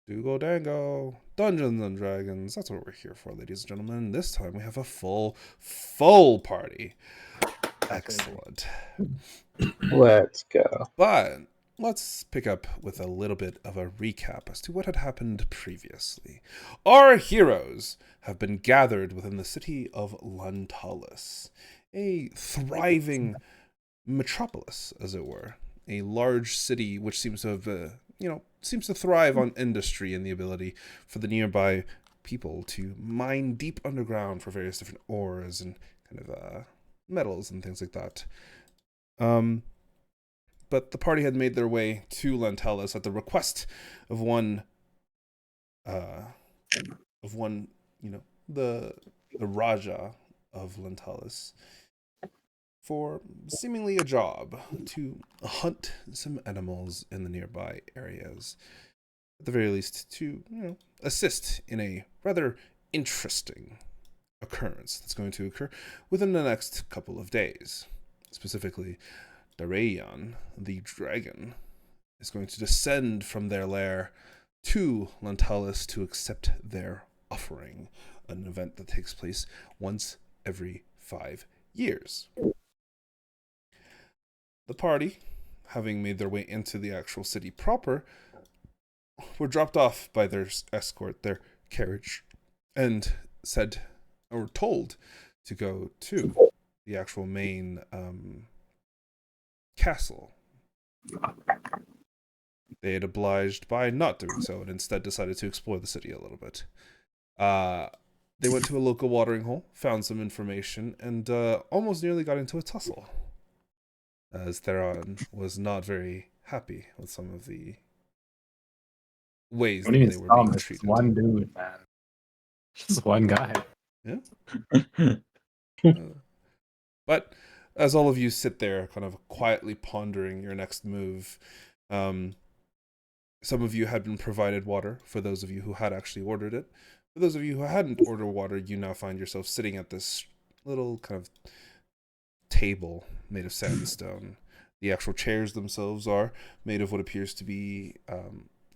Dugo Dango, Dungeons and Dragons. That's what we're here for, ladies and gentlemen. This time we have a full party. Excellent. Let's go. But let's pick up with a little bit of a recap as to what had happened previously. Our heroes have been gathered within the city of Lantalis, a thriving metropolis, as it were, a large city which seems to have, seems to thrive on industry and the ability for the nearby people to mine deep underground for various different ores and kind of metals and things like that. But the party had made their way to Lantalis at the request of one, the Raja of Lantalis, for seemingly a job to hunt some animals in the nearby areas. At the very least, to, assist in a rather interesting occurrence that's going to occur within the next couple of days. Specifically, Darayan, the dragon, is going to descend from their lair to Lantalis to accept their offering, an event that takes place once every 5 years. The party, having made their way into the actual city proper, were dropped off by their escort, their carriage, and said, or told, to go to the actual main castle. They had obliged by not doing so and instead decided to explore the city a little bit. They went to a local watering hole, found some information, and almost nearly got into a tussle, as Theron was not very happy with some of the ways that they were being treated. One dude, man. Just one guy. Yeah. But as all of you sit there kind of quietly pondering your next move, some of you had been provided water for those of you who had actually ordered it. For those of you who hadn't ordered water, you now find yourself sitting at this little kind of table made of sandstone. The actual chairs themselves are made of what appears to be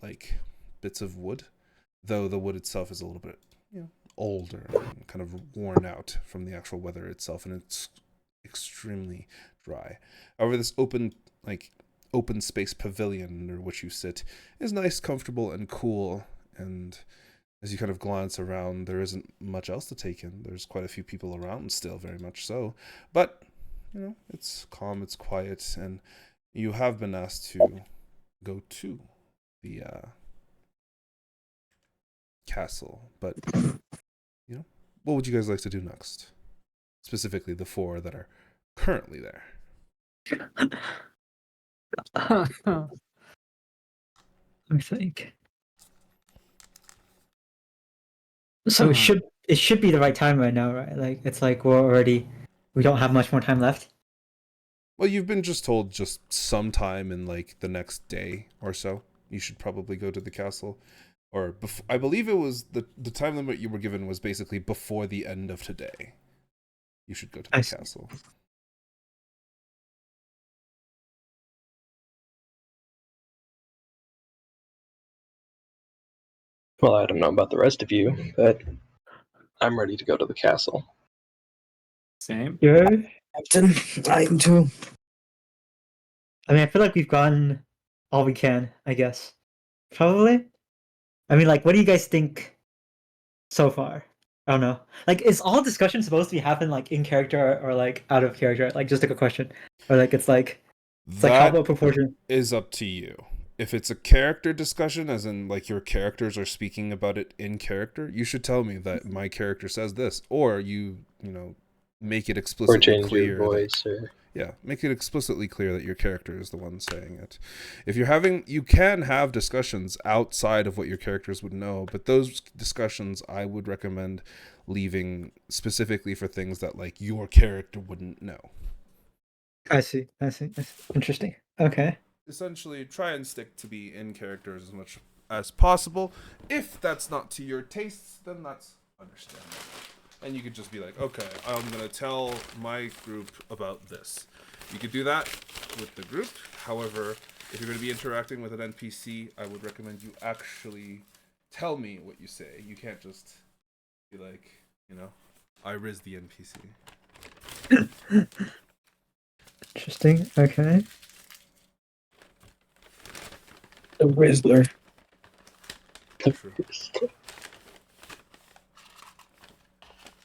like bits of wood, though the wood itself is a little bit, older and kind of worn out from the actual weather itself, and it's extremely dry. However, this open space pavilion under which you sit is nice, comfortable, and cool. And as you kind of glance around, there isn't much else to take in. There's quite a few people around still, very much so. But, it's calm, it's quiet, and you have been asked to go to the castle. But, what would you guys like to do next? Specifically, the 4 that are currently there. Let me think. So it should be the right time right now, right? Like it's like we don't have much more time left. Well, you've been just told just sometime in like the next day or so, you should probably go to the castle. Or I believe it was the time limit you were given was basically before the end of today. You should go to the castle. Well, I don't know about the rest of you, but I'm ready to go to the castle. Same. Yeah. Captain, I am too. I mean, I feel like we've gotten all we can, I guess. Probably. I mean, like, what do you guys think so far? I don't know. Like, is all discussion supposed to be happen like in character or like out of character? Like, just like a question, or like it's like how about proportion? Is up to you. If it's a character discussion, as in like your characters are speaking about it in character, you should tell me that my character says this, or you make it explicitly or change clear. Your voice, or... Yeah, make it explicitly clear that your character is the one saying it. If you can have discussions outside of what your characters would know, but those discussions I would recommend leaving specifically for things that like your character wouldn't know. I see. That's interesting. Okay. Essentially, try and stick to be in character as much as possible. If that's not to your tastes, then that's understandable. And you could just be like, okay, I'm going to tell my group about this. You could do that with the group. However, if you're going to be interacting with an NPC, I would recommend you actually tell me what you say. You can't just be like, I riz the NPC. Interesting. Okay. The Rizzler. True.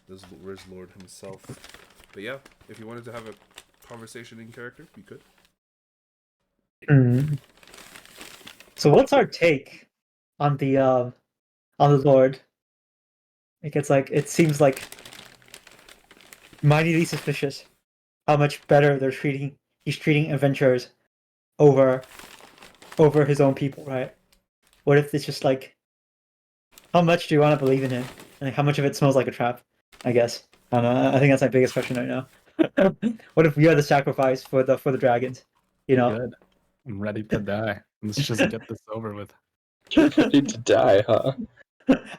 This is Riz Lord himself. But yeah, if you wanted to have a conversation in character, you could. Hmm. So what's our take on the Lord? It seems like mightily suspicious how much better he's treating adventurers over his own people, right? What if it's just like, how much do you want to believe in him, and like, how much of it smells like a trap? I guess I don't know. I think that's my biggest question right now. What if we are the sacrifice for the dragons? You know, Good. I'm ready to die. Let's just get this over with. Ready to die, huh?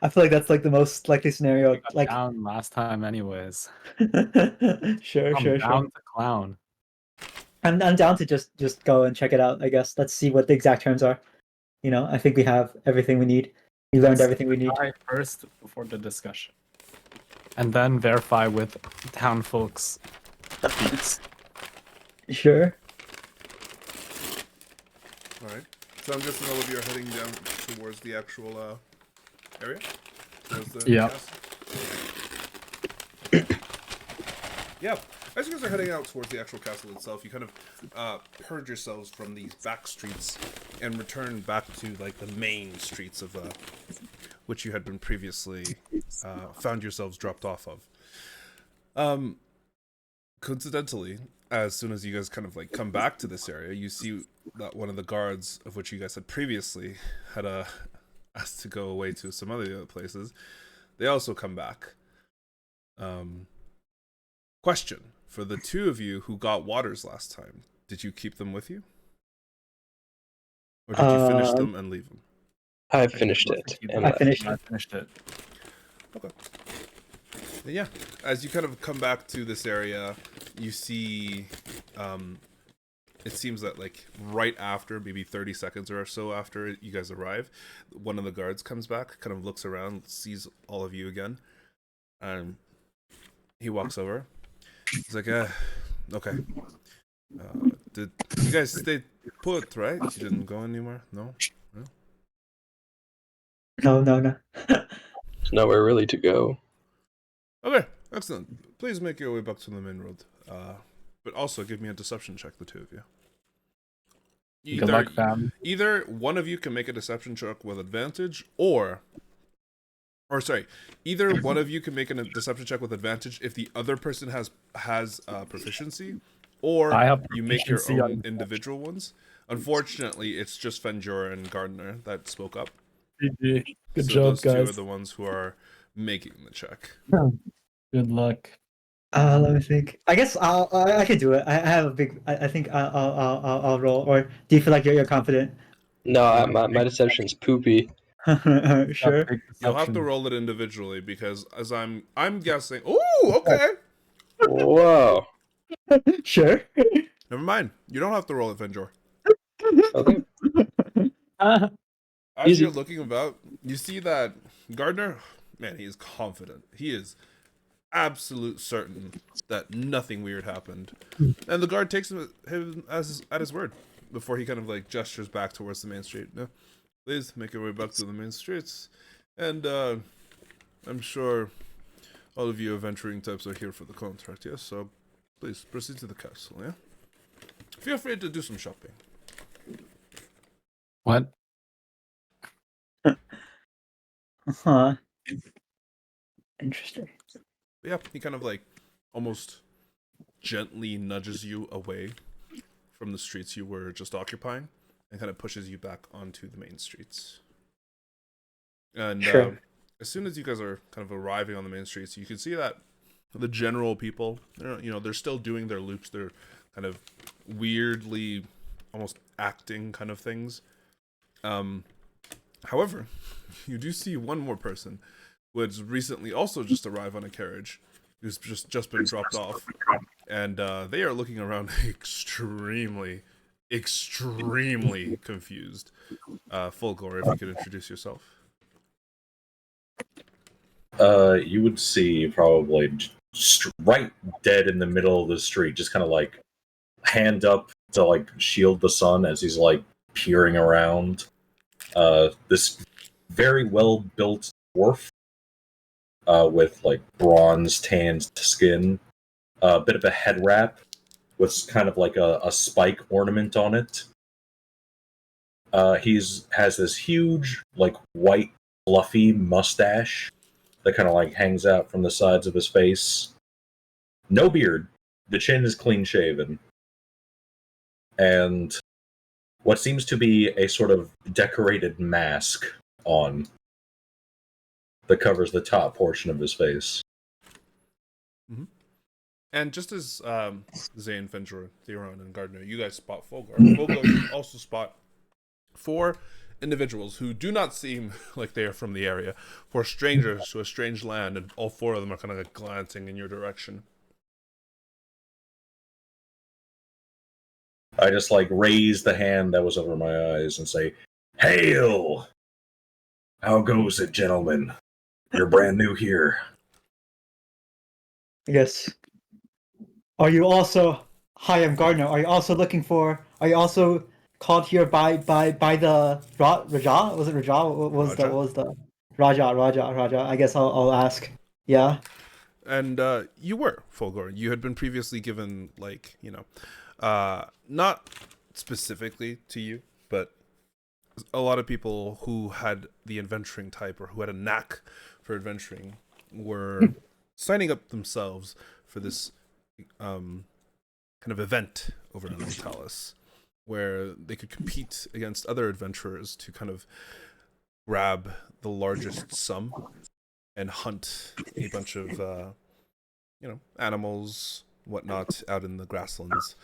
I feel like that's like the most likely scenario. We got Like, down last time, anyways. sure, I'm sure, down sure. to clown. I'm down to just go and check it out. I guess let's see what the exact terms are. I think we have everything we need. We learned everything we need. Die first before the discussion, and then verify with town folks' beats. Sure. Alright. So I'm guessing all of you are heading down towards the actual area? Towards the Yep. castle? Yeah. As you guys are heading out towards the actual castle itself, you kind of purge yourselves from these back streets and return back to like the main streets of which you had been previously found yourselves dropped off of. Coincidentally, as soon as you guys kind of like come back to this area, you see that one of the guards of which you guys had previously had asked to go away to some other places, they also come back. Question: for the two of you who got waters last time, did you keep them with you, or did you finish them and leave them? I finished it and I left. finished I it. finished it. Okay. Yeah, as you kind of come back to this area, you see, it seems that like right after, maybe 30 seconds or so after you guys arrive, one of the guards comes back, kind of looks around, sees all of you again, and he walks over. He's like, okay. Did you guys stay put, right? You didn't go anywhere? No? No, no, no. There's nowhere really to go. Okay, excellent. Please make your way back to the main road. But also give me a deception check, the two of you. Good luck, fam. Either one of you can make a deception check with advantage, or sorry, either one of you can make a deception check with advantage if the other person has proficiency, or I have you make your proficiency own on- individual ones. Unfortunately, it's just Fenjora and Gardner that spoke up. GG. Good So job, those two are guys. the ones who are making the check. Good luck. Let me think. I guess I can do it. I have a big. I think I'll roll. Or do you feel like you're confident? No, my deception's poopy. Sure. Big You'll have to deception. roll it individually because as I'm guessing. Oh, okay. Whoa. Sure. Never mind. You don't have to roll it, Venjor. Okay. Uh, As Easy. you're looking about, you see that Gardner, man, he is confident. He is absolute certain that nothing weird happened. And the guard takes him at his word before he kind of like gestures back towards the main street. No, please make your way back to the main streets. And I'm sure all of you adventuring types are here for the contract, yes? So please proceed to the castle, yeah? Feel free to do some shopping. What? huh. Interesting. But yeah, he kind of like almost gently nudges you away from the streets you were just occupying and kind of pushes you back onto the main streets. And Sure. as soon as you guys are kind of arriving on the main streets, you can see that the general people, they're still doing their loops. They're kind of weirdly almost acting kind of things. However, you do see one more person who has recently also just arrived on a carriage, who's just been dropped off, and they are looking around extremely confused. Fulgor, if you could introduce yourself. You would see probably right dead in the middle of the street, just kind of like hand up to like shield the sun as he's like peering around. This very well built dwarf with like bronze tanned skin, a bit of a head wrap with kind of like a spike ornament on it. He's has this huge like white fluffy mustache that kind of like hangs out from the sides of his face. No beard. The chin is clean shaven. And what seems to be a sort of decorated mask on that covers the top portion of his face. And just as Zane, Ventura, Theron, and Gardner, you guys spot Fulgur. Fulgur, you also spot 4 individuals who do not seem like they are from the area. 4 strangers to a strange land, and all 4 of them are kind of like glancing in your direction. I just like raise the hand that was over my eyes and say, "Hail! How goes it, gentlemen? You're brand new here." Yes. Are you also? Hi, I'm Gardner. Are you also looking for? Are you also called here by the Raja? Was it Raja? What was Raja? the Raja? I guess I'll ask. Yeah. And you were Fulgur. You had been previously given, like, not specifically to you, but a lot of people who had the adventuring type or who had a knack for adventuring were signing up themselves for this kind of event over in Natalis, where they could compete against other adventurers to kind of grab the largest sum and hunt a bunch of animals, whatnot, out in the grasslands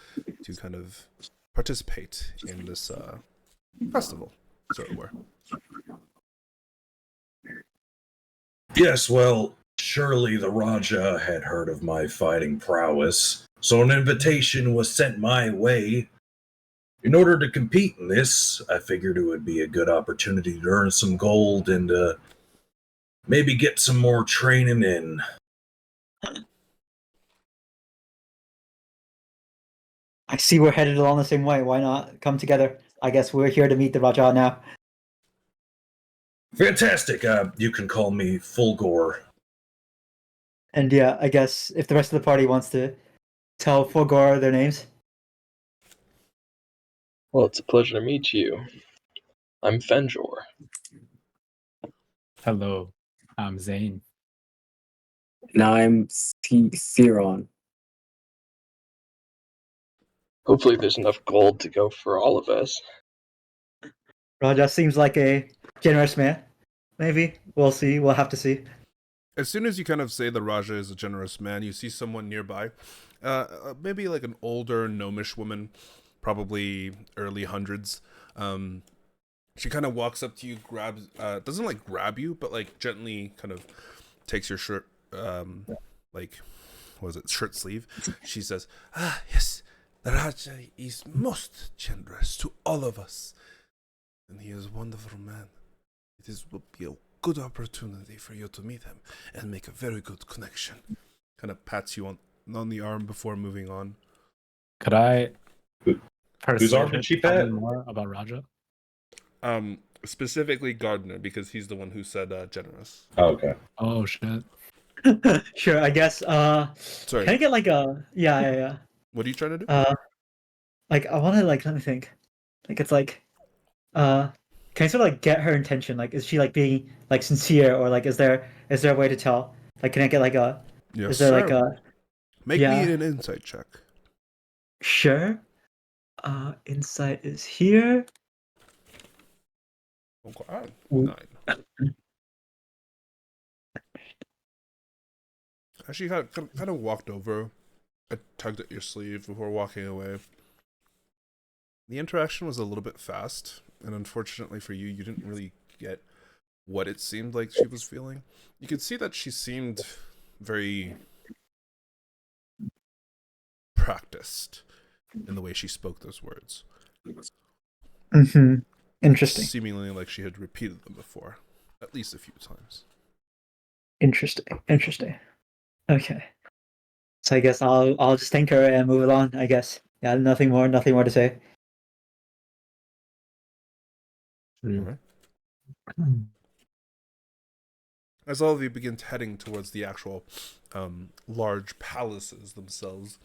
to kind of participate in this festival, so it were. Yes, well, surely the Raja had heard of my fighting prowess, so an invitation was sent my way. In order to compete in this, I figured it would be a good opportunity to earn some gold and maybe get some more training in. I see we're headed along the same way. Why not come together? I guess we're here to meet the Raja now. Fantastic. You can call me Fulgor. And yeah, I guess if the rest of the party wants to tell Fulgor their names. Well, it's a pleasure to meet you. I'm Fenjor. Hello, I'm Zane. And I'm Theron. Hopefully there's enough gold to go for all of us. Raja seems like a generous man. Maybe. We'll see. We'll have to see. As soon as you kind of say the Raja is a generous man, you see someone nearby, maybe like an older gnomish woman, probably early hundreds. She kind of walks up to you, grabs, doesn't like grab you, but like gently kind of takes your shirt, like, what was it, shirt sleeve. She says, "Ah, yes, the Raja is most generous to all of us, and he is a wonderful man. It will be a good opportunity for you to meet him and make a very good connection." Kind of pats you on the arm before moving on. Could I Whose arm did she tell pat? me more about Raja? Specifically Gardner, because he's the one who said generous. Oh, okay. Oh shit. Sure, I guess. Sorry, Can I get like a yeah. what are you trying to do? Like I want to like let me think. Like it's like, can I sort of like get her intention? Like, is she like being like sincere, or like is there a way to tell? Like, can I get like a? Yes, Is there like sir. a? Make yeah. me an insight check. Sure. Insight is here. Okay. Ooh. 9. Actually, kind of walked over. I tugged at your sleeve before walking away. The interaction was a little bit fast, and unfortunately for you, you didn't really get what it seemed like she was feeling. You could see that she seemed very practiced in the way she spoke those words. Mm-hmm. Interesting. Seemingly like she had repeated them before, at least a few times. Interesting. Okay. So I guess I'll just thank her and move along, I guess. Yeah, nothing more to say. Alright. As all of you begin heading towards the actual large palaces themselves,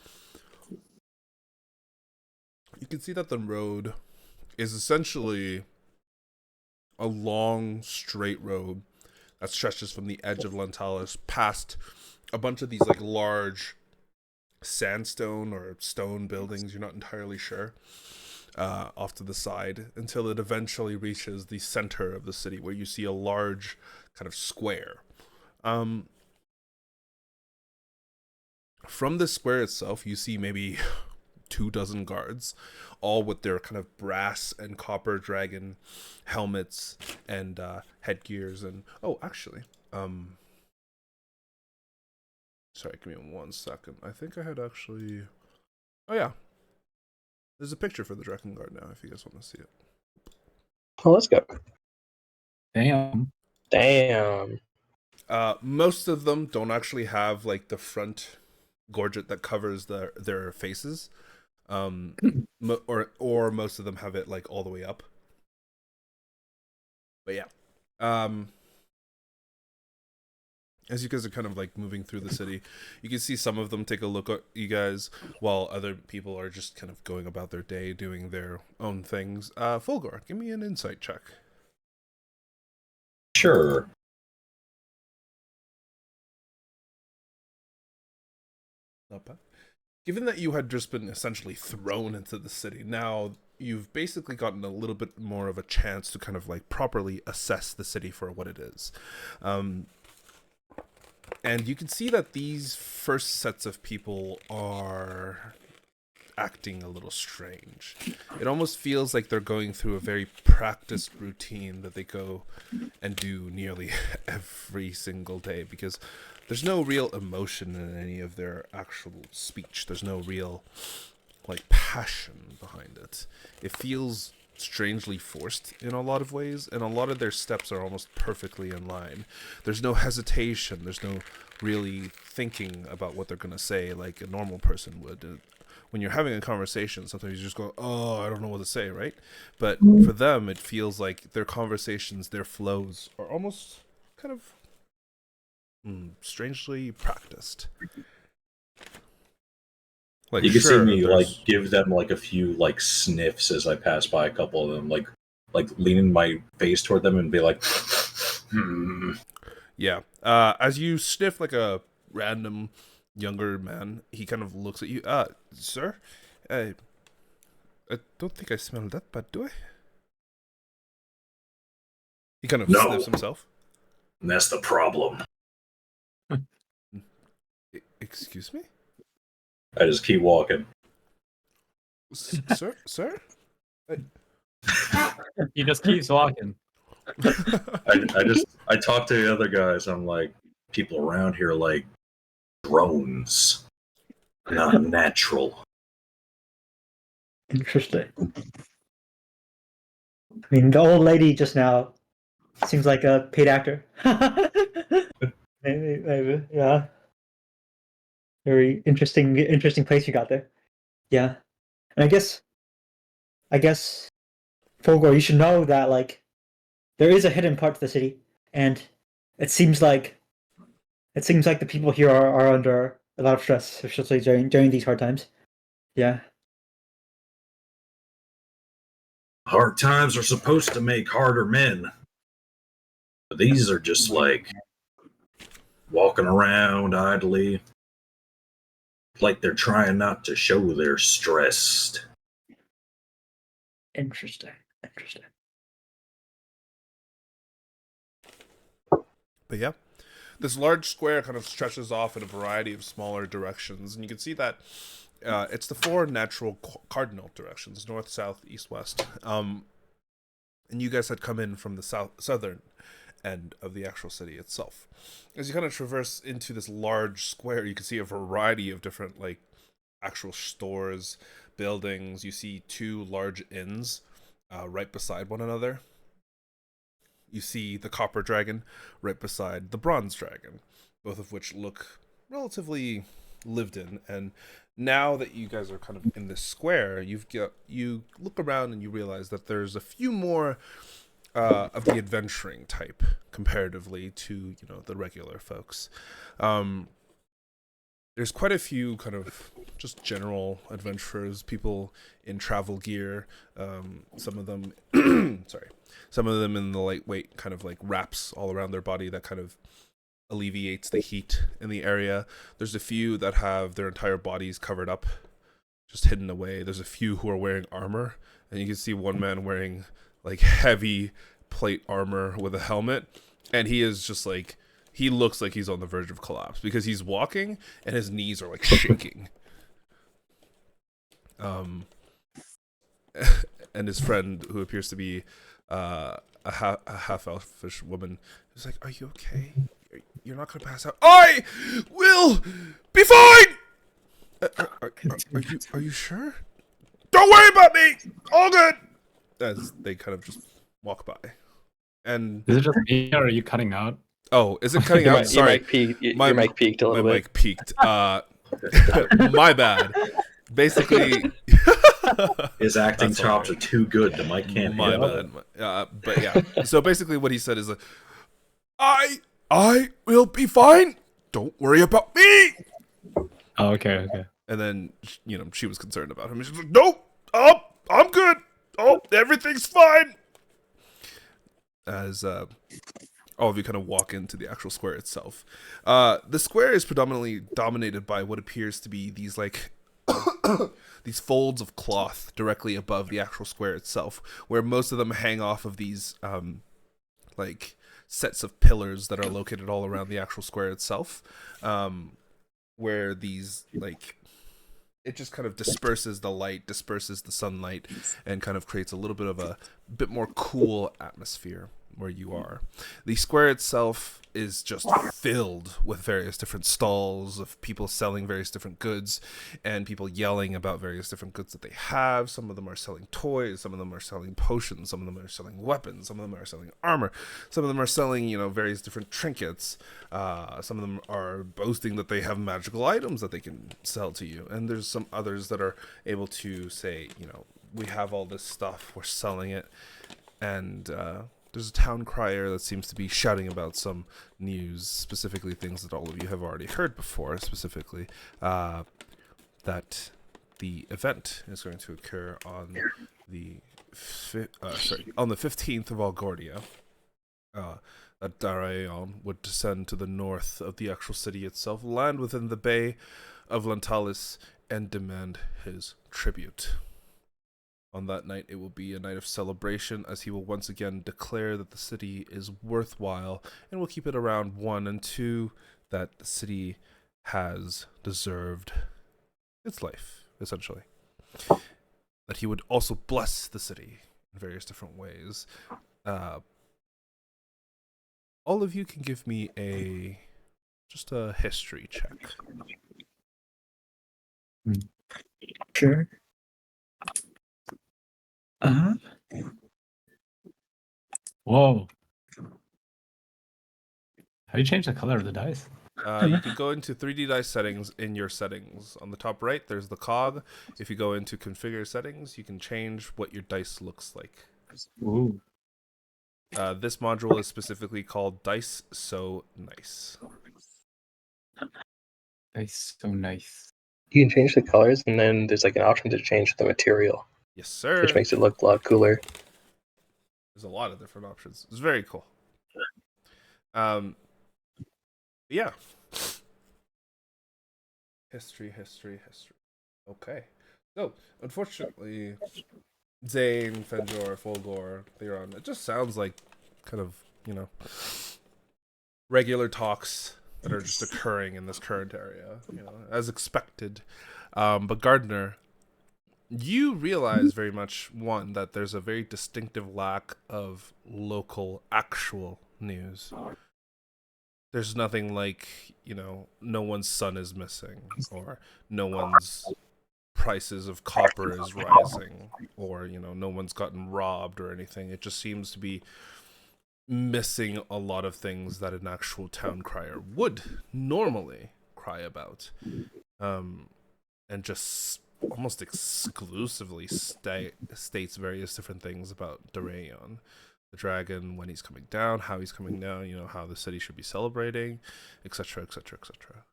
you can see that the road is essentially a long, straight road that stretches from the edge of Lentalis past a bunch of these like large sandstone or stone buildings, you're not entirely sure, off to the side, until it eventually reaches the center of the city, where you see a large kind of square. From the square itself, you see maybe 24 guards, all with their kind of brass and copper dragon helmets and headgears. And sorry, give me 1 second. I think I had actually. Oh yeah, there's a picture for the dragon guard now. If you guys want to see it. Oh, let's go. Damn. Damn. Most of them don't actually have like the front gorget that covers their faces, or most of them have it like all the way up. But yeah, as you guys are kind of like moving through the city, you can see some of them take a look at you guys, while other people are just kind of going about their day, doing their own things. Fulgor, give me an insight check. Sure. Not bad. Given that you had just been essentially thrown into the city, now you've basically gotten a little bit more of a chance to kind of like properly assess the city for what it is. And you can see that these first sets of people are acting a little strange. It almost feels like they're going through a very practiced routine that they go and do nearly every single day, because there's no real emotion in any of their actual speech. There's no real like passion behind it. It feels strangely forced in a lot of ways, and a lot of their steps are almost perfectly in line. There's no hesitation. There's no really thinking about what they're going to say like a normal person would. When you're having a conversation, sometimes you just go, oh, I don't know what to say, right? But for them, it feels like their conversations, their flows are almost kind of strangely practiced. Like, You can sure, see me there's- like give them like a few like sniffs as I pass by a couple of them, like leaning my face toward them and be like, hmm. Yeah. As you sniff like a random younger man, he kind of looks at you. Sir, I don't think I smell that bad, do I? He kind of No. sniffs himself. And that's the problem. Excuse me? I just keep walking. Sir? He just keeps walking. I talk to the other guys. I'm like, people around here are like drones, not natural. Interesting. I mean, the old lady just now seems like a paid actor. maybe, yeah. Very interesting place you got there. Yeah, and I guess, Fulgor, you should know that like there is a hidden part to the city, and it seems like the people here are under a lot of stress, especially during these hard times. Yeah. Hard times are supposed to make harder men. But these are just like walking around idly, like they're trying not to show they're stressed. Interesting. But yeah, this large square kind of stretches off in a variety of smaller directions, and you can see that it's the 4 natural cardinal directions: north, south, east, west. And you guys had come in from the southern end of the actual city itself. As you kind of traverse into this large square, you can see a variety of different like actual stores, buildings. You see 2 large inns right beside one another. you see the copper dragon right beside the bronze dragon, both of which look relatively lived in. And now that you guys are kind of in this square, you look around and you realize that there's a few more of the adventuring type comparatively to the regular folks. There's quite a few kind of just general adventurers, people in travel gear. Some of them, some of them in the lightweight kind of like wraps all around their body that kind of alleviates the heat in the area. There's a few that have their entire bodies covered up, just hidden away. There's a few who are wearing armor, and you can see one man wearing like heavy plate armor with a helmet, and he is just like, he looks like he's on the verge of collapse because he's walking and his knees are like shaking. And his friend, who appears to be a half elfish woman, is like, "Are you okay? You're not gonna pass out." "I will be fine. Are you sure? Don't worry about me. All good." As they kind of just walk by. And Is it just me, or are you cutting out? oh, is it cutting out? Sorry, Your mic peaked a my little bit. mic peaked. My bad. Basically, His acting That's chops alright. are too good. The mic can't my handle it. bad. But yeah. So basically, what he said is, I will be fine. Don't worry about me. Oh, okay. And then she was concerned about him. She's like, "Nope, I'm good. Oh, everything's fine." As all of you kind of walk into the actual square itself. The square is predominantly dominated by what appears to be these like these folds of cloth directly above the actual square itself, where most of them hang off of these like sets of pillars that are located all around the actual square itself, where these like it just kind of disperses the light, disperses the sunlight, and kind of creates a little bit of a bit more cool atmosphere where you are. The square itself is just filled with various different stalls of people selling various different goods and people yelling about various different goods that they have. Some of them are selling toys, some of them are selling potions, some of them are selling weapons, some of them are selling armor, some of them are selling, various different trinkets. Some of them are boasting that they have magical items that they can sell to you. And there's some others that are able to say, we have all this stuff, we're selling it. And there's a town crier that seems to be shouting about some news, specifically things that all of you have already heard before, specifically that the event is going to occur on the 15th of Algordia. That Daraeon would descend to the north of the actual city itself, land within the Bay of Lantalis, and demand his tribute. On that night, it will be a night of celebration, as he will once again declare that the city is worthwhile, and will keep it around 1 and 2, that the city has deserved its life, essentially. That he would also bless the city in various different ways. All of you can give me just a history check. Sure. Whoa. How do you change the color of the dice? You can go into 3D dice settings in your settings. On the top right, there's the cog. If you go into configure settings, you can change what your dice looks like. Ooh. This module is specifically called Dice So Nice. Dice so nice. You can change the colors, and then there's like an option to change the material, Yes, sir. which makes it look a lot cooler. There's a lot of different options. It's very cool. Yeah. History. Okay. So, unfortunately, Zane, Fenjor, Folgor, Theron, it just sounds like kind of, regular talks that are just occurring in this current area, as expected. But Gardner, you realize very much, one, that there's a very distinctive lack of local actual news. There's nothing like, no one's son is missing, or no one's prices of copper is rising, or, no one's gotten robbed or anything. It just seems to be missing a lot of things that an actual town crier would normally cry about, and just almost exclusively states various different things about Doraeon, the dragon, when he's coming down, how he's coming down, how the city should be celebrating, etc., etc., etc.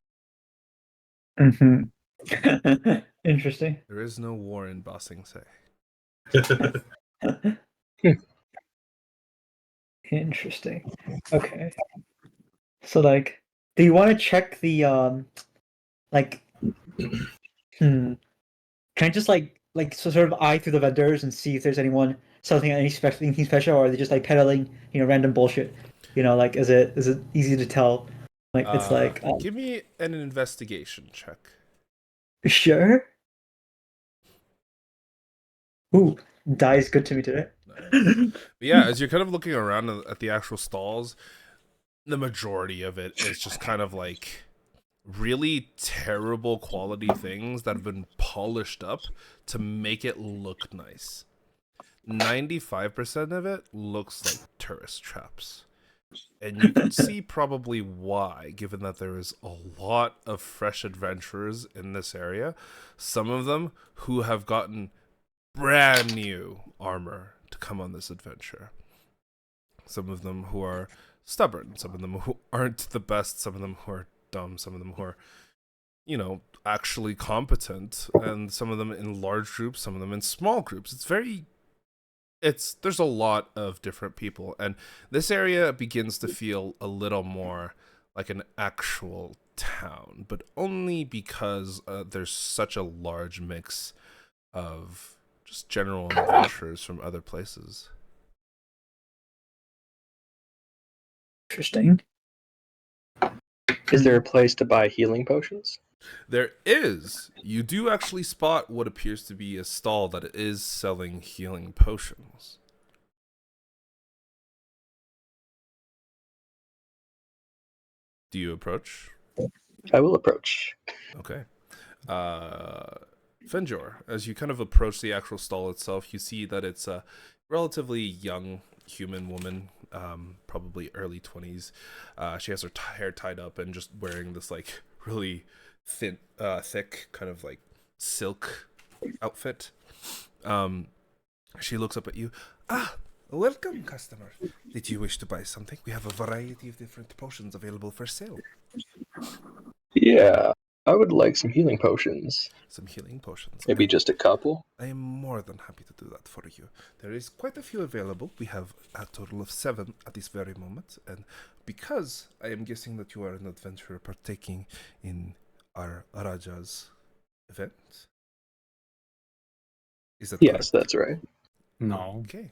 Mm-hmm. Interesting. There is no war in Ba Sing Se. Interesting. Okay. So like, do you want to check the like can I just sort of eye through the vendors and see if there's anyone selling anything special, or are they just like peddling, random bullshit? Like is it easy to tell? Like it's like give me an investigation check. sure. Ooh, die is good to me today. But yeah, as you're kind of looking around at the actual stalls, the majority of it is just kind of like really terrible quality things that have been polished up to make it look nice. 95% of it looks like tourist traps. And you can see probably why, given that there is a lot of fresh adventurers in this area. Some of them who have gotten brand new armor to come on this adventure. Some of them who are stubborn, some of them who aren't the best, some of them who are dumb, some of them who are, actually competent, and some of them in large groups, some of them in small groups. There's a lot of different people, and this area begins to feel a little more like an actual town, but only because there's such a large mix of just general adventurers from other places. Interesting. Is there a place to buy healing potions? There is. You do actually spot what appears to be a stall that is selling healing potions. Do you approach? I will approach. Okay. Fenjor, as you kind of approach the actual stall itself, you see that it's a relatively young human woman, probably early 20s. She has her hair tied up and just wearing this like really thin, thick kind of like silk outfit. She looks up at you. Ah, welcome, customer. Did you wish to buy something? We have a variety of different potions available for sale. Yeah, I would like some healing potions. Some healing potions. Maybe just a couple. I am more than happy to do that for you. There is quite a few available. We have a total of 7 at this very moment. And because I am guessing that you are an adventurer partaking in our Raja's event. Is that Yes, correct? that's right. No, Okay.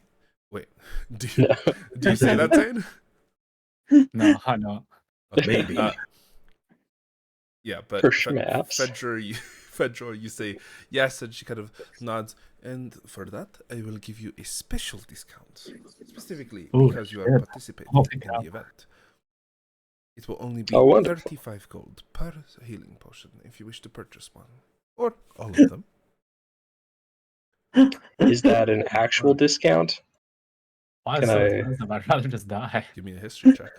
Wait. Do you say that, Zane? no, I know. Okay, Maybe. yeah, but For schmaps. Fedor, you say yes, and she kind of nods. And for that, I will give you a special discount, specifically Ooh, because you are shit. participating Holy in cow. the event. It will only be Oh, wonderful. 35 gold per healing potion if you wish to purchase one, or all of them. Is that an actual discount? Why is Can it so I- expensive? I'd rather just die. Give me a history check.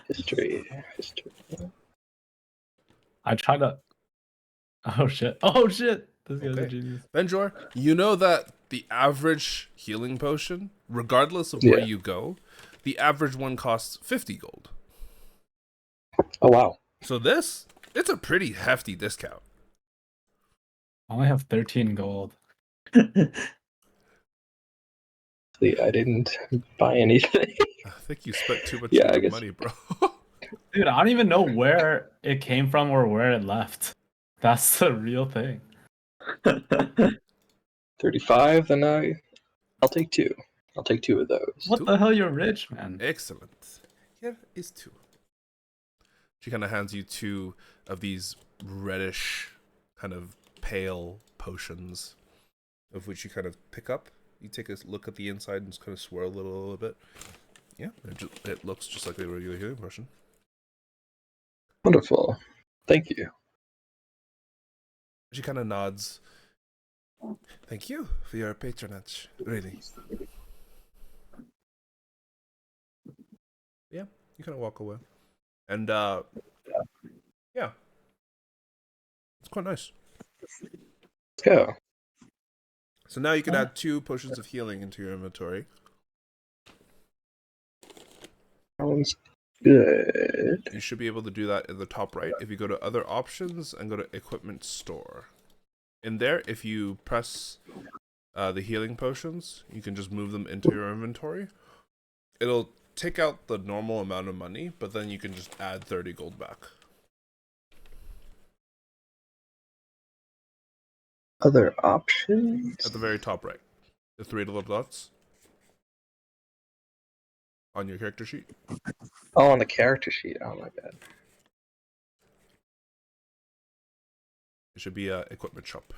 History. I try to. Oh shit! Oh shit! This guy's a Okay. genius. Benjor, you know that the average healing potion, regardless of where Yeah. you go, the average one costs 50 gold. Oh wow. So it's a pretty hefty discount. I only have 13 gold. See, I didn't buy anything. I think you spent too much Yeah, of I your guess- money, bro. Dude, I don't even know where it came from or where it left. That's the real thing. 35, then I'll take 2. I'll take 2 of those. What Two? the hell? You're rich, man. Excellent. Here is 2. She kind of hands you 2 of these reddish, kind of pale potions, of which you kind of pick up. You take a look at the inside and just kind of swirl it a little bit. Yeah, it looks just like a regular healing potion. Wonderful. Thank you. She kind of nods. Thank you for your patronage, really. Yeah, you kind of walk away, and yeah, it's quite nice. Let's go. So now you can add 2 potions of healing into your inventory. Sounds good. You should be able to do that in the top right if you go to other options and go to equipment store. In there, if you press the healing potions, you can just move them into your inventory. It'll take out the normal amount of money, but then you can just add 30 gold back. Other options? At the very top right. The 3 little dots on your character sheet. Oh, on the character sheet. Oh my bad. It should be a equipment shop.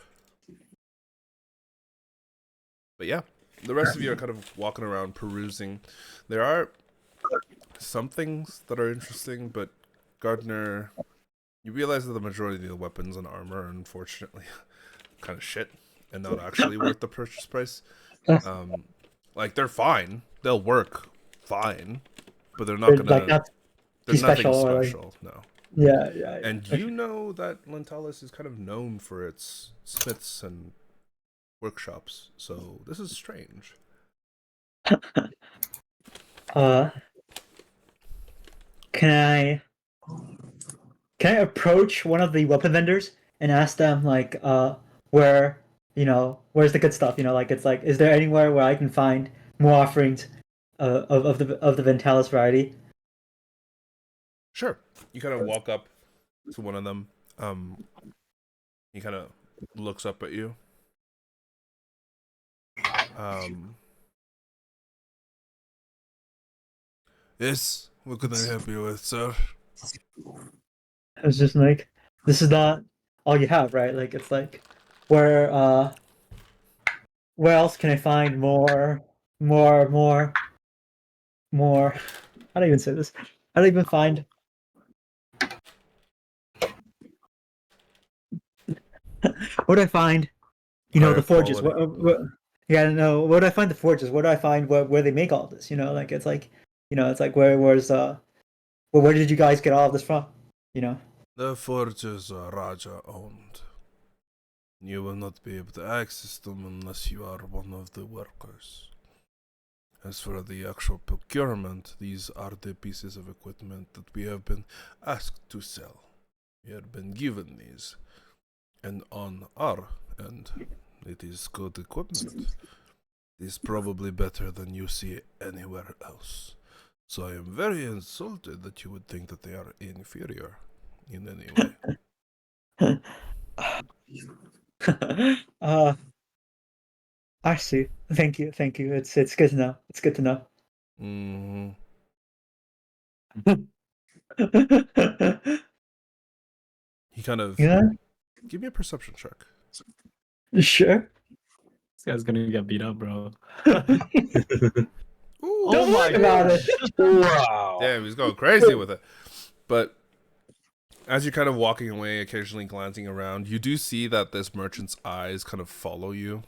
But yeah, the rest of you are kind of walking around perusing. There are some things that are interesting, but Gardner, you realize that the majority of the weapons and armor are unfortunately kind of shit and not actually worth the purchase price. Like they're fine, they'll work fine, but they're not They're, gonna. like, not They're nothing special or, like- special, no. Yeah. And you know that Lentalis is kind of known for its smiths and workshops, so this is strange. Can I approach one of the weapon vendors and ask them like where where's the good stuff? Like it's like, is there anywhere where I can find more offerings of the Ventalis variety? Sure. You kind of walk up to one of them. He kind of looks up at you. Yes, what can I help you with, sir? I was just like, this is not all you have, right? Like it's like, where else can I find more? How do I even say this? How do I even find? Where do I find? The Higher forges. quality. Yeah, no. Where do I find the forges? Where do I find where they make all this? Like it's like, it's like where did you guys get all of this from? The forges are Raja owned. You will not be able to access them unless you are one of the workers. As for the actual procurement, these are the pieces of equipment that we have been asked to sell. We have been given these. And on our end, it is good equipment. It is probably better than you see anywhere else. So I am very insulted that you would think that they are inferior in any way. I see. Thank you. It's good to know. It's good to know. Mm-hmm. He kind of... Yeah. Give me a perception check. Sure. This guy's gonna get beat up, bro. Ooh, Don't worry about it. Wow. damn, he's going crazy with it. But as you're kind of walking away, occasionally glancing around, you do see that this merchant's eyes kind of follow you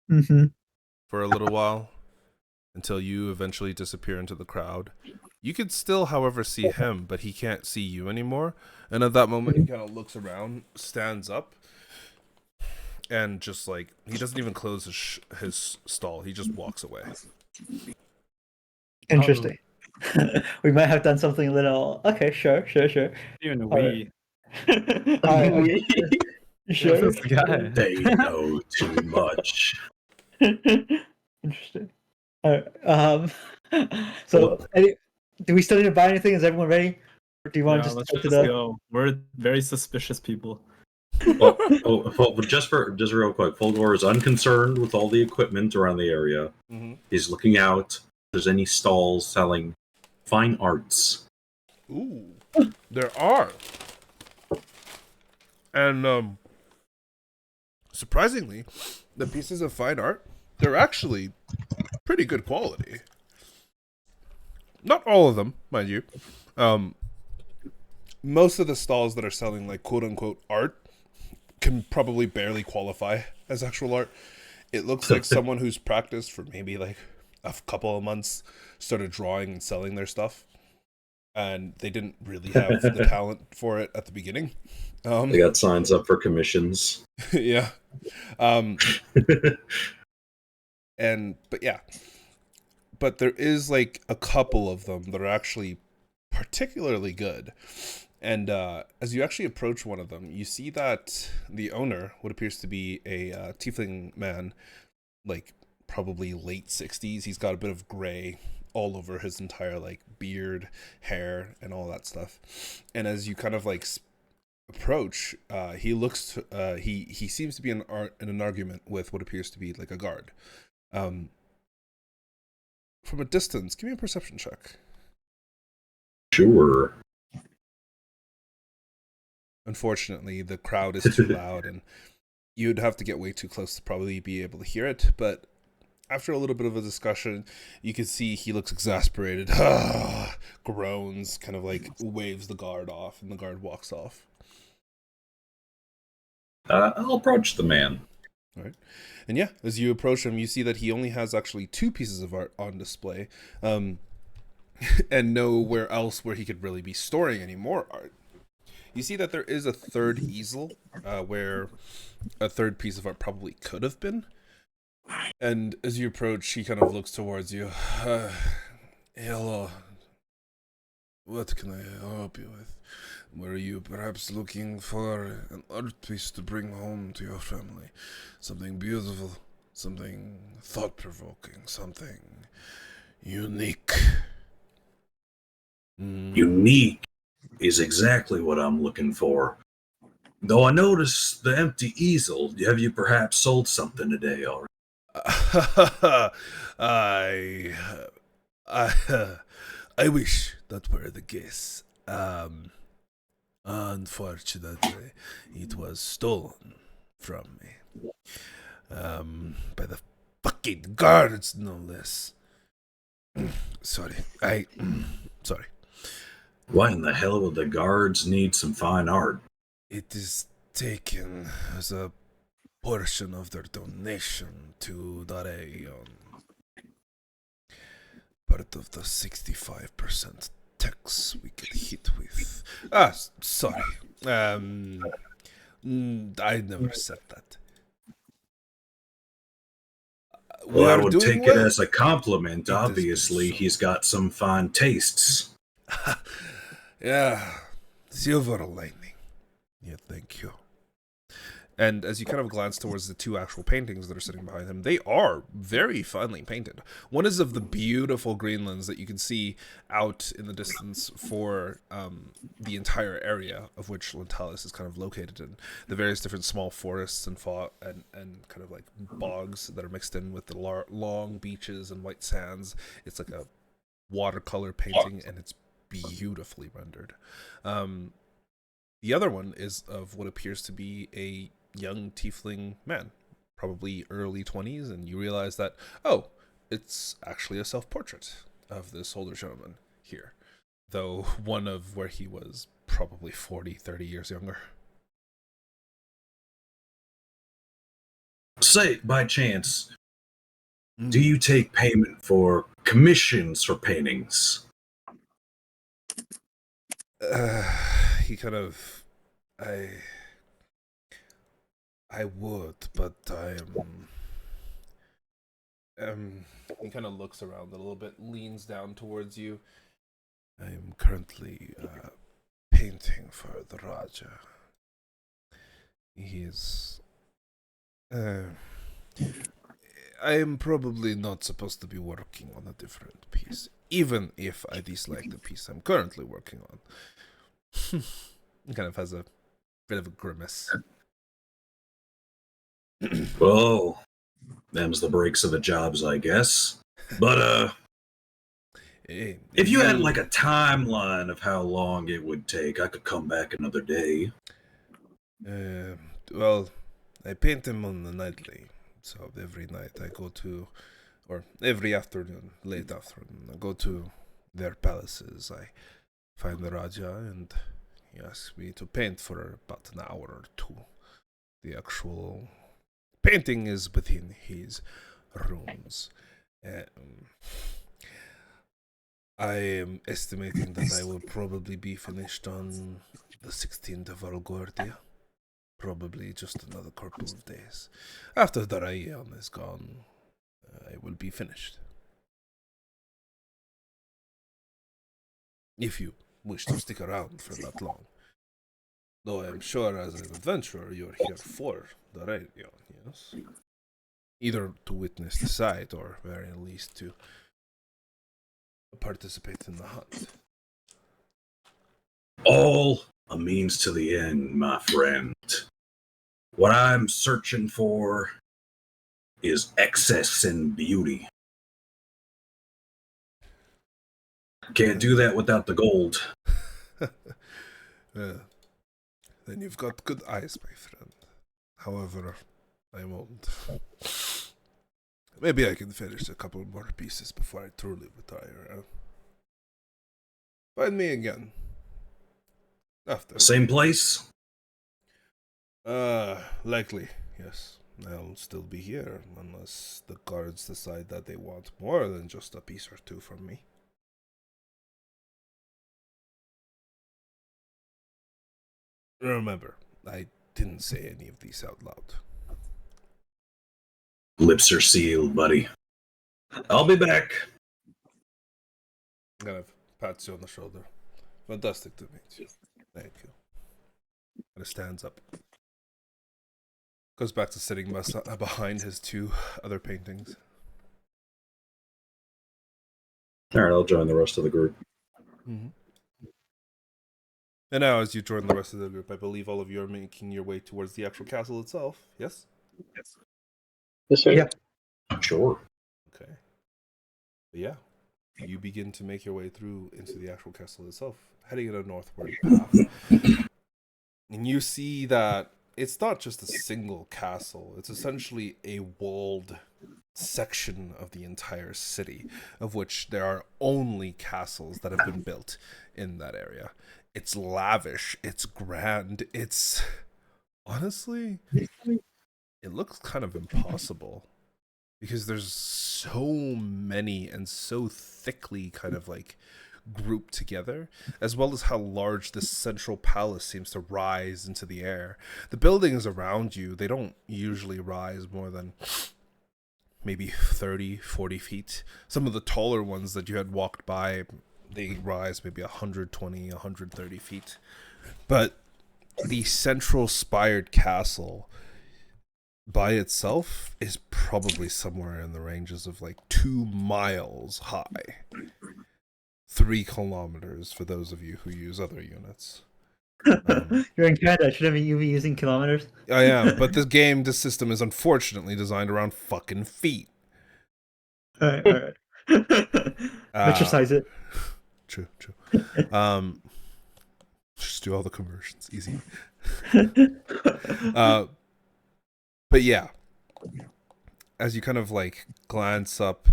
Mm-hmm. for a little while until you eventually disappear into the crowd. You can still, however, see him, but he can't see you anymore. And at that moment, he kind of looks around, stands up, and just like, he doesn't even close his stall. He just walks away. Interesting. We might have done something a little. Okay, sure. Even All we. Alright, sure. This guy. They know too much. Interesting. Alright. So, do we still need to buy anything? Is everyone ready? Or do you want Yeah, to let's just just go to the? go. We're very suspicious people. Well, just real quick, Fulgor is unconcerned with all the equipment around the area. Mm-hmm. He's looking out if there's any stalls selling fine arts. Ooh, there are. And surprisingly, the pieces of fine art, they're actually pretty good quality. Not all of them, mind you. Most of the stalls that are selling like quote unquote art can probably barely qualify as actual art. It looks like someone who's practiced for maybe like a couple of months started drawing and selling their stuff, and they didn't really have the talent for it at the beginning. They got signs up for commissions. Yeah. But there is like a couple of them that are actually particularly good. And as you actually approach one of them, you see that the owner, what appears to be a tiefling man, like probably late 60s. He's got a bit of gray all over his entire like beard, hair, and all that stuff. And as you kind of like approach, he looks to, he seems to be in an argument with what appears to be like a guard. From a distance, give me a perception check. Sure. Unfortunately, the crowd is too loud, and you'd have to get way too close to probably be able to hear it. But after a little bit of a discussion, you can see he looks exasperated, groans, kind of like waves the guard off, and the guard walks off. I'll approach the man. All right. And yeah, as you approach him, you see that he only has actually 2 pieces of art on display, and nowhere else where he could really be storing any more art. You see that there is a third easel where a third piece of art probably could have been. And as you approach, he kind of looks towards you. Hello. What can I help you with? Were you perhaps looking for an art piece to bring home to your family? Something beautiful, something thought-provoking, something unique. Unique is exactly what I'm looking for. Though I noticed the empty easel, have you perhaps sold something today already? I wish that were the case. Unfortunately, it was stolen from me. By the fucking guards, no less. Sorry. Sorry. Why in the hell would the guards need some fine art? It is taken as a portion of their donation to Dareion. Part of the 65% tax we get hit with. Sorry. I never said that. Well, I would take it as a compliment. It has been Obviously, so. he's got some fine tastes. Yeah, silver lining. Yeah, thank you. And as you kind of glance towards the 2 actual paintings that are sitting behind him, they are very finely painted. One is of the beautiful Greenlands that you can see out in the distance for the entire area of which Lentalis is kind of located in. The various different small forests and kind of like bogs that are mixed in with the long beaches and white sands. It's like a watercolor painting, and it's beautifully rendered. The other one is of what appears to be a young tiefling man, probably early 20s, and you realize that, it's actually a self-portrait of this older gentleman here, though one of where he was probably 30 years younger. Say, by chance, do you take payment for commissions for paintings? He kind of, I would, but he kind of looks around a little bit, leans down towards you. I'm currently painting for the Raja. He's I am probably not supposed to be working on a different piece, even if I dislike the piece I'm currently working on. He kind of has a bit of a grimace. Well, them's the breaks of the jobs, I guess. But, Hey, if you had like a timeline of how long it would take, I could come back another day. Well, I paint them on the nightly, so every night I go to, or every afternoon, late afternoon, I go to their palaces. I find the Raja, and he asks me to paint for about an hour or 2. The actual painting is within his rooms, I am estimating that I will probably be finished on the 16th of Valguardia. Probably just another couple of days. After Darayan is gone, I will be finished. If you wish to stick around for that long. Though I'm sure as an adventurer you're here for Darayan, yes? Either to witness the sight or very least to participate in the hunt. All a means to the end, my friend. What I'm searching for is excess in beauty. Can't do that without the gold. Then you've got good eyes, my friend. However, I won't. Maybe I can finish a couple more pieces before I truly retire. Find me again. After. Same place? Likely, yes. I'll still be here unless the guards decide that they want more than just a piece or two from me. Remember, I didn't say any of these out loud. Lips are sealed, buddy. I'll be back. Kind of pats you on the shoulder. Fantastic to meet you. Thank you. Kind of stands up. Goes back to sitting behind his two other paintings. Alright, I'll join the rest of the group. Mm-hmm. And now, as you join the rest of the group, I believe all of you are making your way towards the actual castle itself. Yes? Yes, sir. Yeah. Sure. Okay. But yeah, you begin to make your way through into the actual castle itself, heading in a northward path. And you see that it's not just a single castle, it's essentially a walled section of the entire city, of which there are only castles that have been built in that area. It's lavish, it's grand, it's honestly, it looks kind of impossible because there's so many and so thickly kind of like grouped together, as well as how large this central palace seems to rise into the air. The buildings around you, they don't usually rise more than maybe 30, 40 feet. Some of the taller ones that you had walked by, they rise maybe 120, 130 feet. But the central spired castle by itself is probably somewhere in the ranges of like 2 miles high. 3 kilometers for those of you who use other units. You're in Canada. Shouldn't you be using kilometers? I am, but this system is unfortunately designed around fucking feet. All right. Metricize it. True. Just do all the conversions, easy. But yeah, as you kind of like glance up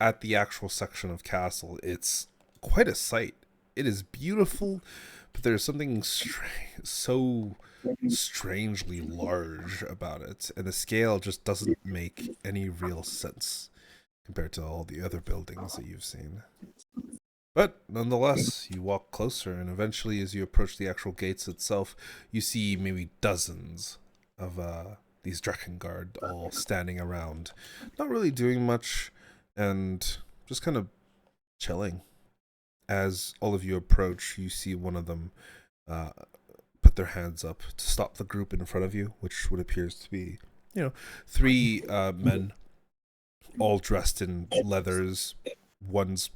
at the actual section of castle, it's quite a sight. It is beautiful, but there's something so strangely large about it, and the scale just doesn't make any real sense compared to all the other buildings that you've seen. But nonetheless, you walk closer, and eventually as you approach the actual gates itself, you see maybe dozens of these Drakengard all standing around, not really doing much, and just kind of chilling. As all of you approach, you see one of them put their hands up to stop the group in front of you, which would appears to be, 3 men, all dressed in leathers. One's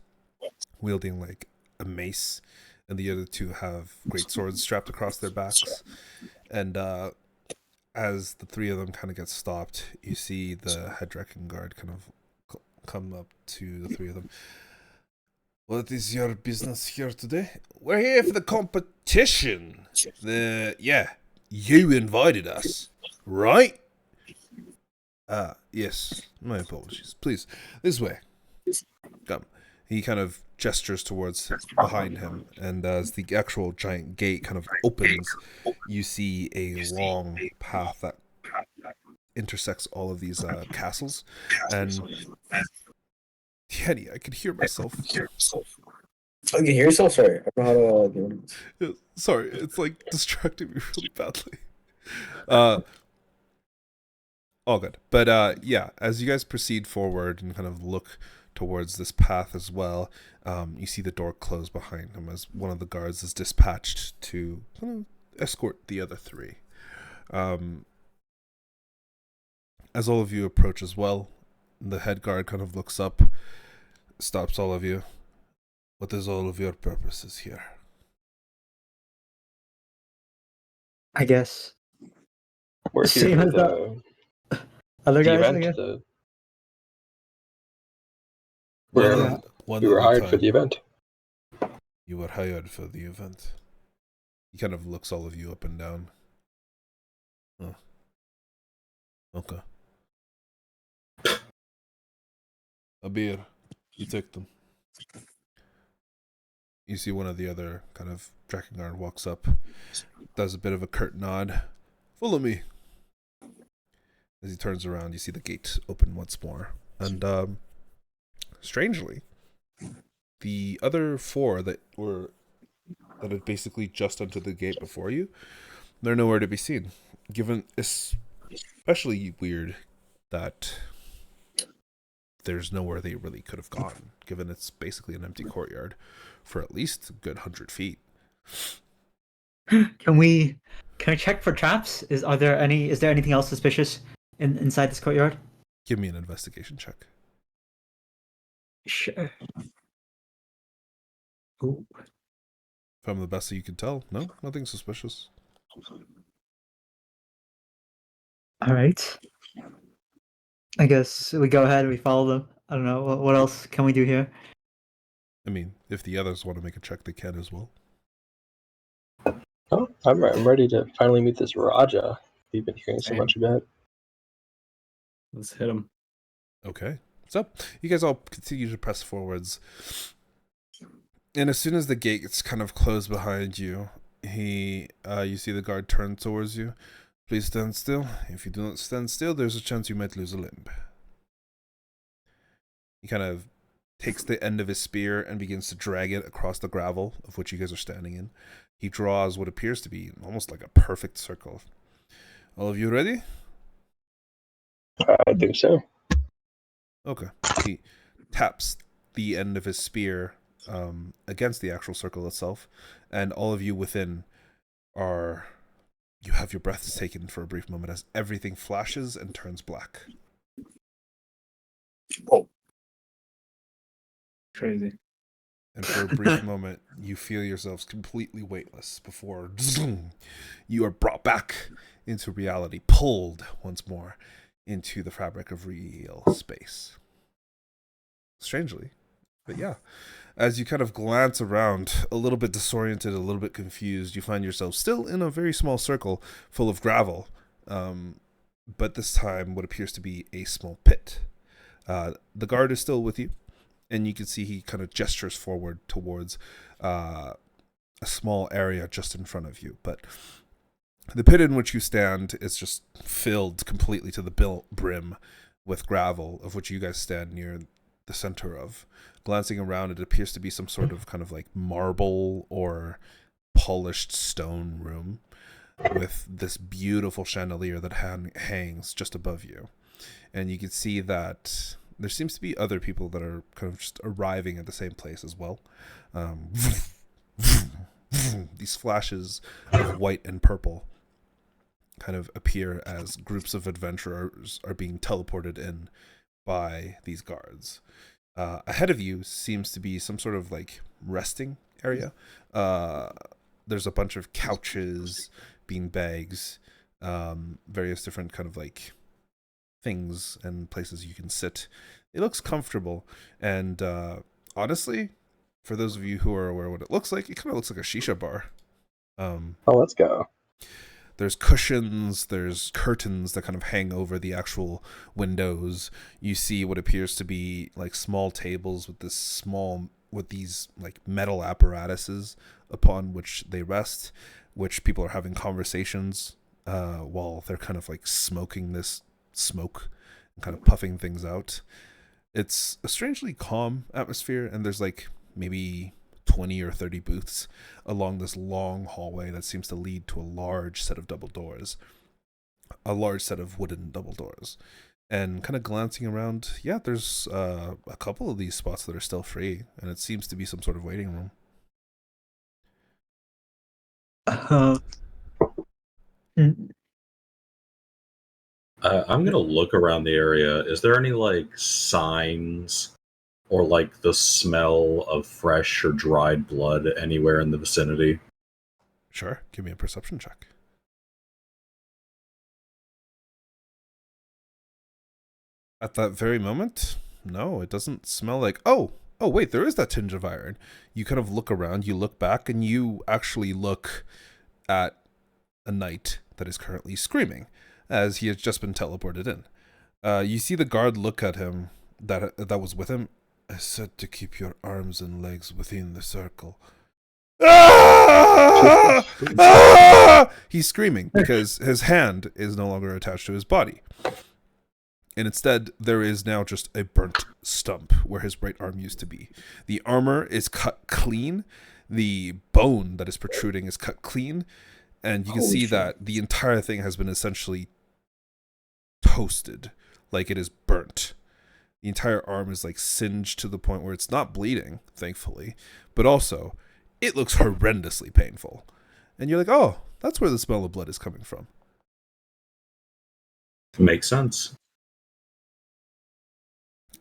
wielding like a mace, and the other 2 have great swords strapped across their backs. And as the 3 of them kind of get stopped, you see the head Drakengard kind of come up to the 3 of them. What is your business here today? We're here for the competition. You invited us, right? Yes. My apologies. Please, this way. Come. He kind of gestures towards behind him, and as the actual giant gate kind of opens, you see a long path that intersects all of these castles, and Kenny, I could hear myself. Oh, you can hear yourself? Sorry. I don't know how to do it. Sorry, it's like distracting me really badly. All good. But yeah, as you guys proceed forward and kind of look towards this path as well, you see the door close behind him as one of the guards is dispatched to kind of escort the other three. As all of you approach as well, the head guard kind of looks up, stops all of you. What is all of your purposes here? I guess. We're here Same for as the Other guys, I event. guess. We were hired for the event. You were hired for the event. He kind of looks all of you up and down. Oh. Okay. A beer. You take them. You see one of the other kind of Drakengard walks up, does a bit of a curt nod. Follow me. As he turns around, you see the gate open once more. And strangely, the other four that had basically just entered the gate before you, they're nowhere to be seen. Given especially weird that there's nowhere they really could have gone, given it's basically an empty courtyard for at least a good 100 feet. Can we check for traps? Is there anything else suspicious inside this courtyard? Give me an investigation check. Sure. Ooh. From the best that you can tell, no, nothing suspicious. All right. I guess we go ahead and we follow them. I don't know. What else can we do here? I mean, if the others want to make a check, they can as well. Oh, I'm ready to finally meet this Raja we've been hearing so Same. much about. Let's hit him. Okay. So, you guys all continue to press forwards. And as soon as the gates kind of close behind you, you see the guard turn towards you. Please stand still. If you do not stand still, there's a chance you might lose a limb. He kind of takes the end of his spear and begins to drag it across the gravel of which you guys are standing in. He draws what appears to be almost like a perfect circle. All of you ready? I think so. Okay. He taps the end of his spear against the actual circle itself, and all of you within you have your breaths taken for a brief moment as everything flashes and turns black. Oh. Crazy. And for a brief moment, you feel yourselves completely weightless before you are brought back into reality, pulled once more into the fabric of real space. Strangely, but yeah. As you kind of glance around, a little bit disoriented, a little bit confused, you find yourself still in a very small circle full of gravel, but this time what appears to be a small pit. The guard is still with you, and you can see he kind of gestures forward towards a small area just in front of you. But the pit in which you stand is just filled completely to the brim with gravel, of which you guys stand near the center of. Glancing around, it appears to be some sort of kind of like marble or polished stone room with this beautiful chandelier that hangs just above you. And you can see that there seems to be other people that are kind of just arriving at the same place as well. These flashes of white and purple kind of appear as groups of adventurers are being teleported in by these guards. Ahead of you seems to be some sort of like resting area. There's a bunch of couches, bean bags, various different kind of like things and places you can sit. It looks comfortable, and honestly, for those of you who are aware of what it looks like, it kind of looks like a shisha bar. Oh, let's go. There's cushions, there's curtains that kind of hang over the actual windows. You see what appears to be like small tables with these like metal apparatuses upon which they rest, which people are having conversations while they're kind of like smoking this smoke and kind of puffing things out. It's a strangely calm atmosphere, and there's like maybe 20 or 30 booths along this long hallway that seems to lead to a large set of double doors, a large set of wooden double doors. And kind of glancing around, yeah, there's a couple of these spots that are still free, and it seems to be some sort of waiting room. Mm, I'm gonna look around the area. Is there any like signs or like the smell of fresh or dried blood anywhere in the vicinity? Sure, give me a perception check. At that very moment, no, it doesn't smell like. Oh, wait, there is that tinge of iron. You kind of look around, you look back, and you actually look at a knight that is currently screaming as he has just been teleported in. You see the guard look at him that was with him. I said to keep your arms and legs within the circle. Ah! Ah! He's screaming because his hand is no longer attached to his body. And instead, there is now just a burnt stump where his right arm used to be. The armor is cut clean. The bone that is protruding is cut clean. And you can see that the entire thing has been essentially toasted, like it is burnt. The entire arm is like singed to the point where it's not bleeding, thankfully, but also it looks horrendously painful. And you're like, oh, that's where the smell of blood is coming from. Makes sense.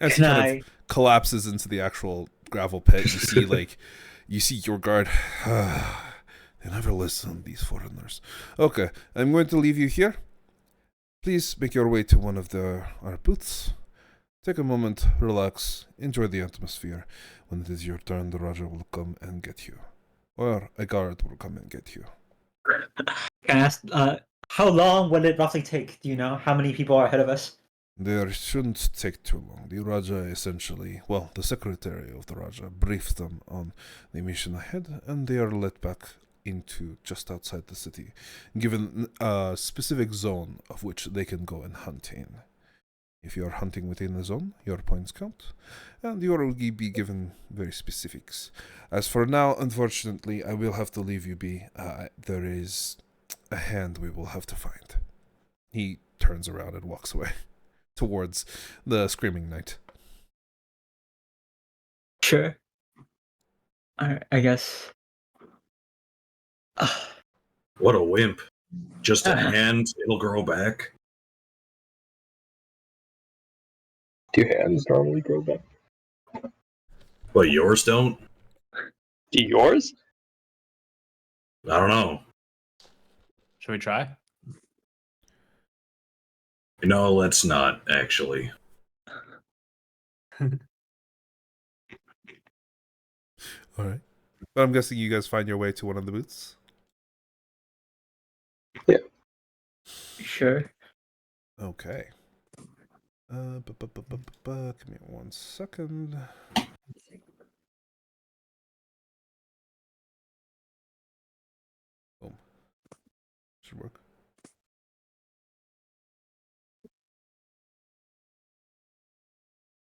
As he kind of collapses into the actual gravel pit, you see your guard. They never listen, these foreigners. Okay, I'm going to leave you here. Please make your way to one of our booths. Take a moment, relax, enjoy the atmosphere. When it is your turn, the Raja will come and get you. Or a guard will come and get you. Can I ask, how long will it roughly take? Do you know how many people are ahead of us? There shouldn't take too long. The Raja essentially, well, the secretary of the Raja briefed them on the mission ahead, and they are let back into just outside the city, given a specific zone of which they can go and hunt in. If you are hunting within the zone, your points count, and you will be given very specifics. As for now, unfortunately, I will have to leave you be. There is a hand we will have to find. He turns around and walks away towards the screaming knight. Sure. Alright, I guess. What a wimp. Just a hand, it'll grow back. Do hands normally grow back? But yours don't? Do yours? I don't know. Should we try? No, let's not, actually. Alright. But I'm guessing you guys find your way to one of the booths? Yeah. Sure. Okay. Give me 1 second. Boom. Should work.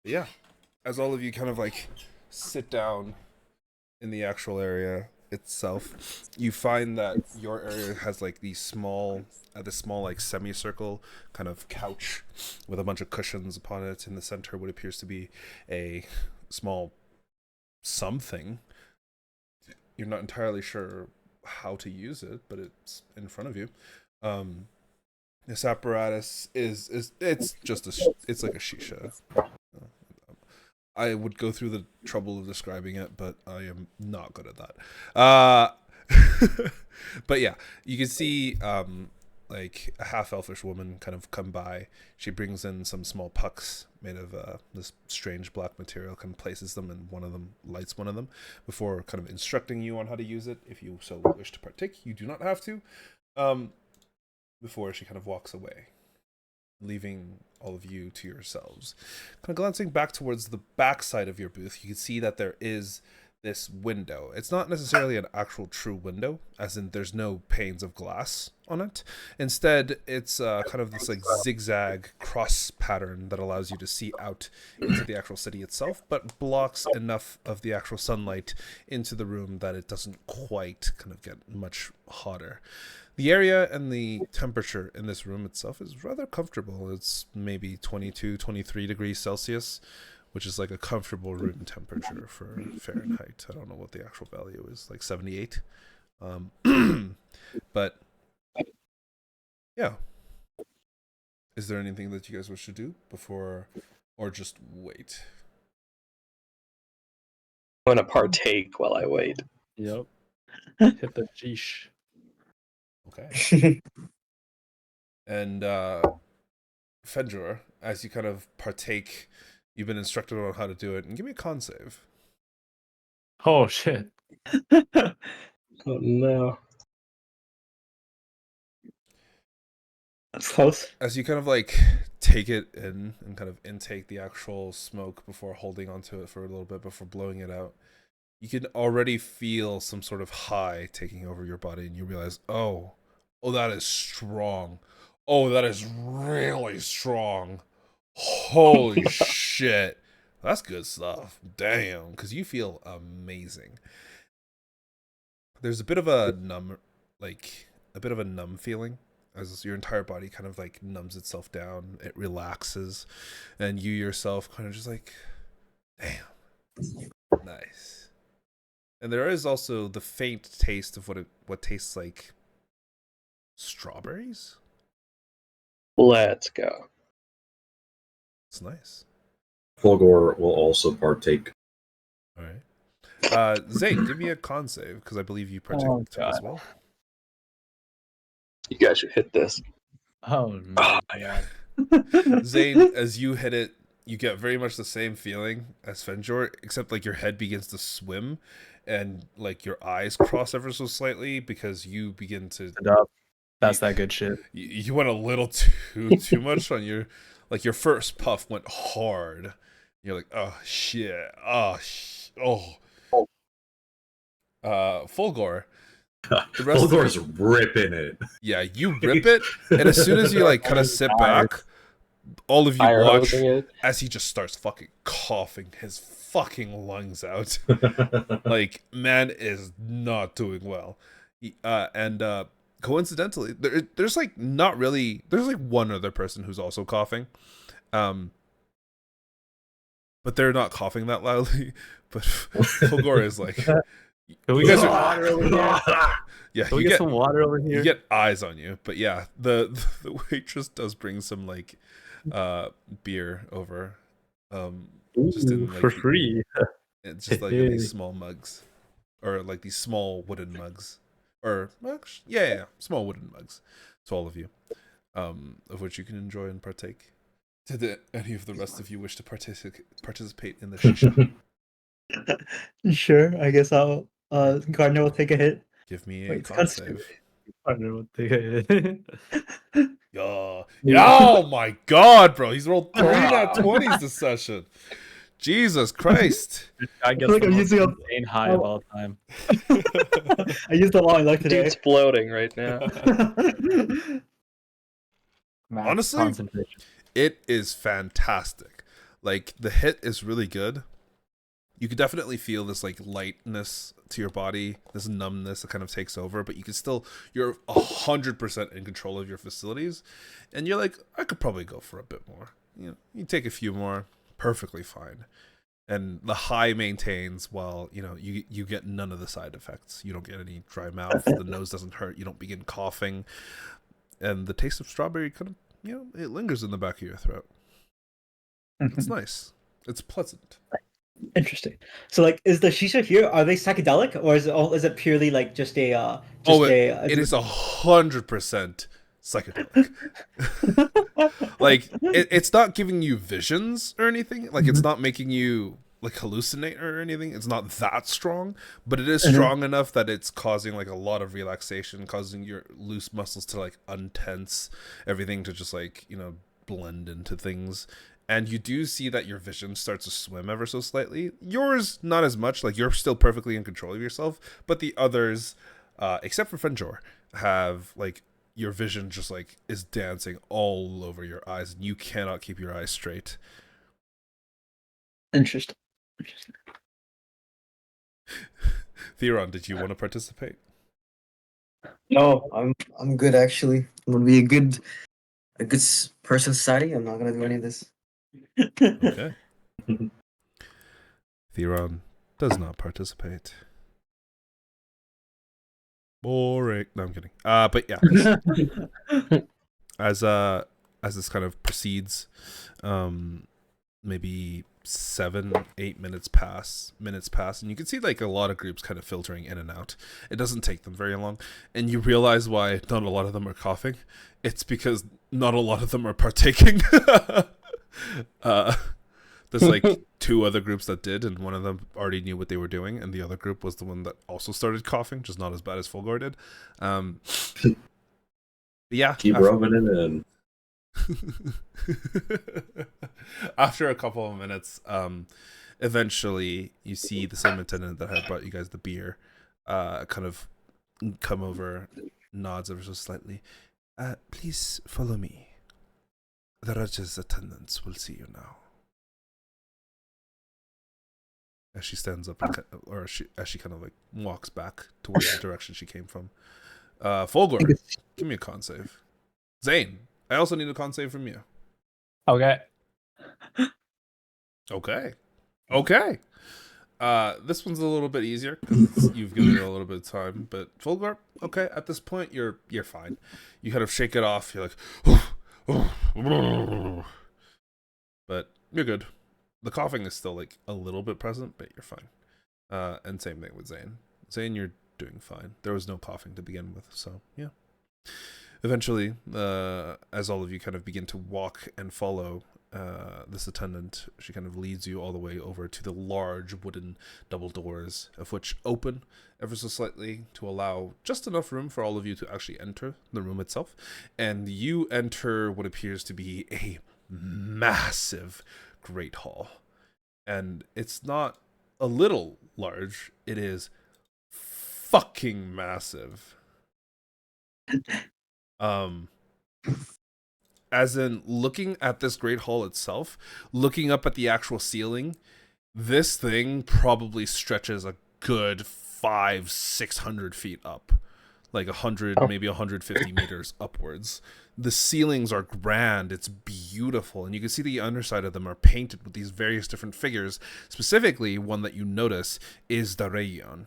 Yeah. As all of you kind of like sit down in the actual area itself, you find that your area has like these small, this small like semicircle kind of couch with a bunch of cushions upon it. In the center, what appears to be a small something. You're not entirely sure how to use it, but it's in front of you. This apparatus is it's just it's like a shisha. I would go through the trouble of describing it, but I am not good at that. But yeah, you can see like a half-elfish woman kind of come by. She brings in some small pucks made of this strange black material, kind of places them, and one of them lights one of them before kind of instructing you on how to use it. If you so wish to partake, you do not have to. Before she kind of walks away, leaving all of you to yourselves. Kind of glancing back towards the back side of your booth, you can see that there is this window. It's not necessarily an actual true window, as in there's no panes of glass on it. Instead, it's kind of this like zigzag cross pattern that allows you to see out into the actual city itself, but blocks enough of the actual sunlight into the room that it doesn't quite kind of get much hotter. The area and the temperature in this room itself is rather comfortable. It's maybe 22, 23 degrees Celsius, which is like a comfortable room temperature for Fahrenheit. I don't know what the actual value is, like 78. But yeah. Is there anything that you guys wish to do before, or just wait? I'm gonna partake while I wait. Yep. Hit the geesh. Okay. And Fendror, as you kind of partake, you've been instructed on how to do it, and give me a con save. Oh shit. Oh no. That's close. As you kind of like take it in and kind of intake the actual smoke before holding onto it for a little bit before blowing it out, you can already feel some sort of high taking over your body, and you realize, oh, that is strong. Oh, that is really strong. Holy shit. That's good stuff. Damn, because you feel amazing. There's a bit of a numb feeling as your entire body kind of like numbs itself down. It relaxes, and you yourself kind of just like, damn, nice. And there is also the faint taste of what tastes like strawberries. Let's go. It's nice. Fulgor will also partake. All right. Zane, give me a con save because I believe you partake as well. You guys should hit this. Oh Oh, man. Zane, as you hit it, you get very much the same feeling as Fenjor, except like your head begins to swim and like your eyes cross ever so slightly because you begin to. That's that good shit. You went a little too much on your first puff went hard. You're like, oh shit, Fulgor. Fulgor's ripping it. Yeah, you rip it, and as soon as you like kind of sit back, all of you Fire watch hosing it. as he just starts fucking coughing his fucking lungs out. Like, man is not doing well. Coincidentally, there's like not really. There's like one other person who's also coughing, but they're not coughing that loudly. But Fulgor is like, you guys are. Water over here? Yeah, Can we get some water over here? You get eyes on you, but yeah, the waitress does bring some like beer over, just in like for free. It's just like in these small mugs, or like these small wooden mugs, or yeah, small wooden mugs to all of you, of which you can enjoy and partake. Did any of the rest of you wish to participate in the shisha? Sure, I guess I'll. Gardner will take a hit. Give me a Wait, con save. I don't know what they Yo, oh my god, bro! He's rolled 3 nat 20s this session. Jesus Christ! I get like I'm using a- insane high of all time. I used a long luck today. Dude's floating right now. Max Honestly, concentration. it is fantastic. Like, the hit is really good. You could definitely feel this like lightness to your body, this numbness that kind of takes over, but you can still, you're 100% in control of your facilities, and you're like, I could probably go for a bit more. You take a few more, perfectly fine. And the high maintains while, you get none of the side effects. You don't get any dry mouth, the nose doesn't hurt, you don't begin coughing, and the taste of strawberry kind of, it lingers in the back of your throat. It's nice. It's pleasant. Interesting. So, like, is the shisha here? Are they psychedelic, or is it purely like just a? It is 100% psychedelic. Like, it's not giving you visions or anything. Like, it's not making you like hallucinate or anything. It's not that strong, but it is strong enough that it's causing like a lot of relaxation, causing your loose muscles to like untense, everything to just like blend into things. And you do see that your vision starts to swim ever so slightly. Yours, not as much. Like, you're still perfectly in control of yourself. But the others, except for Fenjor, have, like, your vision just like is dancing all over your eyes, and you cannot keep your eyes straight. Interesting. Theron, did you want to participate? No, I'm good actually. I'm gonna be a good person in society. I'm not gonna do any of this. Okay. Theron does not participate. Boring. No, I'm kidding. But yeah, as this kind of proceeds, maybe 7-8 minutes pass, and you can see like a lot of groups kind of filtering in and out. It doesn't take them very long, and you realize why not a lot of them are coughing. It's because not a lot of them are partaking. There's like 2 other groups that did, and one of them already knew what they were doing, and the other group was the one that also started coughing, just not as bad as Fulgor did. Yeah, Keep rubbing it in. After a couple of minutes, eventually you see the same attendant that had brought you guys the beer kind of come over, nods ever so slightly. Please follow me. The Raja's attendants will see you now. As she stands up, as she kind of like walks back towards the direction she came from. Fulgor, give me a con save. Zane, I also need a con save from you. Okay. Okay. This one's a little bit easier because you've given it a little bit of time. But Fulgor, okay, at this point you're fine. You kind of shake it off. You're like, but you're good. The coughing is still like a little bit present, but you're fine. And same thing with Zane. Zane, you're doing fine. There was no coughing to begin with, so yeah. Eventually, as all of you kind of begin to walk and follow this attendant, she kind of leads you all the way over to the large wooden double doors, of which open ever so slightly to allow just enough room for all of you to actually enter the room itself. And you enter what appears to be a massive great hall. And it's not a little large, it is fucking massive. As in, looking at this great hall itself, looking up at the actual ceiling, this thing probably stretches a good 500-600 feet up, like 100, maybe 150 meters upwards. The ceilings are grand, it's beautiful, and you can see the underside of them are painted with these various different figures. Specifically, one that you notice is Dareon,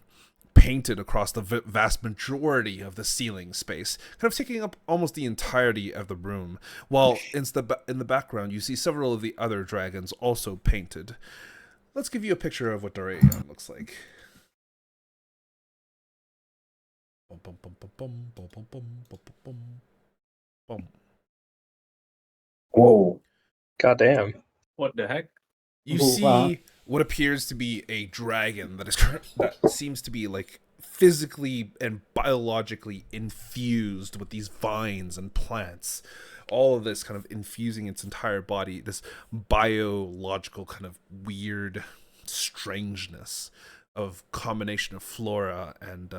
painted across the vast majority of the ceiling space, kind of taking up almost the entirety of the room, while in the background you see several of the other dragons also painted. Let's give you a picture of what Dareon looks like. Whoa. Goddamn. What the heck? You Oh, see wow. what appears to be a dragon that seems to be like physically and biologically infused with these vines and plants. All of this kind of infusing its entire body, this biological kind of weird strangeness of combination of flora and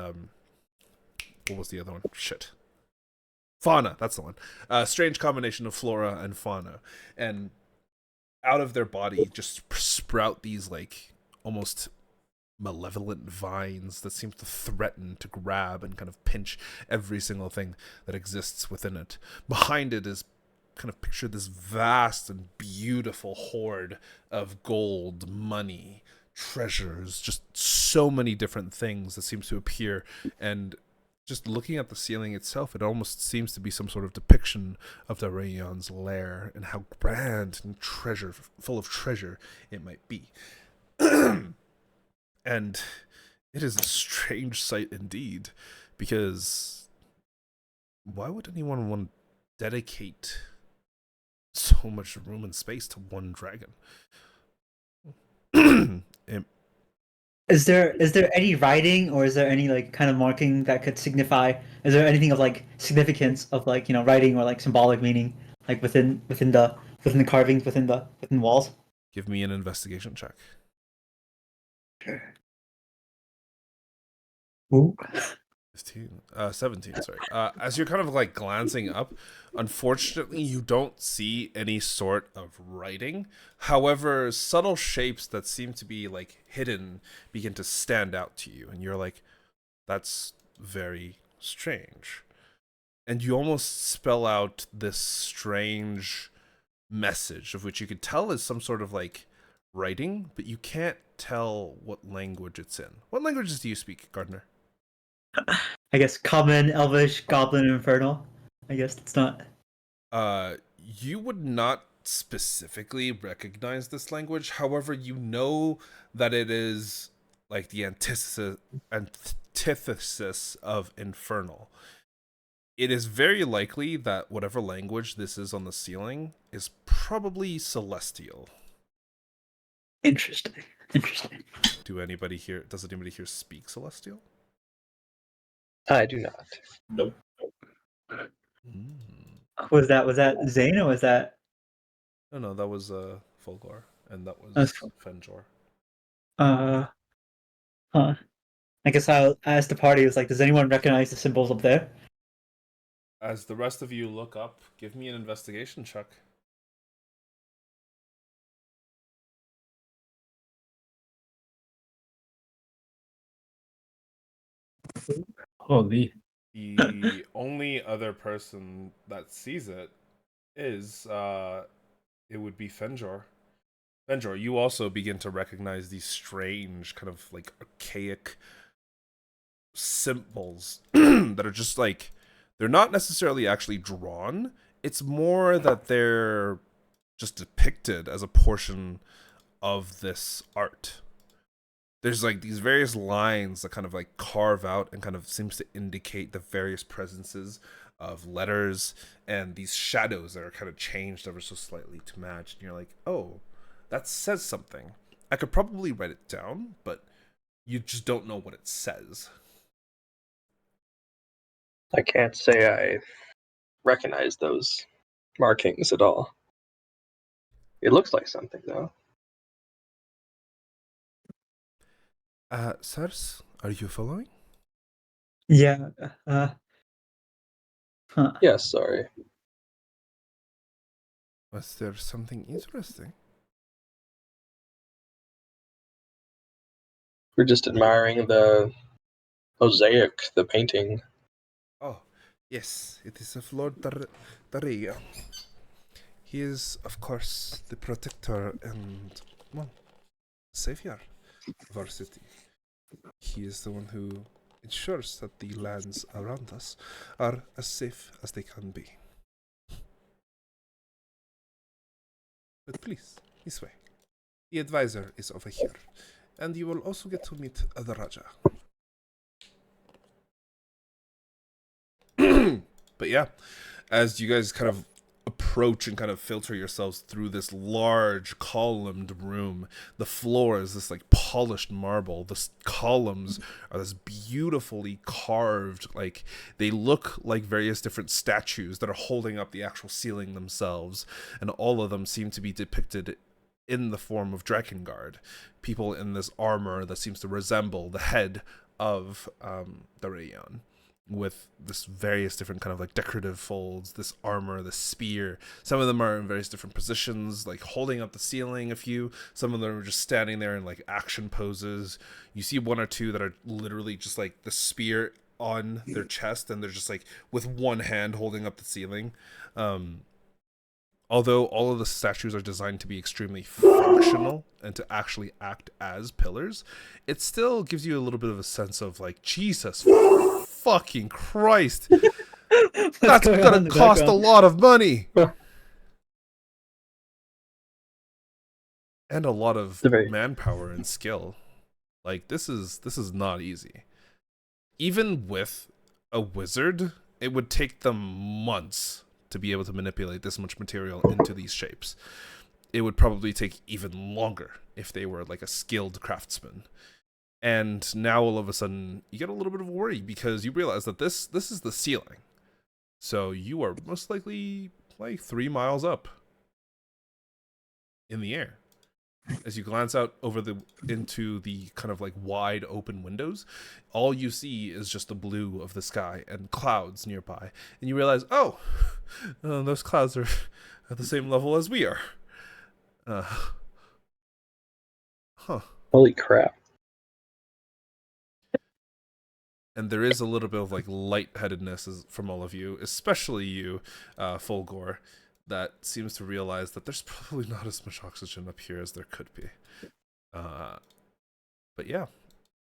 what was the other one? Shit. Fauna, that's the one. Strange combination of flora and fauna. And out of their body just sprout these like almost malevolent vines that seem to threaten to grab and kind of pinch every single thing that exists within it. Behind it is kind of picture this vast and beautiful hoard of gold, money, treasures, just so many different things that seems to appear. And just looking at the ceiling itself, it almost seems to be some sort of depiction of the Rayon's lair and how grand and full of treasure it might be. And it is a strange sight indeed, because why would anyone want to dedicate so much room and space to one dragon? Is there any writing, or is there any like kind of marking that could signify? Is there anything of like significance of like, you know, writing or like symbolic meaning like within the carvings within walls? Give me an investigation check. Ooh. 17, sorry. As you're kind of like glancing up, unfortunately, you don't see any sort of writing. However, subtle shapes that seem to be like hidden begin to stand out to you, and you're like, that's very strange. And you almost spell out this strange message, of which you could tell is some sort of like writing, but you can't tell what language it's in. What languages do you speak, Gardner? I guess Common, Elvish, Goblin, Infernal. I guess it's not. You would not specifically recognize this language. However, you know that it is like the antithesis of Infernal. It is very likely that whatever language this is on the ceiling is probably Celestial. Interesting. Interesting. Does anybody here speak Celestial? I do not. Nope. Was that Zane or was that? No, that was Fulgor, and that was That's Fenjor. Huh. I guess I'll ask the party. Is like, does anyone recognize the symbols up there? As the rest of you look up, give me an investigation check. Holy. The only other person that sees it is it would be Fenjor. Fenjor, you also begin to recognize these strange kind of like archaic symbols that are just like, they're not necessarily actually drawn. It's more that they're just depicted as a portion of this art. There's like these various lines that kind of like carve out and kind of seems to indicate the various presences of letters and these shadows that are kind of changed ever so slightly to match. And you're like, oh, that says something. I could probably write it down, but you just don't know what it says. I can't say I recognize those markings at all. It looks like something, though. Sirs, are you following? Yeah. Huh. Yes, sorry. Was there something interesting? We're just admiring the mosaic, the painting. Oh, yes, it is of Lord Daria. He is, of course, the protector and, well, savior of our city. He is the one who ensures that the lands around us are as safe as they can be. But please, this way. The advisor is over here, and you will also get to meet the Raja. But yeah, as you guys kind of approach and kind of filter yourselves through this large columned room, the floor is this like polished marble. The columns are this beautifully carved, like they look like various different statues that are holding up the actual ceiling themselves, and all of them seem to be depicted in the form of Drakengard, people in this armor that seems to resemble the head of Darion, with this various different kind of like decorative folds, this armor, the spear. Some of them are in various different positions, like holding up the ceiling, a few. Some of them are just standing there in like action poses. You see one or two that are literally just like the spear on their chest, and they're just like with one hand holding up the ceiling. Although all of the statues are designed to be extremely functional and to actually act as pillars, it still gives you a little bit of a sense of like, Jesus fucking Christ, that's gonna cost a lot of money. And a lot of manpower and skill. Like, this is not easy. Even with a wizard, it would take them months to be able to manipulate this much material into these shapes. It would probably take even longer if they were like a skilled craftsman. And now all of a sudden you get a little bit of a worry because you realize that this is the ceiling. So you are most likely like 3 miles up in the air. As you glance out into the kind of like wide open windows, all you see is just the blue of the sky and clouds nearby, and you realize, oh, those clouds are at the same level as we are. Huh. Holy crap. And there is a little bit of like lightheadedness from all of you, especially you, Fulgore, that seems to realize that there's probably not as much oxygen up here as there could be. But yeah,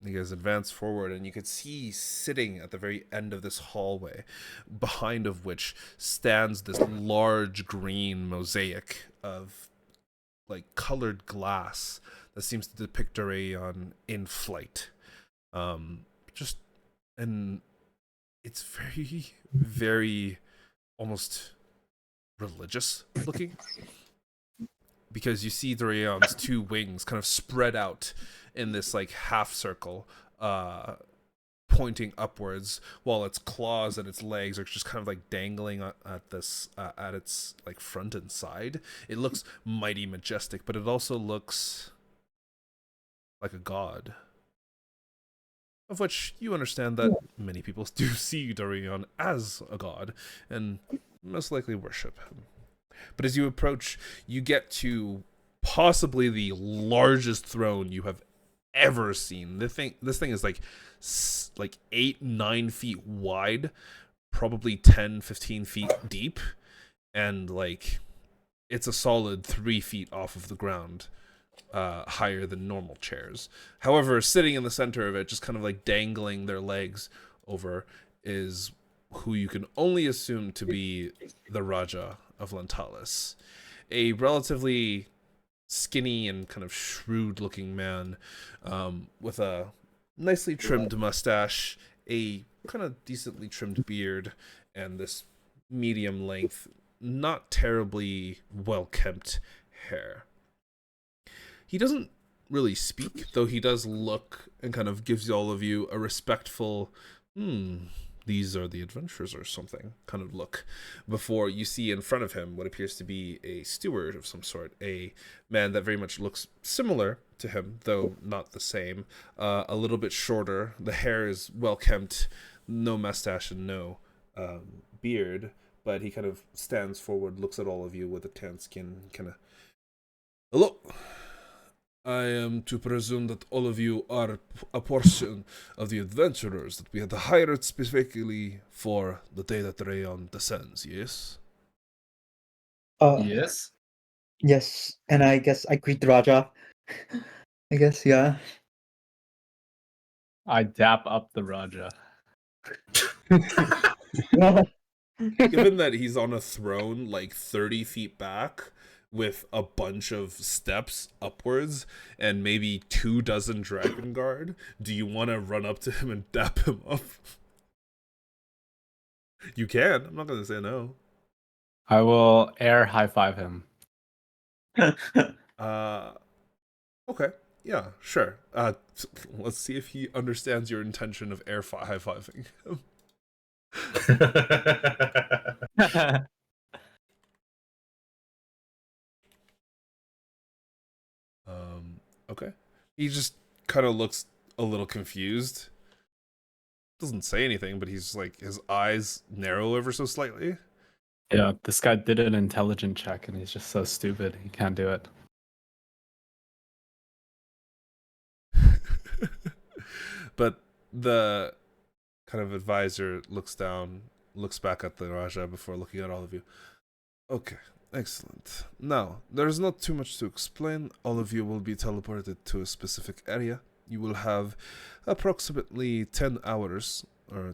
you guys advance forward, and you could see sitting at the very end of this hallway, behind of which stands this large green mosaic of like colored glass that seems to depict Dorian in flight. And it's very, very almost religious looking, because you see Dorian's two wings kind of spread out in this like half circle, pointing upwards, while its claws and its legs are just kind of like dangling at this at its like front and side. It looks mighty majestic, but it also looks like a god, of which you understand that many people do see Dorian as a god and most likely worship him. But as you approach, you get to possibly the largest throne you have ever seen. This thing is like 8-9 feet wide, probably 10-15 feet deep, and like it's a solid 3 feet off of the ground. Higher than normal chairs. However, sitting in the center of it, just kind of like dangling their legs over, is who you can only assume to be the Raja of Lentalis, a relatively skinny and kind of shrewd-looking man, with a nicely trimmed mustache, a kind of decently trimmed beard, and this medium-length, not terribly well-kempt hair. He doesn't really speak, though he does look and kind of gives all of you a respectful, these are the adventurers or something kind of look, before you see in front of him what appears to be a steward of some sort, a man that very much looks similar to him, though not the same, a little bit shorter. The hair is well kempt, no mustache and no beard, but he kind of stands forward, looks at all of you with a tan skin, kind of, hello. I am to presume that all of you are a portion of the adventurers that we had hired specifically for the day that Rayon descends, yes? Yes. Yes, and I guess I greet the Raja. I guess, yeah. I dap up the Raja. Given that he's on a throne like 30 feet back, with a bunch of steps upwards and maybe 24 Dragon Guard, do you want to run up to him and dap him up? You can. I'm not going to say no. I will air high five him. Okay. Yeah, sure. Let's see if he understands your intention of high-fiving him. Okay. He just kind of looks a little confused. Doesn't say anything, but he's like, his eyes narrow ever so slightly. Yeah, this guy did an intelligence check and he's just so stupid. He can't do it. But the kind of advisor looks down, looks back at the Raja before looking at all of you. Okay. Excellent. Now, there's not too much to explain. All of you will be teleported to a specific area. You will have approximately 10 hours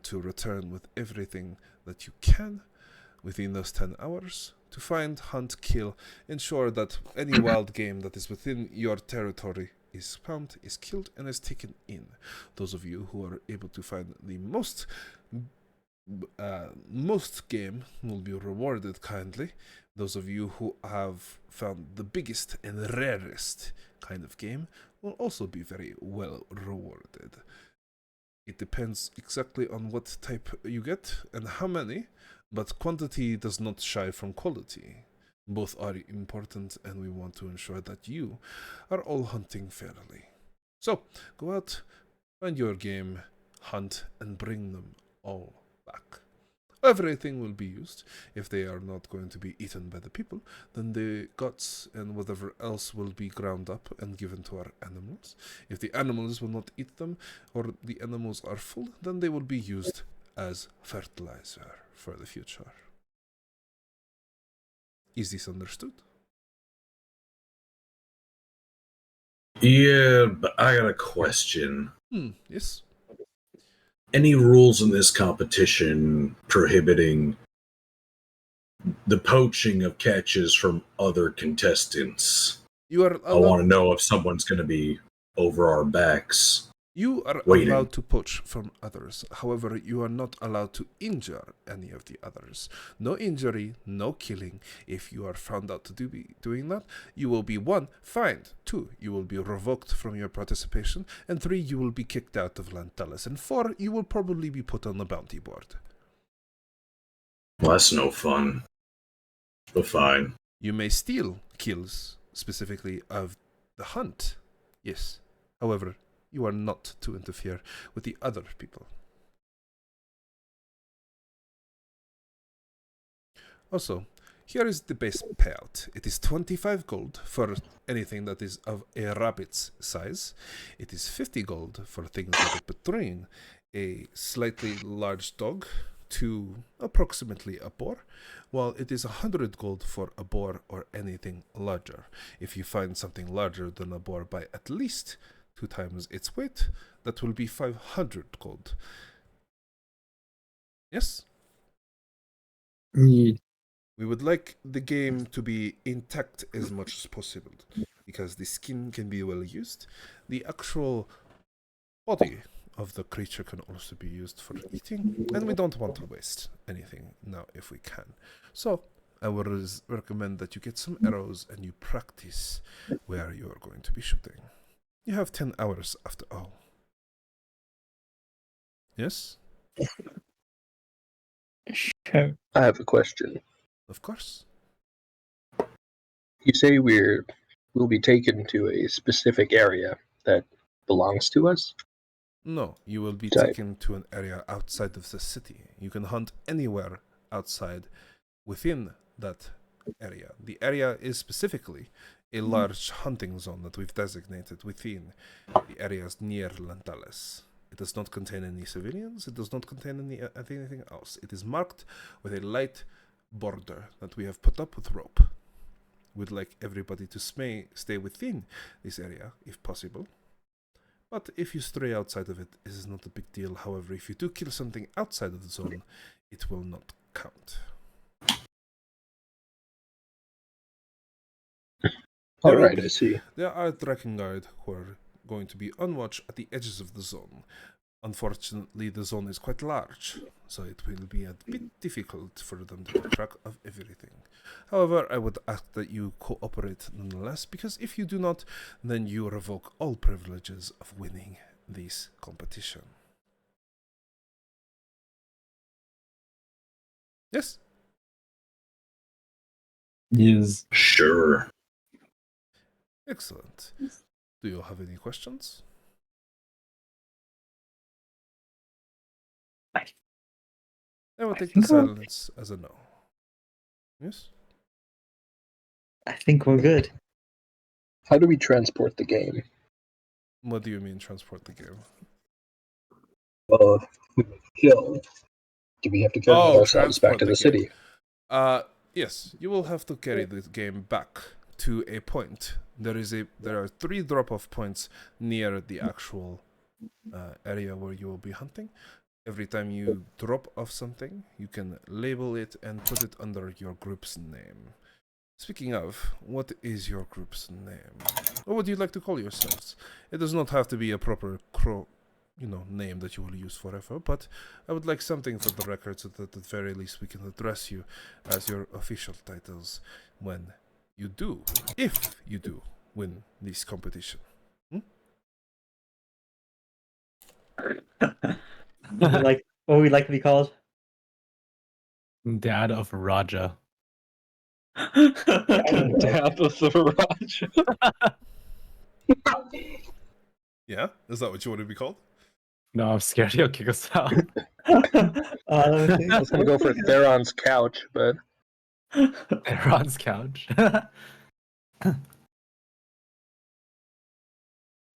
to return with everything that you can within those 10 hours to find, hunt, kill, ensure that any wild game that is within your territory is found, is killed, and is taken in. Those of you who are able to find the most game will be rewarded kindly. Those of you who have found the biggest and rarest kind of game will also be very well rewarded. It depends exactly on what type you get and how many, but quantity does not shy from quality. Both are important, and we want to ensure that you are all hunting fairly. So, go out, find your game, hunt, and bring them all back. Everything will be used. If they are not going to be eaten by the people, then the guts and whatever else will be ground up and given to our animals. If the animals will not eat them, or the animals are full, then they will be used as fertilizer for the future. Is this understood? Yeah, but I got a question. Yes. Any rules in this competition prohibiting the poaching of catches from other contestants? You are I want to allowed, know if someone's going to be over our backs. you are waiting. allowed to poach from others. However, you are not allowed to injure any of the others. No injury, no killing. If you are found out to be doing that, you will be 1, fined, 2, you will be revoked from your participation, and 3, you will be kicked out of Lantalis, and 4, you will probably be put on the bounty board. Well, that's no fun. But fine. You may steal kills, specifically of the hunt, yes. However, you are not to interfere with the other people. Also, here is the base payout. It is 25 gold for anything that is of a rabbit's size. It is 50 gold for things that are between a slightly large dog to approximately a boar, while it is 100 gold for a boar or anything larger. If you find something larger than a boar by at least 2 times its weight, that will be 500 gold. Yes? We would like the game to be intact as much as possible, because the skin can be well used. The actual body of the creature can also be used for eating, and we don't want to waste anything now if we can. So, I would recommend that you get some arrows and you practice where you are going to be shooting. You have 10 hours after all. Yes? Sure. I have a question. Of course. You say we'll be taken to a specific area that belongs to us? No, you will be Sorry. taken to an area outside of the city. You can hunt anywhere outside within that area. The area is specifically a large hunting zone that we've designated within the areas near Lantales. It does not contain any civilians. It does not contain anything else. It is marked with a light border that we have put up with rope. We'd like everybody to stay within this area if possible. But if you stray outside of it, it is not a big deal. However, if you do kill something outside of the zone, it will not count. All right, I see. There are Drakengard who are going to be on watch at the edges of the zone. Unfortunately, the zone is quite large, so it will be a bit difficult for them to keep track of everything. However, I would ask that you cooperate nonetheless, because if you do not, then you revoke all privileges of winning this competition. Yes? Yes. Sure. Excellent. Do you have any questions? I will take the think we're- silence as a no. Yes? I think we're good. How do we transport the game? What do you mean transport the game? Well, if we kill, do we have to carry Oh, ourselves back transport to the the city? Yes, you will have to carry the game back to a point. There are 3 drop-off points near the actual area where you will be hunting. Every time you drop off something, you can label it and put it under your group's name. Speaking of, what is your group's name? What would you like to call yourselves? It does not have to be a proper name that you will use forever, but I would like something for the record so that at the very least we can address you as your official titles when you do, if you do, win this competition. What would we like to be called? Dad of Raja. Dab of the Raja. Yeah, is that what you want to be called? No, I'm scared he'll kick us out. Let me I think. was gonna go for Theron's couch, but Ron's couch. I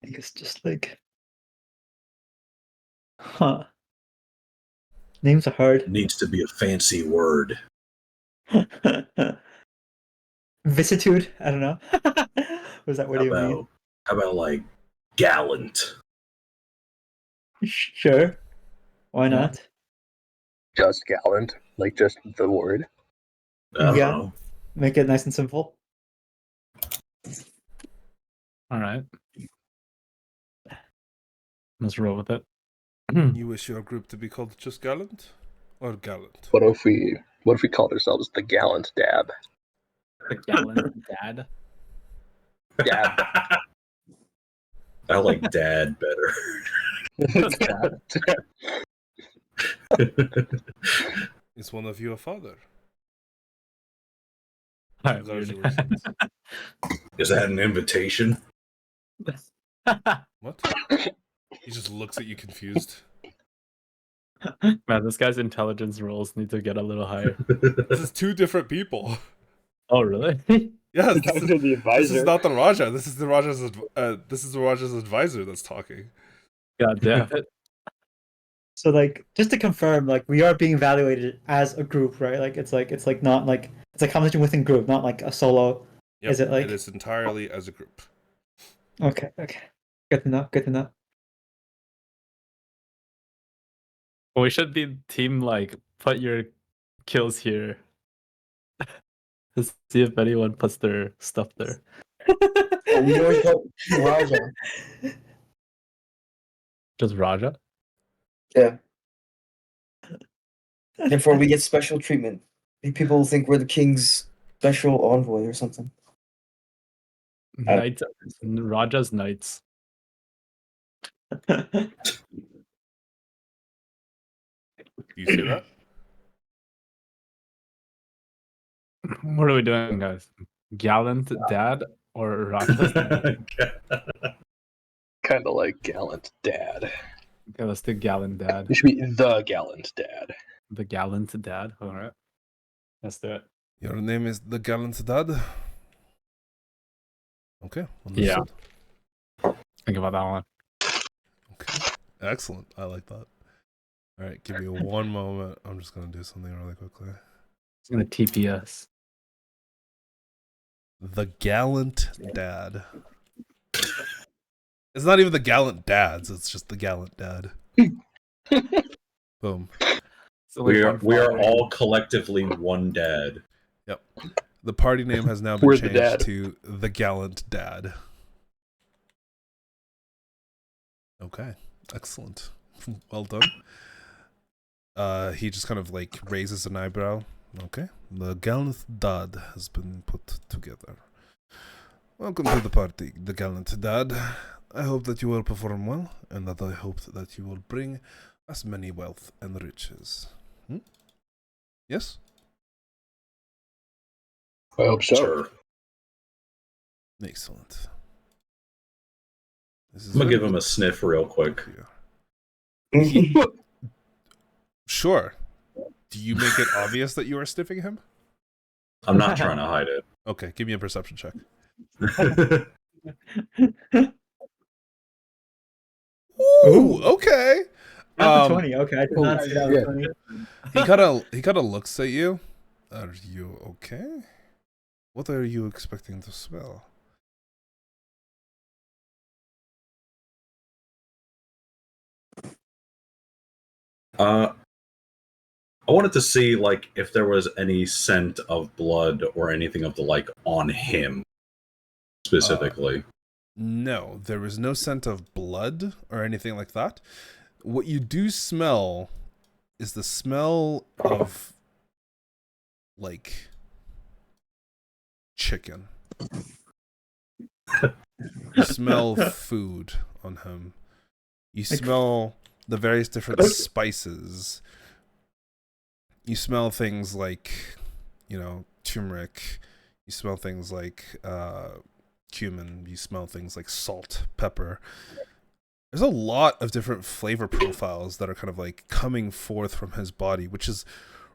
think it's just like, huh? Names are hard. Needs to be a fancy word. Vicissitude. I don't know. What does that word How even mean? about, how about like gallant? Sure. Why Yeah. not? just gallant, like just the word. I don't Yeah. know. Make it nice and simple. All right. Let's roll with it. You wish your group to be called just Gallant or Gallant? What if we called ourselves the Gallant Dab? The gallant dad. Dab. I like dad better. What's that? Is one of you a father? All right, weird. Congratulations. Is that an invitation? What? He just looks at you confused. Man, this guy's intelligence rolls need to get a little higher. This is two different people. Oh, really? Yes, Down this to is, the this advisor. is not the Raja. This is the Raja's. This is the Raja's advisor that's talking. God damn it. So like, just to confirm, like we are being evaluated as a group, right? Like it's like not like it's a competition within group, not like a solo. Yep, Is it like- It is entirely as a group. Okay. Good to know. Good to know. Well, we should be team like put your kills here. Let's see if anyone puts their stuff there. Oh, we already got Raja. Just Raja? Yeah. Therefore, we get special treatment. People think we're the king's special envoy or something. Knights. Raja's knights. Do you see that? What are we doing, guys? Gallant dad or Raja's dad? Kind of like Gallant Dad. Okay, let's do gallant dad. It should be the Gallant Dad. The gallant dad. All right. Let's do it. Your name is the Gallant Dad. Okay. Yeah. understood. Think about that one. Okay. Excellent. I like that. All right. Give me one moment. I'm just gonna do something really quickly. It's gonna TPS. The Gallant Dad. It's not even the Gallant Dads. It's just the Gallant Dad. Boom. So like we are one we are father. all collectively one dad. Yep. The party name has now been We're the changed dad. to the Gallant Dad. Okay. Excellent. Well done. He just kind of like raises an eyebrow. Okay. The Gallant Dad has been put together. Welcome to the party, the Gallant Dad. I hope that you will perform well, and that I hope that you will bring us many wealth and riches. Yes? I hope so. Sure. Excellent. This is I'm gonna very give him a good sniff real quick. to hear. Sure. Do you make it obvious that you are sniffing him? I'm not trying to hide it. Okay, give me a perception check. Ooh, okay. Not 20. Okay, I did not see that. yeah. 20. He kind of looks at you. Are you okay? What are you expecting to smell? I wanted to see like if there was any scent of blood or anything of the like on him specifically. No, there is no scent of blood or anything like that. What you do smell is the smell of like chicken. You smell food on him. You smell the various different spices. You smell things like, turmeric, You smell things like cumin. You smell things like salt, pepper. There's a lot of different flavor profiles that are kind of like coming forth from his body, which is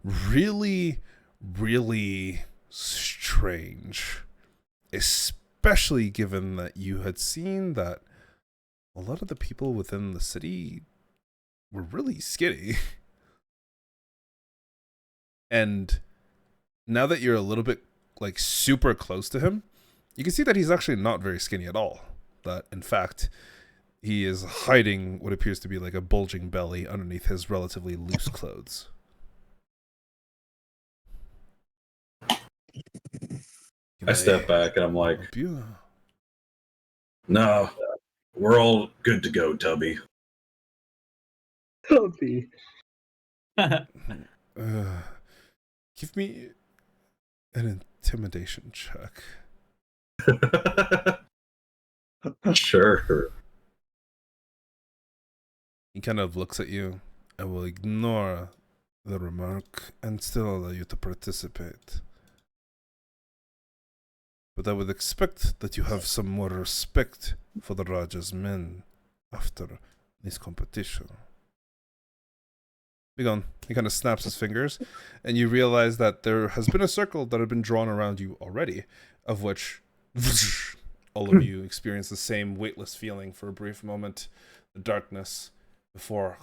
really, really strange. Especially given that you had seen that a lot of the people within the city were really skinny. And now that you're a little bit like super close to him, you can see that he's actually not very skinny at all. That in fact, he is hiding what appears to be like a bulging belly underneath his relatively loose clothes. I step back and I'm like, Help you? no, we're all good to go, Tubby. Tubby. Give me an intimidation check. Sure. He kind of looks at you and will ignore the remark and still allow you to participate. But I would expect that you have some more respect for the Raja's men after this competition. Be gone. He kind of snaps his fingers, and you realize that there has been a circle that had been drawn around you already, of which all of you experience the same weightless feeling for a brief moment, the darkness, before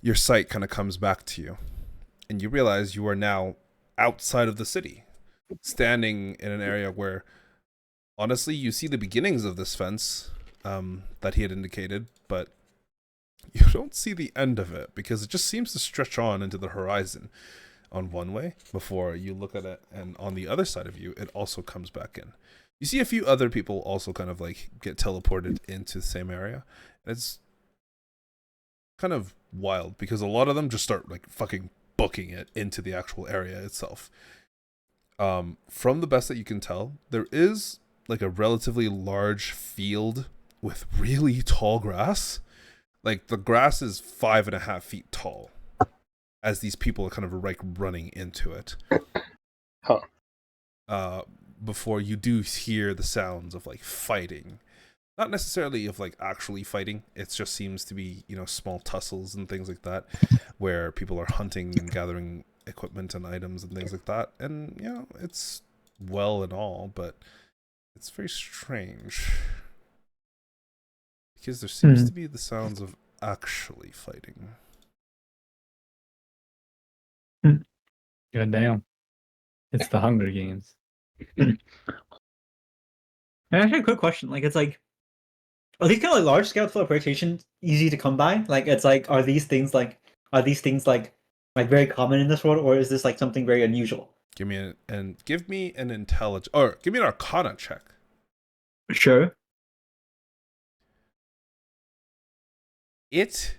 your sight kind of comes back to you. And you realize you are now outside of the city, standing in an area where, honestly, you see the beginnings of this fence that he had indicated, but you don't see the end of it because it just seems to stretch on into the horizon on one way before you look at it, and on the other side of you, it also comes back in. You see a few other people also kind of like get teleported into the same area. And it's kind of wild because a lot of them just start like fucking booking it into the actual area itself. From the best that you can tell, there is like a relatively large field with really tall grass. Like the grass is 5.5 feet tall as these people are kind of like running into it. Before you do hear the sounds of like fighting. Not necessarily of like actually fighting. It just seems to be, you know, small tussles and things like that where people are hunting and gathering equipment and items and things like that. And, you know, it's well and all, but it's very strange. Because there seems to be the sounds of actually fighting. God damn. It's the Hunger Games. And actually, a quick question. Like, it's like, are these kind of like large scale teleportation easy to come by? Like, it's like, are these things like very common in this world, or is this like something very unusual? Give me an intelligence, or give me an Arcana check. Sure. It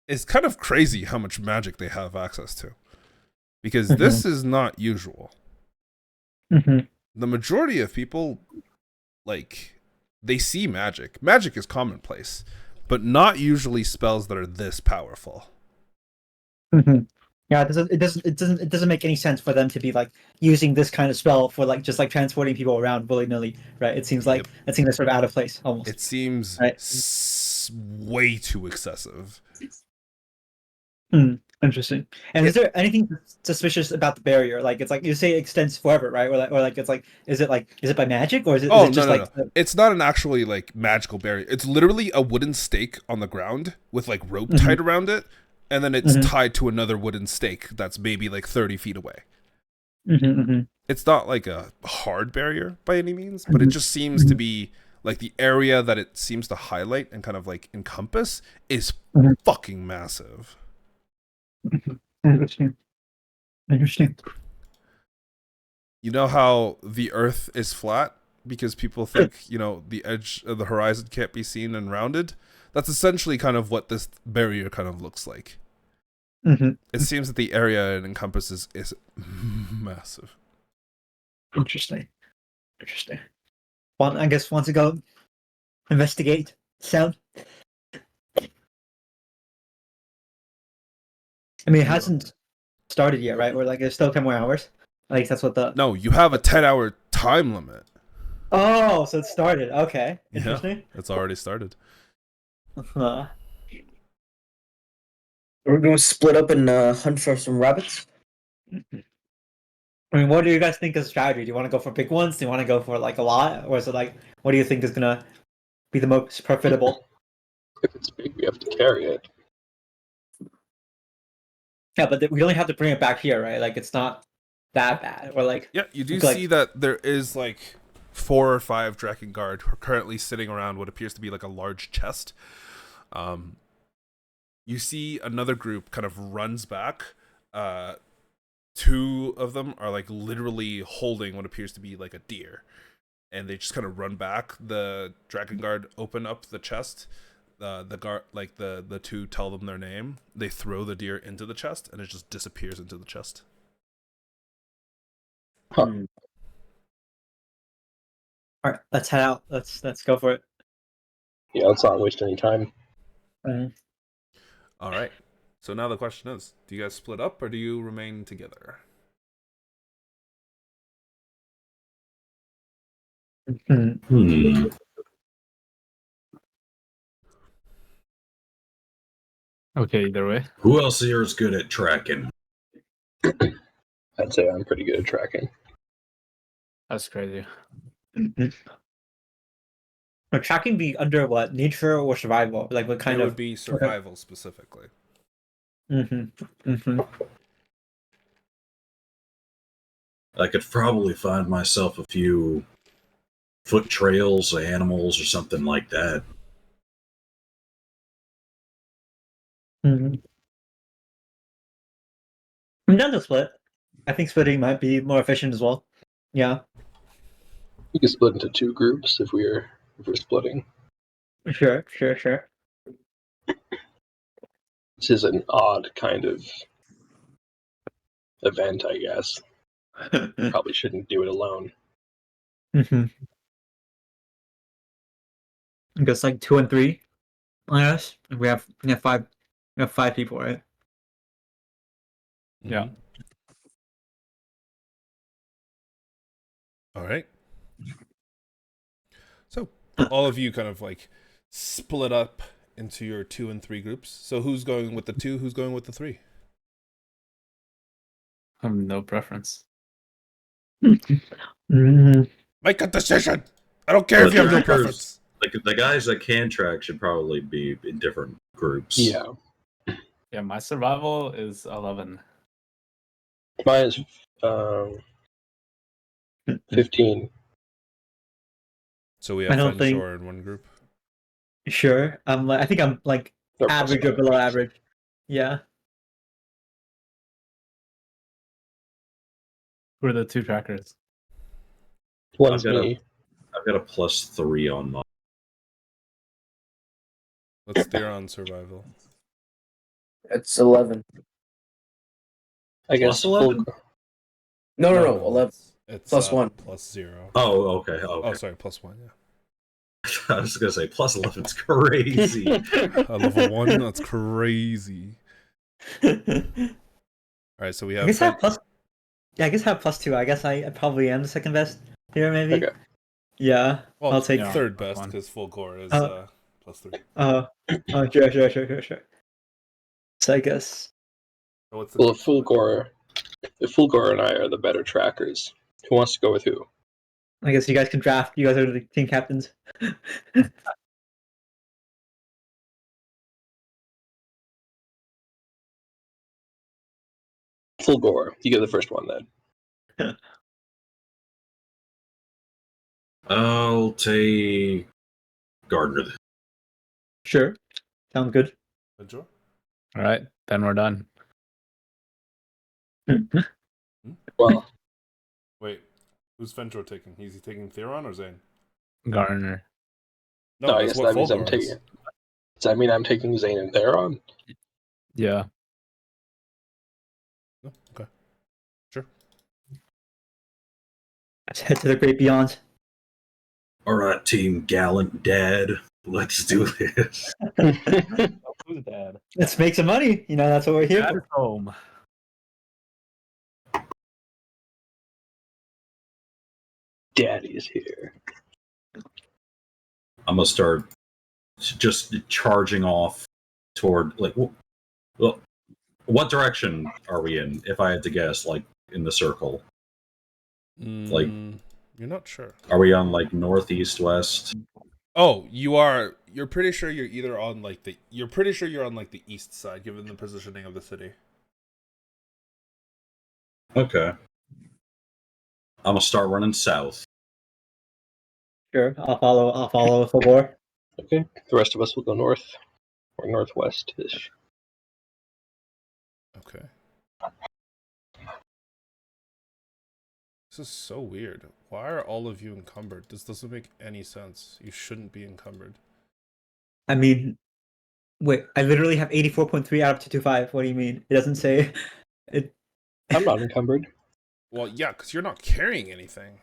is kind of crazy how much magic they have access to, because this is not usual. The majority of people, like, they see magic. Magic is commonplace, but not usually spells that are this powerful. Yeah, it doesn't make any sense for them to be like using this kind of spell for like just like transporting people around willy-nilly, right? It seems like it seems sort of out of place almost. It seems way too excessive. Interesting. And is there anything suspicious about the barrier? Like, it's like you say it extends forever, right? Or like it's like is it by magic, or is it just no. It's not an actually like magical barrier. It's literally a wooden stake on the ground with like rope tied around it, and then it's tied to another wooden stake that's maybe like 30 feet away. It's not like a hard barrier by any means, but it just seems to be like the area that it seems to highlight and kind of like encompass is fucking massive. Interesting. You know how the Earth is flat because people think, you know, the edge of the horizon can't be seen and rounded? That's essentially kind of what this barrier kind of looks like. It seems that the area it encompasses is massive. Interesting. Well, I guess want to go investigate sound. I mean, it hasn't started yet, right? Or like there's still 10 more hours. Like that's what the. No, you have a 10-hour time limit. Oh, so it started. Okay, Yeah. interesting. It's already started. Huh. We're going to split up and hunt for some rabbits. I mean, what do you guys think is strategy? Do you want to go for big ones? Do you want to go for like a lot, or is it like what do you think is gonna be the most profitable? If it's big, we have to carry it. Yeah, but we only have to bring it back here, right? Like it's not that bad, or like Yeah, you do Look like- see that there is like 4 or 5 Drakengard who are currently sitting around what appears to be like a large chest. You see another group kind of runs back. 2 of them are like literally holding what appears to be like a deer, and they just kind of run back. The Drakengard open up the chest. The guard, like the 2 tell them their name. They throw the deer into the chest, and it just disappears into the chest. all right, let's head out. Let's go for it. Yeah, let's not waste any time. All right. So now the question is, do you guys split up or do you remain together? Hmm. Okay, either way. Who else here is good at tracking? I'd say I'm pretty good at tracking. That's crazy. Would tracking be under what, nature or survival? Like what kind It of? would be survival specifically. I could probably find myself a few foot trails, animals, or something like that. I'm down to split. I think splitting might be more efficient as well. Yeah, We could split into 2 groups if we're splitting. sure. This is an odd kind of event, I guess. Probably shouldn't do it alone. I guess like 2 and 3. I guess we have 5. We have 5 people, right? Yeah. Mhm. All right. So all of you kind of like split up into your 2 and 3 groups. So who's going with the 2? Who's going with the 3? No preference. Make a decision. I don't care if you have no Trackers- preference. Like the guys that can track should probably be in different groups. Yeah. Yeah, my survival is 11. Mine is 15. So we I have don't think- Fenshore in one group. Sure. I think I'm like They're average plus or below 5. average. Yeah. Who are the 2 trackers? One's I've got me. I've got a +3 on mine. What's Theron survival? It's 11. I guess Plus 11? No, 11. It's Plus 1. plus 0. Oh, okay. Oh, sorry, plus 1. Yeah. I was gonna say +11's crazy. A level 1. That's crazy. All right, so we I have. guess I have plus. Yeah, I guess I have +2. I guess I probably am the second best here, maybe. Okay. Yeah, Well, I'll take. Yeah. third best one. because full core is Uh, plus 3. Sure. So I guess. So what's the Well, if Fulgor and I are the better trackers, who wants to go with who? I guess you guys can draft. You guys are the team captains. Fulgor, you get the first one then. I'll take Gardner. Sure. Sounds good. Fenshore? All right, then we're done. Well, Wait, who's Fenshore taking? Is he taking Theron or Zane? Garner. no, I that's guess what that means I'm Fulgor taking. is. Does that mean I'm taking Zane and Theron? Yeah. Oh, okay. Sure. Let's head to the great beyond. All right, Team Gallant Dad. Let's do this. Who's dad? Let's make some money. You know, that's what we're here Dad for. is home. Daddy's here. I'm gonna start just charging off toward like. Well, what direction are we in? If I had to guess, like in the circle, Like- you're not sure. are we on like northeast, west? Oh, you are. You're pretty sure you're either on like the. You're pretty sure you're on like the east side, given the positioning of the city. Okay. I'm gonna start running south. Sure, I'll follow Fogor. Okay. The rest of us will go north or northwest-ish. Okay. This is so weird. Why are all of you encumbered? This doesn't make any sense. You shouldn't be encumbered. I mean, wait, I literally have 84.3 out of 225. What do you mean? It doesn't say it. I'm not encumbered. Well, yeah, because you're not carrying anything.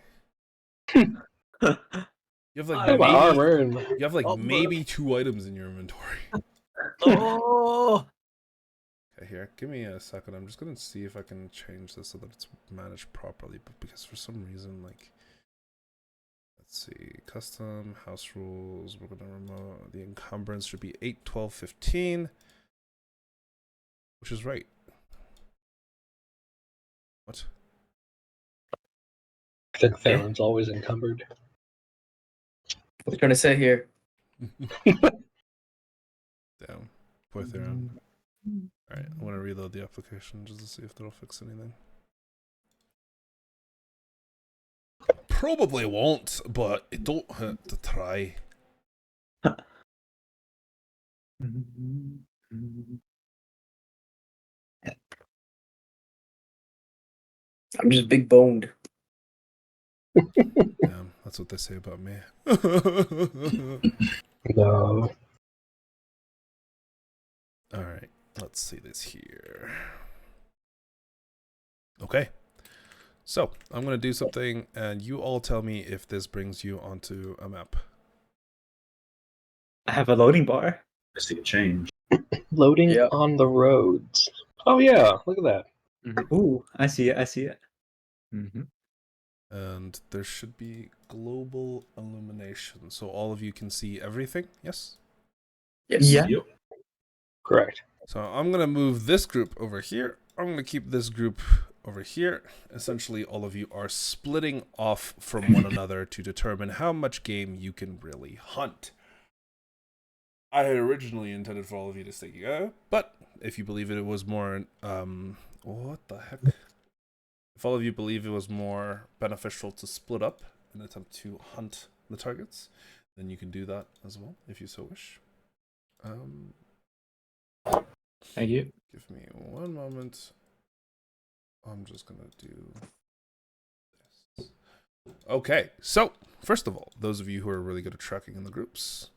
You have I like have my maybe, armor and you have like Oh, maybe 2 items in your inventory. Oh, Okay, here, give me a second. I'm just gonna see if I can change this so that it's managed properly. But because for some reason, like, let's see, custom house rules. We're gonna remote the encumbrance should be 8, 12, 15, which is right. What? I think Theron's always encumbered. What are you trying to say here? Down. Poor Theron. Alright, I want to reload the application just to see if that'll fix anything. Probably won't, but it don't hurt to try. I'm just big boned. Damn, that's what they say about me. No. Alright, let's see this here. Okay. So, I'm going to do something, and you all tell me if this brings you onto a map. I have a loading bar. I see a change. Loading Yeah. on the roads. Oh yeah, look at that. Ooh, I see it. I see it. And there should be global illumination, so all of you can see everything, yes? Yes. Yeah. Yep. Correct. So I'm going to move this group over here. I'm going to keep this group over here. Essentially, all of you are splitting off from one another to determine how much game you can really hunt. I had originally intended for all of you to stay together, but if you believe it was more, what the heck? If all of you believe it was more beneficial to split up and attempt to hunt the targets, then you can do that as well, if you so wish. thank you. Give me one moment. I'm just gonna do this. Okay, so first of all, those of you who are really good at tracking in the groups,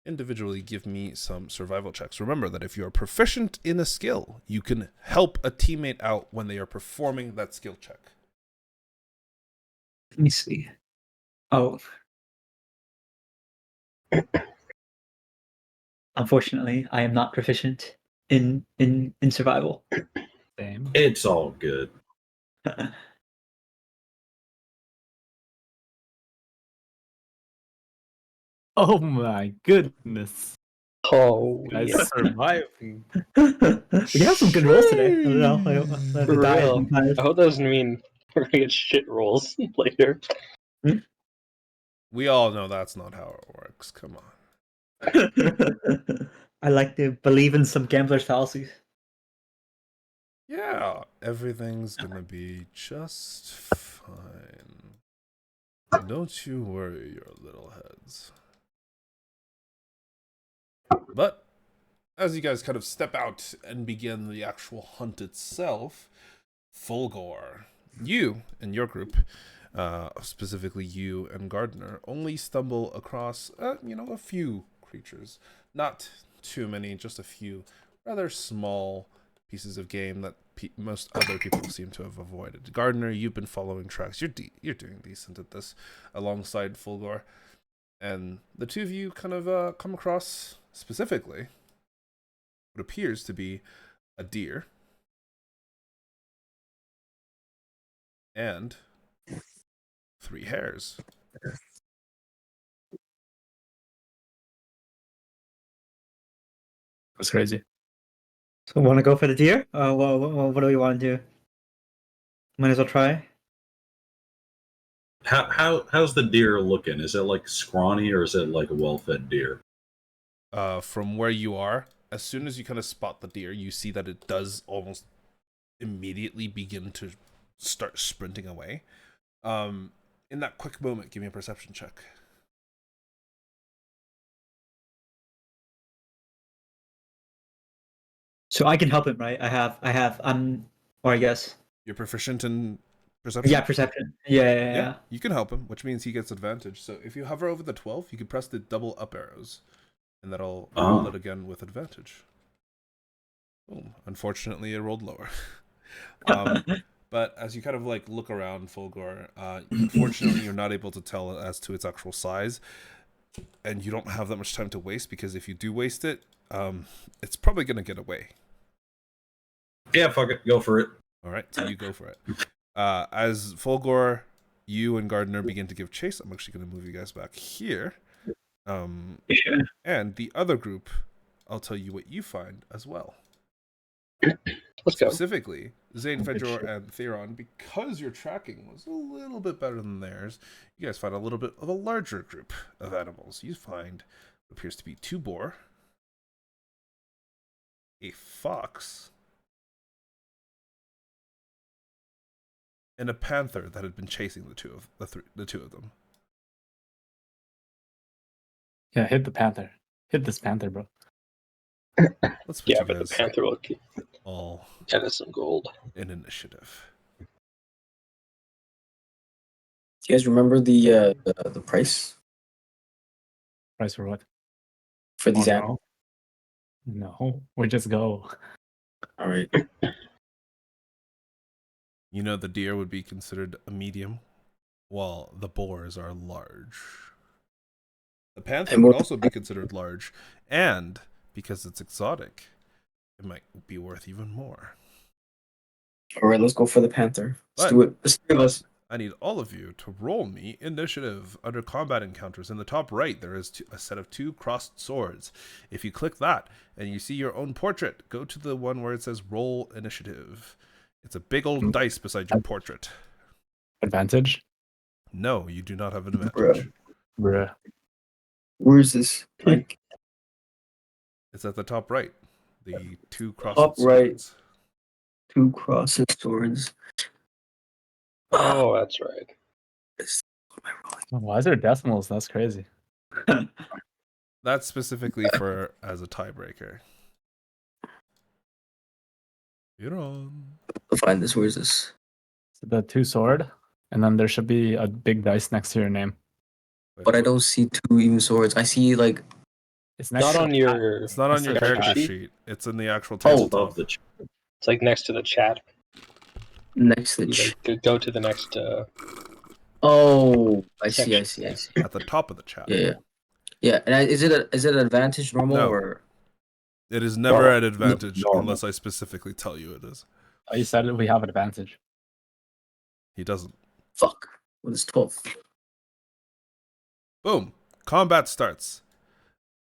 individually give me some survival checks. Remember that if you are proficient in a skill, you can help a teammate out when they are performing that skill check. Let me see. Oh. Unfortunately, I am not proficient in survival. Same. It's all good. Oh my goodness. Oh Guys yeah. surviving. We have some good rolls today. I don't know. I For die real. sometimes. I hope that doesn't mean we're gonna get shit rolls later. We all know that's not how it works. Come on. I like to believe in some gambler's fallacies. Yeah, everything's gonna be just fine. Don't you worry your little heads. But as you guys kind of step out and begin the actual hunt itself, Fulgor, you and your group, specifically you and Gardner, only stumble across, a few creatures. Not too many, just a few rather small pieces of game that most other people seem to have avoided. Gardner, you've been following tracks. You're doing decent at this, alongside Fulgor. And the two of you kind of come across, specifically, what appears to be a deer and 3 hares. That's crazy. So want to go for the deer? What do we want to do? Might as well try. How's the deer looking? Is it like scrawny or is it like a well-fed deer? From where you are, as soon as you kind of spot the deer, you see that it does almost immediately begin to start sprinting away. In that quick moment, give me a perception check. So I can help him, right? Or I guess. You're proficient in perception? Yeah, perception. Yeah. You can help him, which means he gets advantage. So if you hover over the 12, you can press the double up arrows, and that'll roll it again with advantage. Boom. Unfortunately, it rolled lower. But as you kind of like look around Fulgor, unfortunately, you're not able to tell as to its actual size, and you don't have that much time to waste, because if you do waste it, it's probably going to get away. Yeah, fuck it. Go for it. All right, so you go for it. As Fulgor, you and Gardner begin to give chase, I'm actually going to move you guys back here. And the other group, I'll tell you what you find as well. Let's go. Specifically, Zane, Fedor, and Theron, because your tracking was a little bit better than theirs, you guys find a little bit of a larger group of animals. You find what appears to be 2 boar, a fox, and a panther that had been chasing the two of them. Yeah, hit the panther. Hit this panther, bro. Let's put Yeah, you but the guys panther will keep all kind of some gold. in initiative. Do you guys remember the price Price for what? for these Oh, animals? no, we just go. All right. You know, the deer would be considered a medium, while the boars are large. The panther And would what- also be considered large, and because it's exotic, it might be worth even more. All right, let's go for the panther. Let's But- do it. Let's three of us. I need all of you to roll me initiative. Under combat encounters, in the top right, there is a set of 2 crossed swords. If you click that and you see your own portrait, go to the one where it says roll initiative. It's a big old dice beside your portrait. Advantage? No, you do not have an advantage. Bruh. Where is this? Like, It's at the top right. The 2 crossed Top right. swords. 2 crosses swords. Oh, that's right. What am I rolling? Why is there decimals? That's crazy. That's specifically for as a tiebreaker. You're on. I'll find this. Where is this? So the 2 sword, and then there should be a big dice next to your name. Wait, But I don't see 2 even swords. I see like It's next Not to on the your. It's not on your character character sheet? sheet. It's in the actual Oh, tabletop. Above the It's like next to the chat. next to the. You like, go to the next. Oh, I see. I Section. see. I see. At the top of the chat. Yeah. And is it an advantage normal No. or? It is never Normal. at advantage Normal. unless I specifically tell you it is. Oh, you said we have an advantage. He doesn't. Fuck. What is 12? Boom. Combat starts.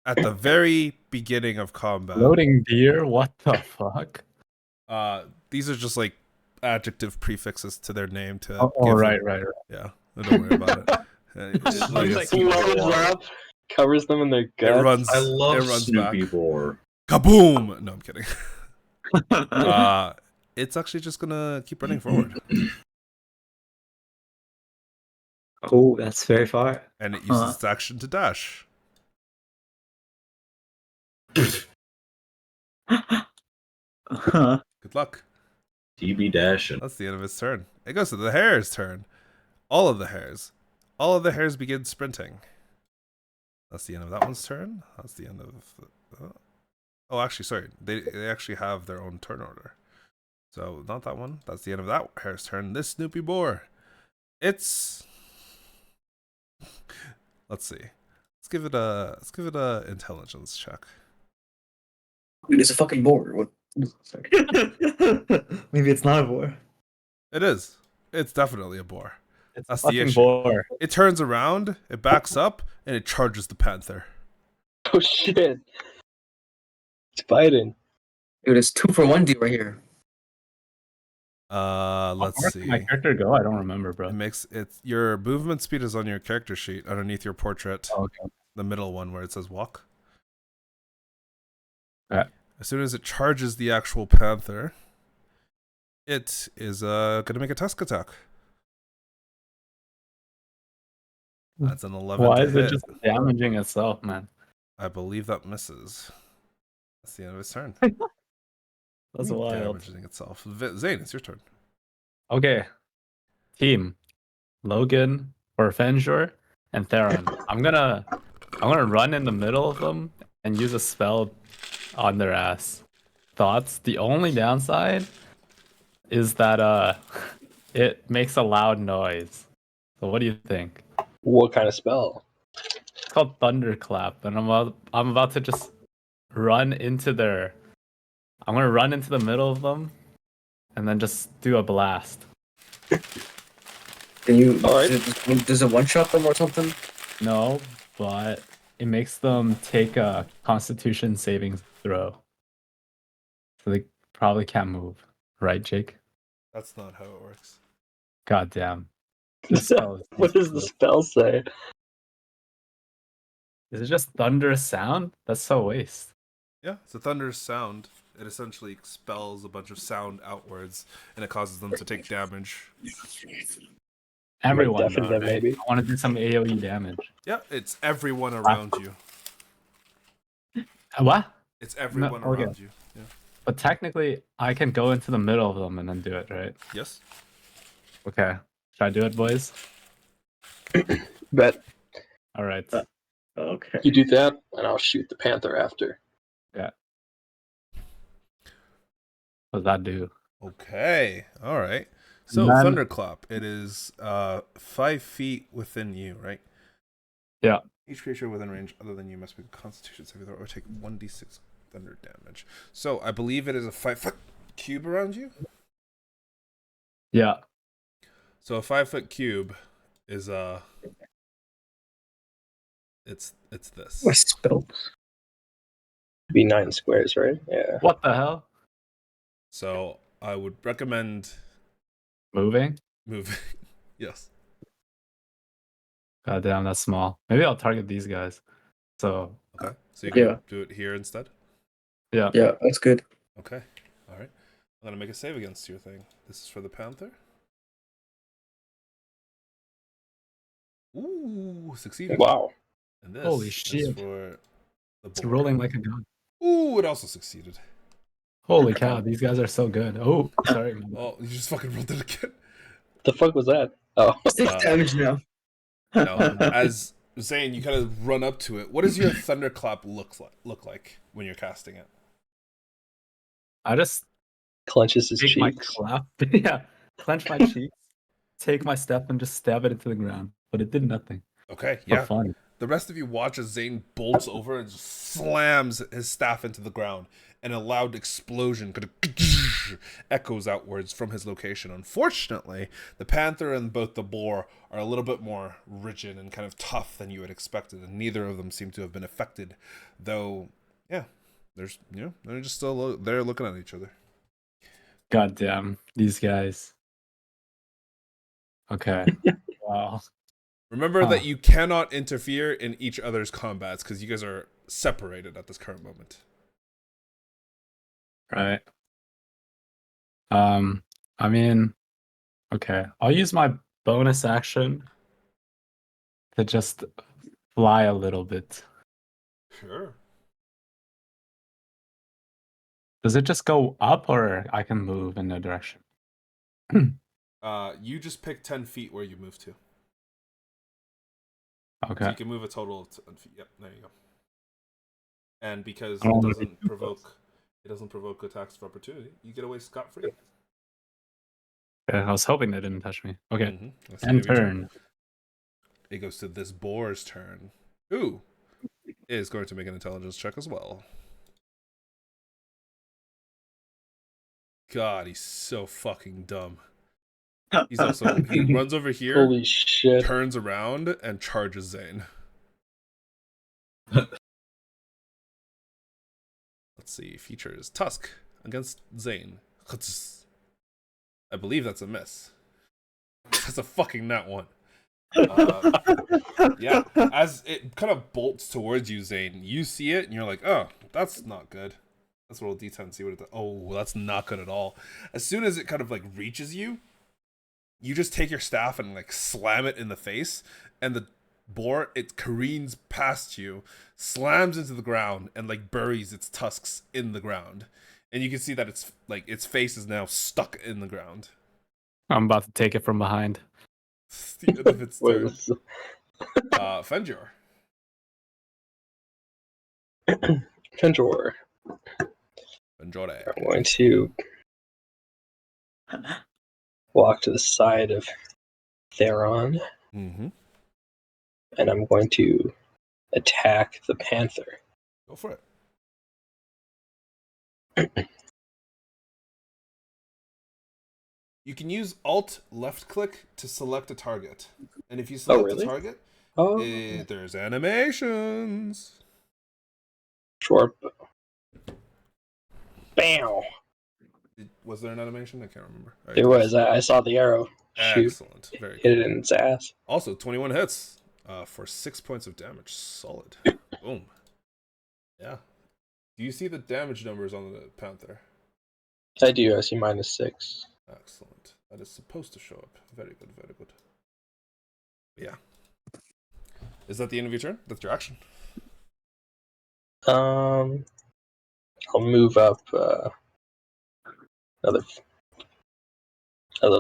At the very beginning of combat. Loading deer? What the fuck? These are just like adjective prefixes to their name to Oh, give right. them- Yeah. Don't worry about it. Like It, a Loads up, covers them in their it guts. runs I love it runs Snoopy back. Boar. Kaboom! No, I'm kidding. It's actually just gonna keep running forward. Oh, that's very far. And it uses Huh. its action to dash. Huh. Good luck. TB dashing. That's the end of its turn. It goes to the hare's turn. All of the hares. All of the hares begin sprinting. That's the end of that one's turn. That's the end of... oh, actually, sorry. They actually have their own turn order. So, not that one. That's the end of that hare's turn. This Snoopy Boar. It's... Let's see. Let's give it a intelligence check. Dude, it's a fucking boar. What? Sorry. Maybe it's not a boar. It is. It's definitely a boar. It's That's a the fucking issue. boar. It turns around, it backs up, and it charges the panther. Oh shit! It's biting. Dude, it's 2-for-1 deal right here. Let's Where did my see. character go? I don't remember, It bro. makes it your movement speed is on your character sheet underneath your portrait, Oh, okay. the middle one where it says walk. Yeah. As soon as it charges the actual panther, it is gonna make a tusk attack. That's an 11 Why to is it hit. just damaging itself, man? I believe that misses. That's the end of his turn. That's Ooh, wild. damaging itself. Zane, it's your turn. Okay, team Logan or Fenjor and Theron. I'm gonna run in the middle of them and use a spell on their ass. Thoughts? The only downside is that it makes a loud noise. So what do you think? What kind of spell? It's called Thunderclap, and I'm about to just run into their. I'm gonna run into the middle of them, and then just do a blast. Can you? All right. Does it one-shot them or something? No, but it makes them take a Constitution saving throw, so they probably can't move. Right, Jake? That's not how it works. God damn. This spell is What does the spell say? Is it just thunderous sound? That's so waste. Yeah, it's a thunderous sound. It essentially expels a bunch of sound outwards, and it causes them to take damage. Everyone, deafen though, them, right? maybe. I want to do some AoE damage. Yeah, it's everyone around you. What? It's everyone okay. around you. Yeah. But technically, I can go into the middle of them and then do it, right? Yes. Okay. Should I do it, boys? Bet All right. Okay. you do that, and I'll shoot the panther after. What does that do? Okay. All right. So Man. thunderclap. It is 5 feet within you, right? Yeah. Each creature within range other than you must make a Constitution saving throw or take 1d6 thunder damage. So I believe it is a 5-foot cube around you. Yeah. So a 5-foot cube is it's this. My spell. Be 9 squares, right? Yeah. What the hell? So I would recommend Moving? moving. Yes. God damn, that's small. Maybe I'll target these guys. So, Okay. So you can Yeah. do it here instead. yeah. Yeah, that's good. Okay. All right. I'm gonna make a save against your thing. This is for the panther. Ooh, succeeded. Wow. And this Holy is shit. for the It's board. rolling like a gun. Ooh, it also succeeded. Holy cow, these guys are so good. Oh, sorry. Oh, you just fucking rolled it again. The fuck was that? Oh. 6 damage now. No, as Zane, you kind of run up to it. What does your thunderclap look like when you're casting it? I just Clenches his take my cheeks. clap. Yeah. Clench my cheeks, take my step, and just stab it into the ground. But it did nothing. Okay, For yeah. fun. The rest of you watch as Zane bolts over and just slams his staff into the ground, and a loud explosion kind of echoes outwards from his location. Unfortunately, the panther and both the boar are a little bit more rigid and kind of tough than you had expected, and neither of them seem to have been affected. Though, yeah, there's they're just still there looking at each other. God damn, these guys. Okay. Wow. Remember that you cannot interfere in each other's combats because you guys are separated at this current moment. Right. I mean, okay. I'll use my bonus action to just fly a little bit. Sure. Does it just go up or I can move in a direction? You just pick 10 feet where you move to. Okay. So you can move a total of 10 feet. Yep, there you go. And because I don't it wanna doesn't provoke attacks of opportunity, you get away scot-free. Yeah, I was hoping they didn't touch me. Okay. Mhm. That's the End end of your turn. It goes to this boar's turn. Who is going to make an intelligence check as well. God, he's so fucking dumb. He runs over here, Holy shit. turns around, and charges Zane. Let's see. Features Tusk against Zane. I believe that's a miss. That's a fucking nat one. Yeah, as it kind of bolts towards you, Zane, you see it and you're like, oh, that's not good. Let's roll a d10 and see what it does. Oh, that's not good at all. As soon as it kind of like reaches you, you just take your staff and like slam it in the face, and the boar, it careens past you, slams into the ground, and like buries its tusks in the ground. And you can see that it's like its face is now stuck in the ground. I'm about to take it from behind. It's the end of its Wait, turn. what's the- Fenjor. Fenjor. Fenjore. I'm going to walk to the side of Theron, Mm-hmm. and I'm going to attack the panther. Go for it. You can use Alt left click to select a target. And if you select really? a target, Oh, there's animations. short. Bam! Was there an animation? I can't remember. All right, There was. I saw the arrow shoot. Excellent. Very Hit cool. it in its ass. Also, 21 hits for 6 points of damage. Solid. Boom. Yeah. Do you see the damage numbers on the Panther? I do. I see -6. Excellent. That is supposed to show up. Very good, very good. Yeah. Is that the end of your turn? That's your action. I'll move up a little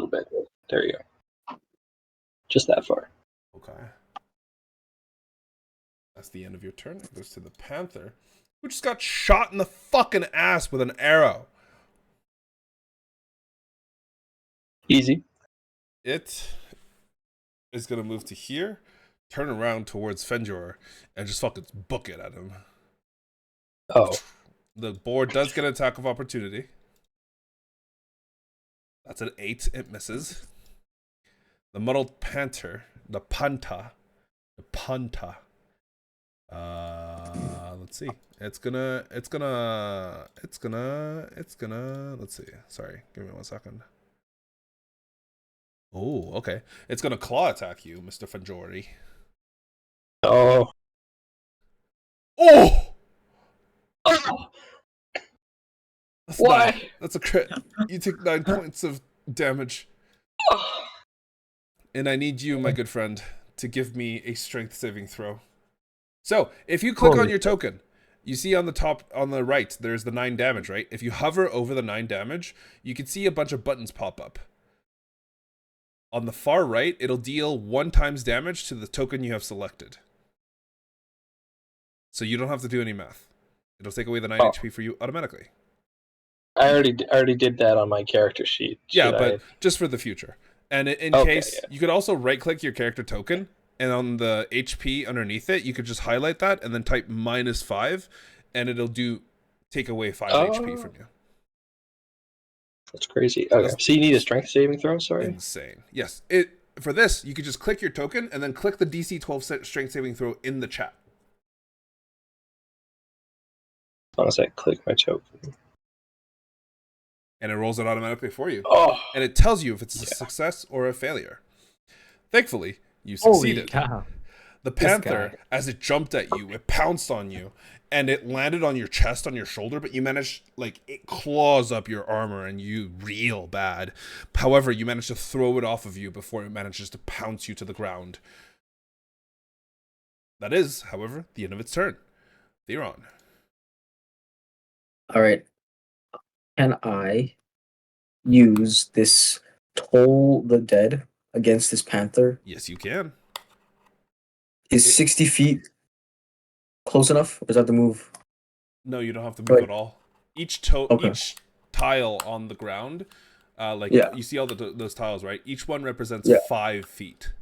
bit. There you go. Just that far. Okay. That's the end of your turn. It goes to the Panther, who just got shot in the fucking ass with an arrow. Easy. It is going to move to here, turn around towards Fenjor, and just fucking book it at him. Oh, The boar does get an attack of opportunity. That's an 8. It misses. The muddled panther, the panta. Let's see. It's gonna. Let's see. Sorry, give me 1 second. Oh, okay. It's gonna claw attack you, Mr. Fenjori. oh, Oh! oh! That's Why? 9. That's a crit. You take 9 points of damage. Oh. And I need you, my good friend, to give me a strength saving throw. So, if you click on your token, you see on the top, on the right, there's the 9 damage, right? If you hover over the 9 damage, you can see a bunch of buttons pop up. On the far right, it'll deal 1 times damage to the token you have selected. So you don't have to do any math. It'll take away the 9 HP for you automatically. I already did that on my character sheet. Yeah, Should but I- just for the future. And in Okay, case, yeah. you could also right-click your character token, and on the HP underneath it, you could just highlight that and then type -5, and it'll take away 5 HP from you. That's crazy. Okay, That's- so you need a strength saving throw. Sorry. Insane. Yes. For this, you could just click your token and then click the DC 12 strength saving throw in the chat. As long as I click my token. And it rolls it automatically for you. Oh, And it tells you if it's a success or a failure. Thankfully, you succeeded. Holy cow. The This panther, guy. as it jumped at you, it pounced on you, and it landed on your chest, on your shoulder, but you managed, it claws up your armor, and you reel bad. However, you managed to throw it off of you before it manages to pounce you to the ground. That is, however, the end of its turn. Theron. All right. Can I use this Toll the Dead against this panther? Yes, you can. Is 60 feet close enough? Or does that have to move? No, you don't have to move Right. at all. Each Okay. each tile on the ground, Yeah. you see all those tiles, right? Each one represents Yeah. 5 feet.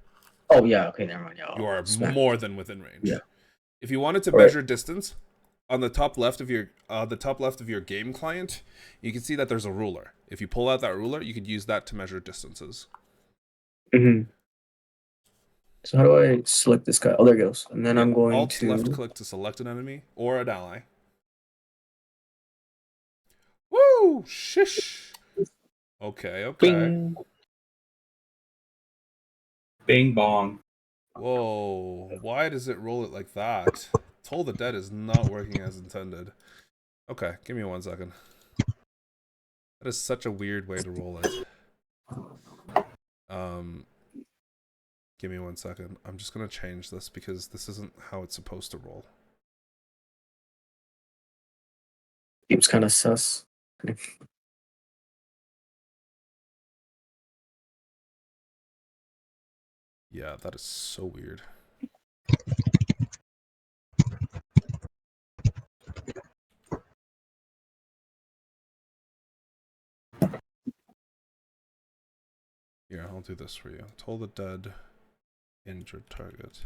Oh, yeah. Okay, never mind. Yeah, You are smack. more than within range. Yeah. If you wanted to All right. measure distance, on the top left of your game client, you can see that there's a ruler. If you pull out that ruler, you could use that to measure distances. Hmm. So how do I select this guy? Oh, there it goes. And then I'm going Alt to. left click to select an enemy or an ally. Woo! Shish! Okay, okay. Bing. Bing bong. Whoa, why does it roll it like that? Toll the Dead is not working as intended. Okay, give me 1 second. That is such a weird way to roll it. Give me 1 second. I'm just gonna change this because this isn't how it's supposed to roll. Seems kind of sus. Yeah, that is so weird. Here, I'll do this for you. Toll the Dead, injured target.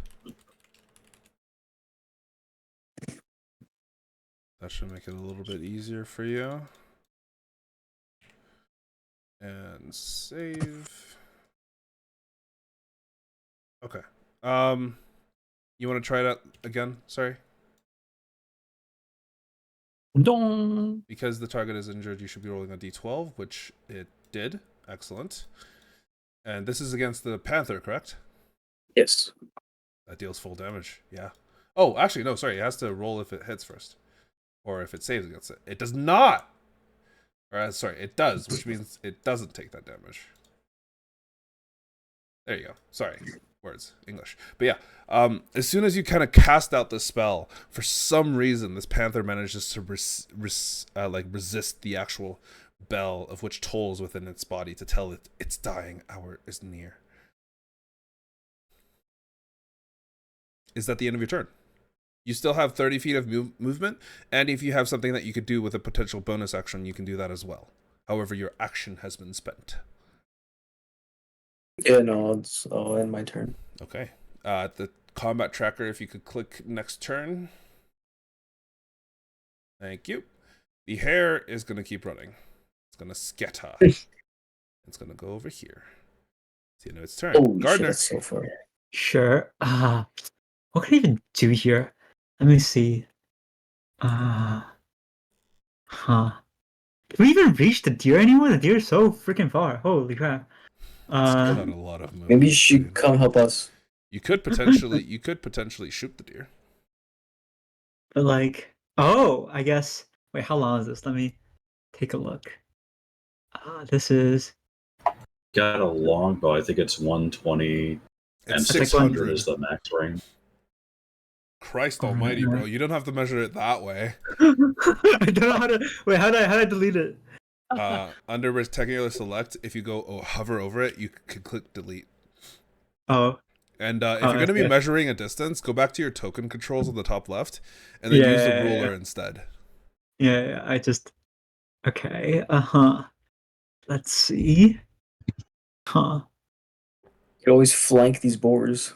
That should make it a little bit easier for you. And save. Okay. You want to try that again? Sorry. Dong. Because the target is injured, you should be rolling a d12, which it did. Excellent. And this is against the Panther, correct? Yes. That deals full damage. Yeah. Oh, actually, no, sorry. It has to roll if it hits first. Or if it saves against it. It does not! Or, sorry, it does, which means it doesn't take that damage. There you go. Sorry. Words. English. But yeah, as soon as you kind of cast out the spell, for some reason, this Panther manages to resist the actual bell of which tolls within its body to tell it its dying hour is near. Is that the end of your turn? You still have 30 feet of movement, and if you have something that you could do with a potential bonus action, you can do that as well. However, your action has been spent. Yeah, no, I'll end my turn. Okay. The combat tracker, if you could click next turn. Thank you. The hare is going to keep running. It's going to scatter. It's going to go over here. It's the end of its turn. Holy shit, Gardner. that's so far. Sure. What can I even do here? Let me see. Huh. Can we even reach the deer anymore? The deer is so freaking far. Holy crap. Still got a lot of movement. Maybe you should come help us. You could potentially shoot the deer. But like, oh, I guess. Wait, how long is this? Let me take a look. This is. Got a longbow. I think it's 120 and It's 600 is the max range. Christ almighty, bro. You don't have to measure it that way. I don't know how to. Wait, how do I delete it? Under rectangular select, if you go hover over it, you can click delete. Oh. And if you're going to be measuring a distance, go back to your token controls on the top left, and then use the ruler instead. Yeah, I just. Okay. Let's see. You can always flank these boars.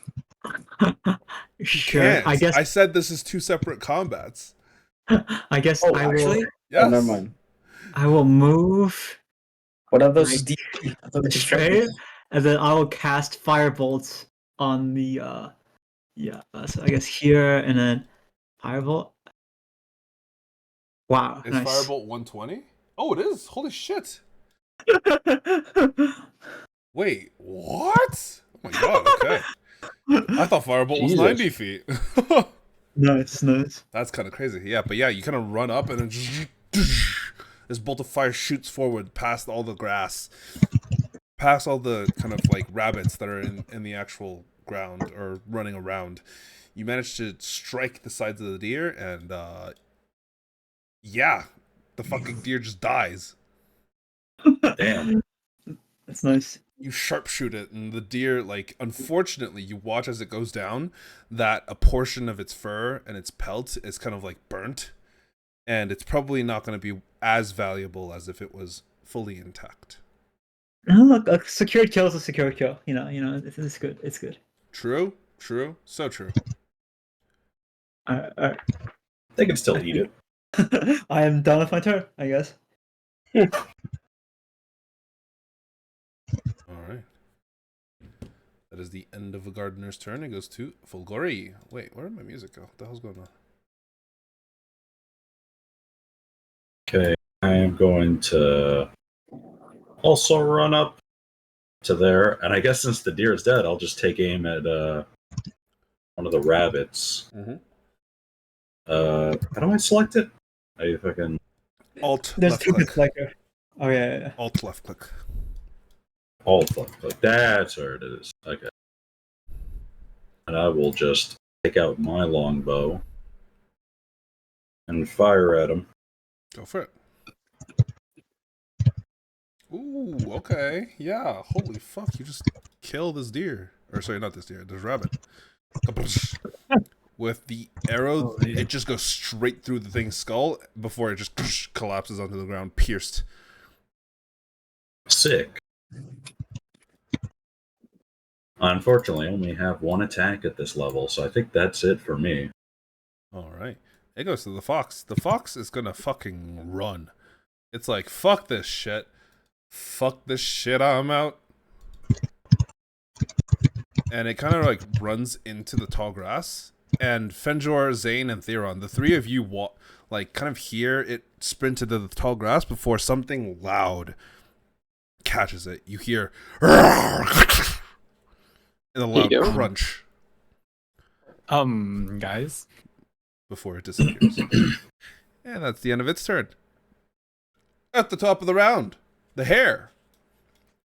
Sure. Can't. I guess. I said this is two separate combats. I guess Oh, I actually? will. Yes. Oh, never mind. I will move What are those? Like, I thought they straight, and then I will cast firebolt on the. So I guess here, and then firebolt. Wow. Is Nice. Firebolt 120? Oh, it is. Holy shit. Wait, what? Oh my god, okay. I thought Firebolt was Jesus. 90 feet. Nice. That's kind of crazy. Yeah, but yeah, you kind of run up and then this bolt of fire shoots forward past all the grass, past all the kind of like rabbits that are in the actual ground or running around. You manage to strike the sides of the deer, and yeah, the fucking deer just dies. Damn. That's nice. You sharpshoot it, and the deer, like, unfortunately, you watch as it goes down that a portion of its fur and its pelt is kind of like burnt, and it's probably not going to be as valuable as if it was fully intact. No, look, a secure kill is a secure kill. You know, it's good. It's good. True, so true. They can still eat it. I am done with my turn, I guess. All right. That is the end of the gardener's turn. It goes to Fulgori. Wait, where did my music go? What the hell's going on? Okay, I am going to also run up to there, and I guess since the deer is dead, I'll just take aim at one of the rabbits. Mm-hmm. How do I select it? If I can. Alt There's left two click. selector. Oh yeah. Alt left click. Alt left click. That's where it is. Okay. And I will just take out my longbow and fire at him. Go for it. Ooh, okay. Yeah, holy fuck, you just killed this deer. Or sorry, not this deer, this rabbit. With the arrow, it just goes straight through the thing's skull before it just collapses onto the ground, pierced. Sick. Unfortunately, I only have one attack at this level, so I think that's it for me. Alright. It goes to the fox. The fox is gonna fucking run. It's like, fuck this shit. Fuck this shit, I'm out. And it kind of like runs into the tall grass. And Fenjor, Zane, and Theron, the three of you like kind of hear it sprint into the tall grass before something loud catches it. You hear and a loud Yeah. crunch Guys. before it disappears. And that's the end of its turn. At the top of the round, the hare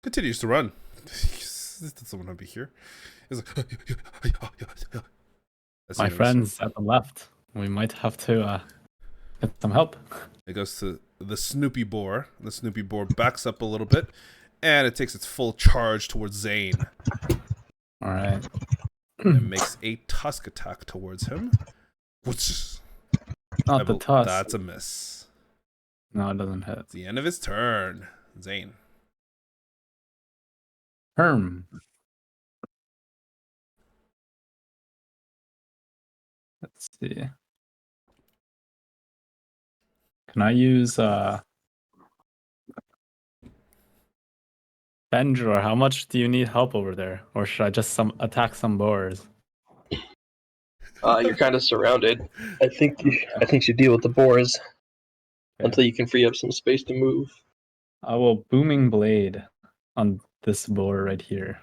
continues to run. Does someone want to be here? It's like, that's the My end of its friends at the left. We might have to get some help. It goes to the Snoopy boar. The Snoopy boar backs up a little bit, and it takes its full charge towards Zane. All right. And makes a tusk attack towards him. Which, Not the tusk. That's a miss. No, it doesn't hit. It's the end of his turn. Zane. Herm. Let's see. Can I use Benjor? How much do you need help over there? Or should I just attack some boars? You're kind of surrounded. I think you should deal with the boars until you can free up some space to move. I will booming blade on this boar right here.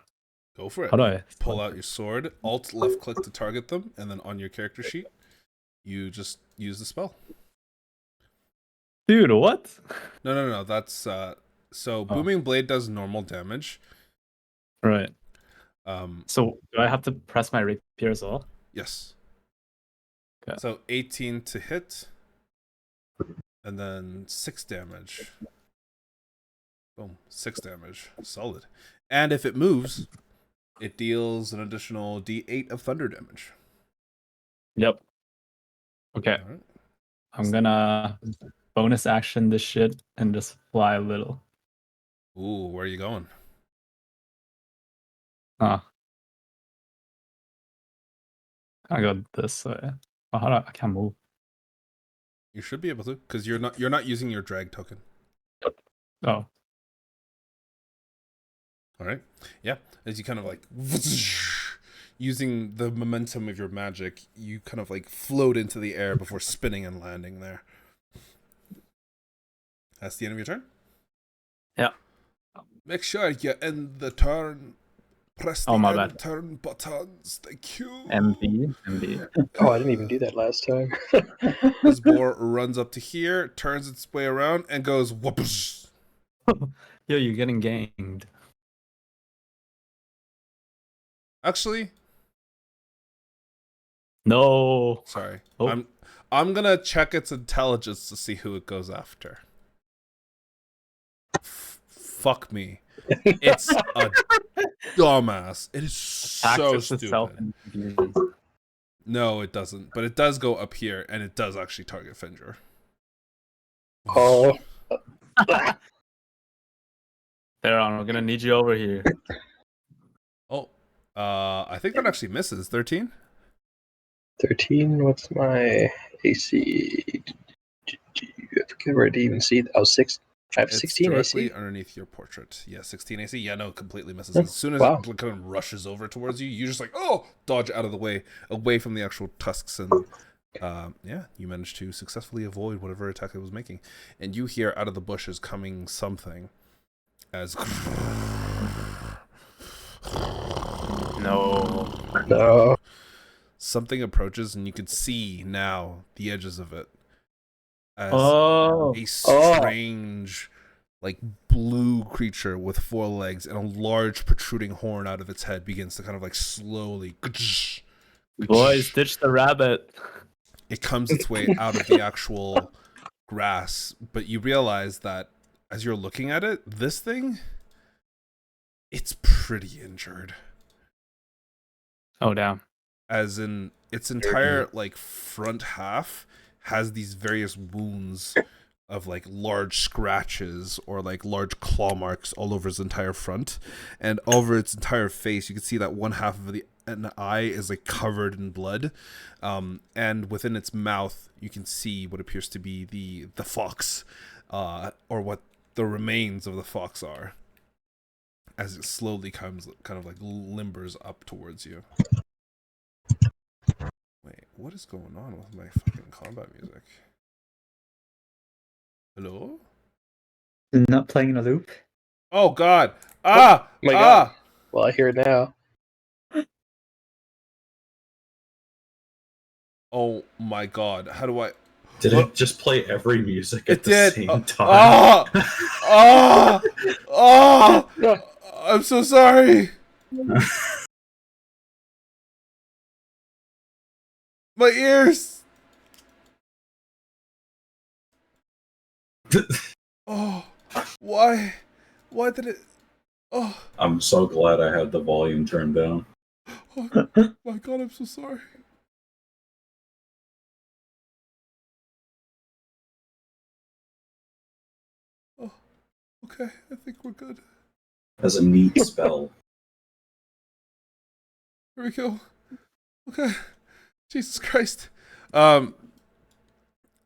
Go for it. How do I Pull out your sword, alt left click to target them, and then on your character sheet, you just use the spell. Dude, what? No. That's so booming blade does normal damage. Right. Um, So do I have to press my rapier as well? yes. Okay. So 18 to hit, and then 6 damage. Boom, 6 damage, solid. And if it moves, it deals an additional D8 of thunder damage. Yep. Okay. All right. I'm gonna bonus action this shit and just fly a little. Ooh, where are you going? I go this way. Oh, how do I can't move. You should be able to, because you're not using your drag token. Oh. All right. Yeah. As you kind of like using the momentum of your magic, you kind of like float into the air before spinning and landing there. That's the end of your turn. Yeah. Make sure you end the turn. Press the Oh, my end bad. turn buttons. Thank you. MB. Oh, I didn't even do that last time. This boar runs up to here, turns its way around, and goes whoops. Yo, you're getting ganked. Actually, No. sorry. Oh. I'm gonna check its intelligence to see who it goes after. Fuck me. It's a dumbass. It is so Access itself stupid. in confusion. No, it doesn't. But it does go up here, and it does actually target Fenjor. Oh, Theron, we're gonna need you over here. Oh, I think that actually misses. 13? 13. What's my AC? I forget where to even see that. Oh, 6. I have It's 16 directly AC. underneath your portrait. Yeah, 16 AC. Yeah, no, completely misses. Oh, As soon as wow. it kind of rushes over towards you, you just like, oh, dodge out of the way, away from the actual tusks, and yeah, you manage to successfully avoid whatever attack it was making. And you hear out of the bushes coming something as No. No. something approaches, and you can see now the edges of it as Oh. a strange, like blue creature with 4 legs and a large protruding horn out of its head begins to kind of like slowly. Boys, ditch the rabbit. It comes its way out of the actual grass, but you realize that as you're looking at it, this thing, it's pretty injured. Oh, damn. As in, its entire like front half has these various wounds of like large scratches or like large claw marks all over its entire front, and over its entire face you can see that one half of an eye is like covered in blood, and within its mouth you can see what appears to be the fox, or what the remains of the fox are, as it slowly comes kind of like limbers up towards you. Wait, what is going on with my fucking combat music? Hello? Not playing in a loop. Oh god! Ah! my God. Ah! Well, I hear it now. Oh my god! How do I? Did What? it just play every music at It the did. same time? Ah! Ah! Ah! I'm so sorry. My ears. Oh, why? Why did it? Oh, I'm so glad I had the volume turned down. oh my god! I'm so sorry. Oh, okay. I think we're good. That's a neat spell. Here we go. Okay. Jesus Christ.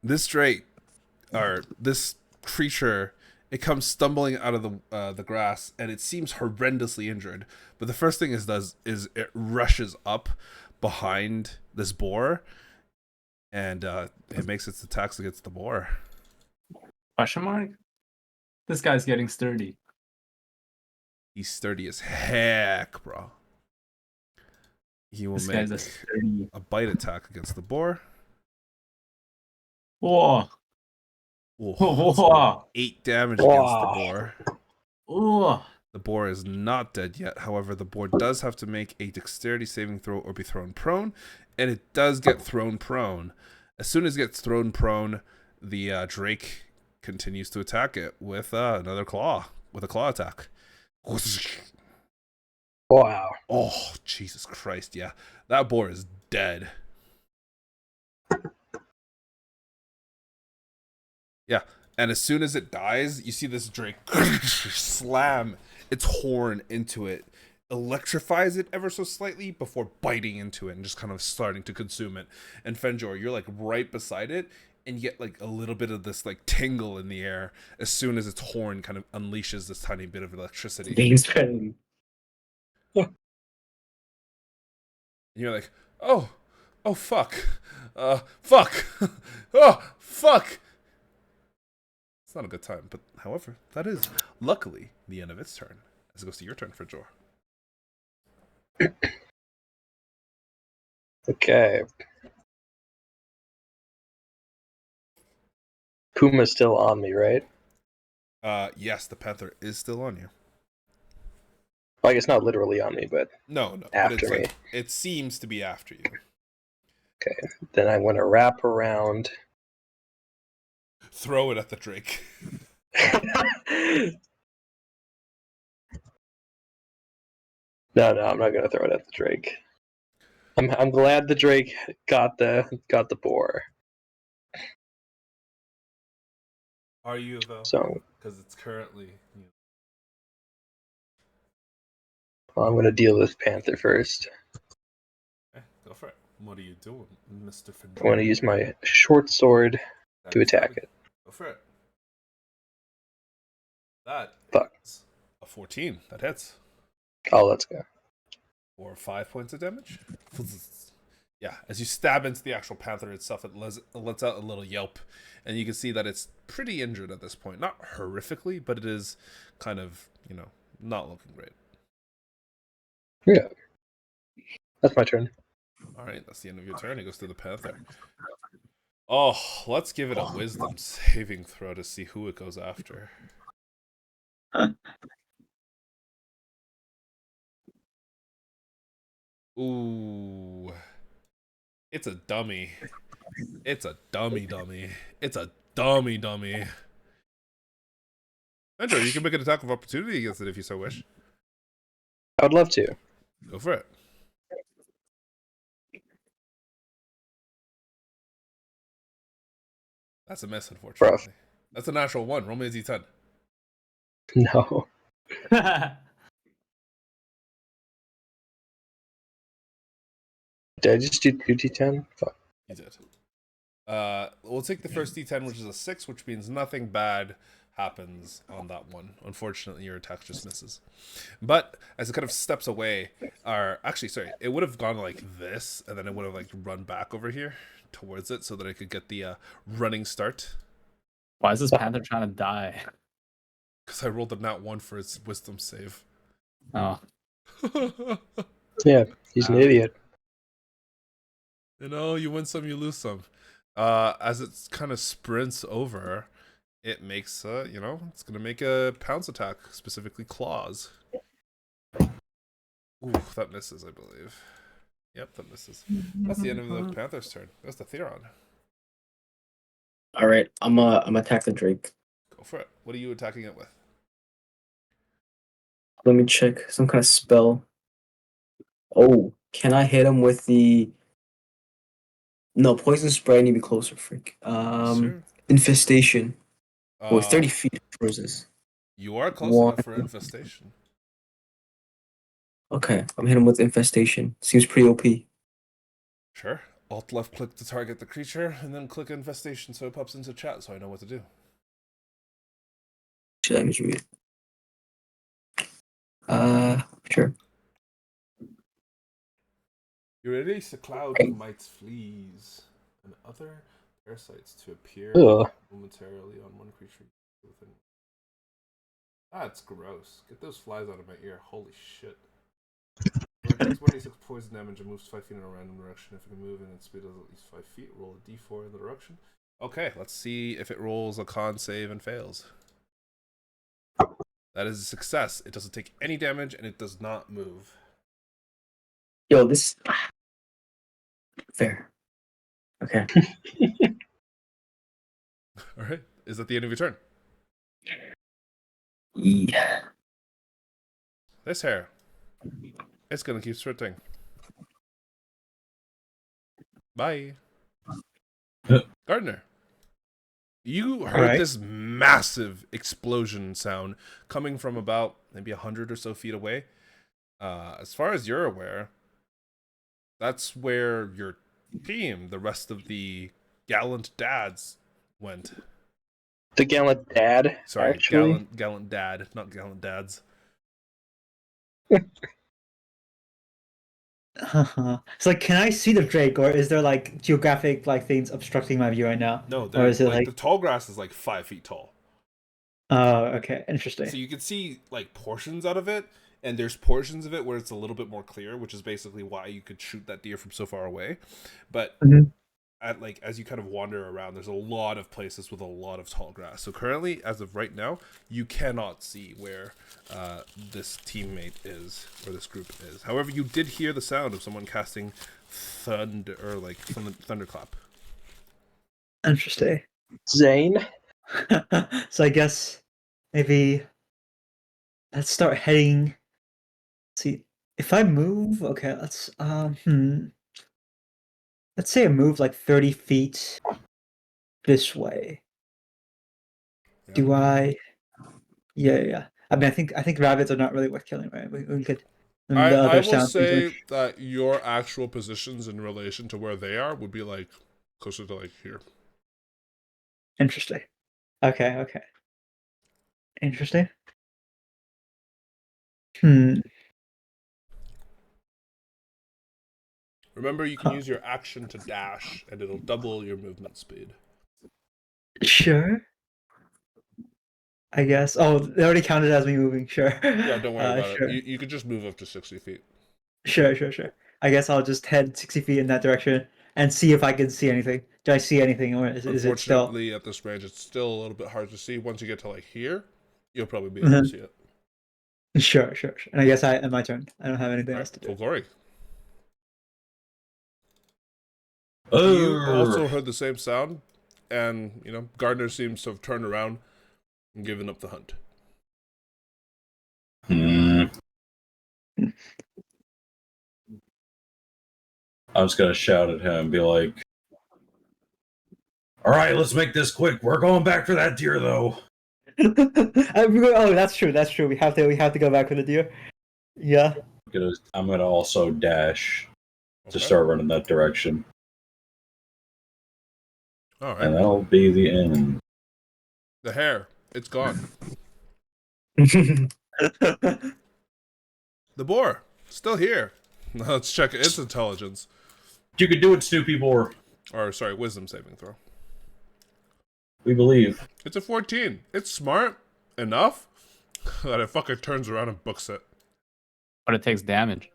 This drake, or this creature, it comes stumbling out of the grass, and it seems horrendously injured. But the first thing it does is it rushes up behind this boar, and it makes its attacks against the boar. Question mark? This guy's getting sturdy. He's sturdy as heck, bro. He will This make guy's a sturdy. a bite attack against the boar. Whoa. Oh, Whoa. 8 damage against the Wow. boar. Ooh. The boar is not dead yet. However, the boar does have to make a dexterity saving throw or be thrown prone, and it does get thrown prone. As soon as it gets thrown prone, the drake continues to attack it with another claw, with a claw attack. Wow. Oh, Jesus Christ, yeah. That boar is dead. Yeah, and as soon as it dies, you see this drake slam its horn into it, electrifies it ever so slightly before biting into it and just kind of starting to consume it. And Fenjor, you're like right beside it, and you get like a little bit of this like tingle in the air as soon as its horn kind of unleashes this tiny bit of electricity. Game's ready. And you're like, oh fuck, fuck, oh fuck. It's not a good time, but however, that is luckily the end of its turn. As it goes to your turn, Fenjor. Okay. Puma's still on me, right? Yes, the panther is still on you. Well, I guess not literally on me, but No, but After it's me. like it seems to be after you. then I'm going to wrap around. Throw it at the drake. No, I'm not going to throw it at the drake. I'm glad the drake got the boar. Are you though? So Because it's currently. well, I'm going to deal with panther first. Go for it. What are you doing, Mr. Fenjor? I want to use my short sword to attack it. Go for it. That Fuck. is a 14. That hits. Oh, let's go. Or 5 points of damage. Yeah, as you stab into the actual panther itself, it lets out a little yelp, and you can see that it's pretty injured at this point. Not horrifically, but it is kind of, not looking great. Yeah. That's my turn. All right, that's the end of your turn. It goes to the panther. Oh, let's give it a wisdom saving throw to see who it goes after. Ooh. It's a dummy. It's a dummy. It's a dummy. Andrew, you can make an attack of opportunity against it if you so wish. I would love to. Go for it. That's a miss, unfortunately. That's a natural 1. Roll me a d10. No. Did I just do 2d10? Fuck. You did. We'll take the first d10, which is a 6, which means nothing bad happens on that one. Unfortunately, your attack just misses. But as it kind of steps away, it would have gone like this, and then it would have like run back over here towards it so that I could get the running start. Why is this panther trying to die? Because I rolled a nat 1 for its wisdom save. Oh, Yeah, he's an idiot. You win some, you lose some. As it kind of sprints over, it makes it's gonna make a pounce attack, specifically claws. Ooh, that misses, I believe. Yep, that misses. That's the end of the panther's turn. That's the Theron. All right, I'm attack the Drake. Go for it. What are you attacking it with? Let me check some kind of spell. Oh, can I hit him with the? No, poison spray. I need to be closer. Freak. Sure. Infestation. Or 30 Uh, feet versus. You are close One. enough for infestation. Okay, I'm hitting him with infestation. Seems pretty OP. Sure. Alt left click to target the creature, and then click infestation so it pops into chat so I know what to do. Should I read? Sure. You release a cloud of mites, fleas, and other parasites to appear Ugh. momentarily on one creature within. That's gross. Get those flies out of my ear. Holy shit. When it takes 1d6 poison damage and moves 5 feet in a random direction. If it can move in its speed of at least 5 feet, roll a d4 in the direction. Okay, let's see if it rolls a con save and fails. That is a success. It doesn't take any damage and it does not move. Yo, this. Fair. Okay. Alright. Is that the end of your turn? Yeah. This hair. It's gonna keep sprinting. Bye. Gardner. You heard this massive explosion sound coming from about maybe 100 or so feet away. As far as you're aware, that's where your team, the rest of the gallant dads, went. The gallant dad. Sorry, actually. gallant dad, not gallant dads. So like, can I see the Drake, or is there like geographic like things obstructing my view right now? No, or is it like? the tall grass is like 5 feet tall. Oh, okay, interesting. So you can see like portions out of it, and there's portions of it where it's a little bit more clear, which is basically why you could shoot that deer from so far away. But as you kind of wander around, there's a lot of places with a lot of tall grass. So currently, as of right now, you cannot see where this teammate is, or this group is. However, you did hear the sound of someone casting thunderclap. Interesting. Zane. So I guess maybe let's start heading. Let's see, if I move, okay, let's let's say I move like 30 feet this way. Yeah. Do I? Yeah. I mean, I think rabbits are not really worth killing, right? We could. I will say that your actual positions in relation to where they are would be like closer to like here. Interesting. Okay. Interesting. Hmm. Remember, you can Huh. use your action to dash, and it'll double your movement speed. Sure. I guess. Oh, they already counted as me moving. Sure. Yeah, don't worry about Sure. it. You could just move up to 60 feet. Sure. I guess I'll just head 60 feet in that direction and see if I can see anything. Do I see anything, or is it still? Unfortunately, at this range, it's still a little bit hard to see. Once you get to like here, you'll probably be able to Mhm. see it. Sure. And I guess my turn. I don't have anything All else right, to full do. glory. Oh, You also heard the same sound, and Gardner seems to have turned around and given up the hunt. I'm just gonna shout at him and be like, "All right, let's make this quick. We're going back for that deer, though." Oh, that's true. We have to go back for the deer. Yeah. I'm gonna also dash to Okay. start running that direction, All and right. that'll be the end. The hair, it's gone. The boar, still here. Let's check its intelligence. You can do it, Snoopy Boar. Or, sorry, wisdom saving throw. We believe. It's a 14. It's smart enough that it fucking turns around and books it. But it takes damage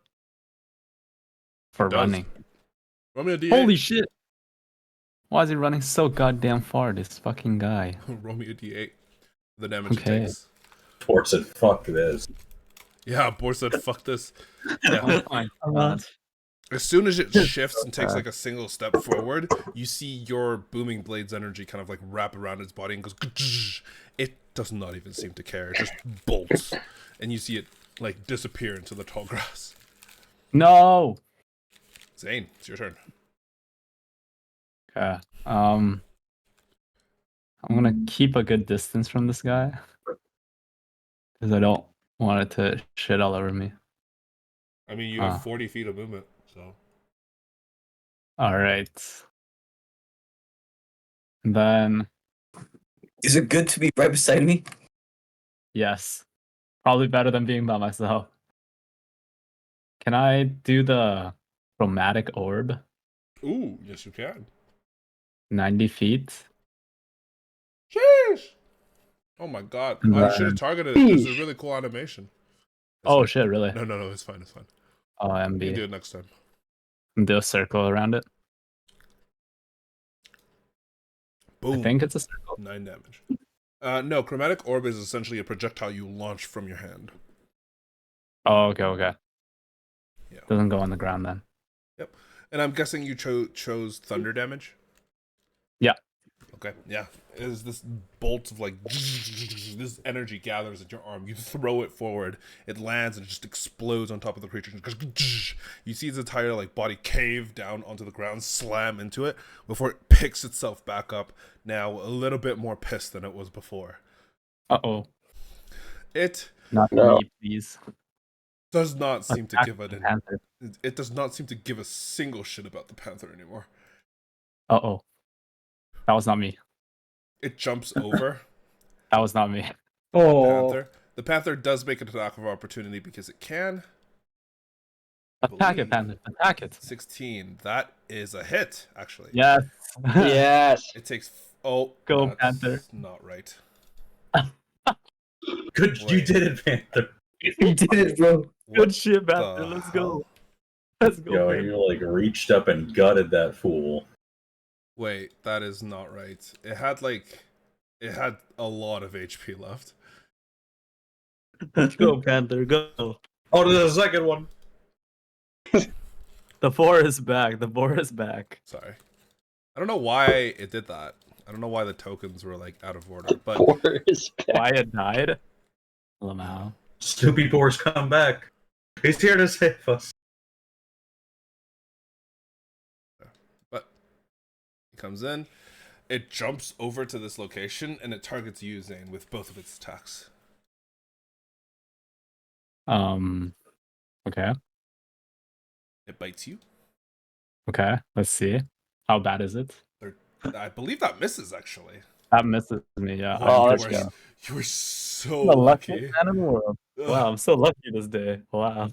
for It does. running. Roll me a D8. Holy shit! Why is he running so goddamn far? This fucking guy. Roll me a D8. The damage Okay. it takes. Boar said, "Fuck this." Yeah, boar said, fuck this. Yeah. Oh my god. As soon as it shifts and takes like a single step forward, you see your booming blade's energy kind of like wrap around its body and goes. It does not even seem to care. It just bolts, and you see it like disappear into the tall grass. No. Zane, it's your turn. Okay. I'm gonna keep a good distance from this guy because I don't want it to shit all over me. I mean, you have 40 feet of movement, so. All right. Then Is it good to be right beside me? yes, probably better than being by myself. Can I do the chromatic orb? Ooh, yes, you can. 90 feet. Sheesh! Oh my god. And Oh, you should have then- targeted it. It's a really cool animation. Oh fine. shit! Really? No, it's fine. It's fine. Oh, You can do MB. it next time. Do a circle around it. Boom. I think it's a circle. 9 damage. No, chromatic orb is essentially a projectile you launch from your hand. Oh, okay. Yeah. Doesn't go on the ground then. And I'm guessing you chose thunder damage? Yeah. Okay, yeah. Is this bolt of like this energy gathers at your arm. You throw it forward, it lands and it just explodes on top of the creature. You see its entire like body cave down onto the ground, slam into it before it picks itself back up. Now a little bit more pissed than it was before. Uh-oh. It Not No. me, please. does not seem to Attack give it the an, panther. it does not seem to give a single shit about the panther anymore. Uh-oh. That was not me. It jumps over That was not me. Oh. panther. The panther does make an attack of opportunity because it can. Attack it, Believe. panther. Attack it. 16. That is a hit, actually. Yes. Yes. It takes. Oh, Go, that's Panther. Not right. Good, you Wait. did it, Panther. You did it, bro. What Good shit, panther. the Let's hell? go. Let's go. Yo, Panther. you like reached up and gutted that fool. Wait, that is not right. It had a lot of HP left. Go, panther. Go. Oh, there's a second one. The boar is back. The boar is back. Sorry. I don't know why it did that. I don't know why the tokens were like out of order, but Poor is back. Why it died? Lamau. Snoopy Boar's come back. He's here to save us. But it comes in, it jumps over to this location, and it targets you, Zane, with both of its attacks. Okay. It bites you. Okay. Let's see. How bad is it? I believe that misses, actually. That misses me. Yeah. Oh, I'm let's good. go. You were so I'm the lucky. luckiest man in the world. Ugh. Wow, I'm so lucky this day. Wow.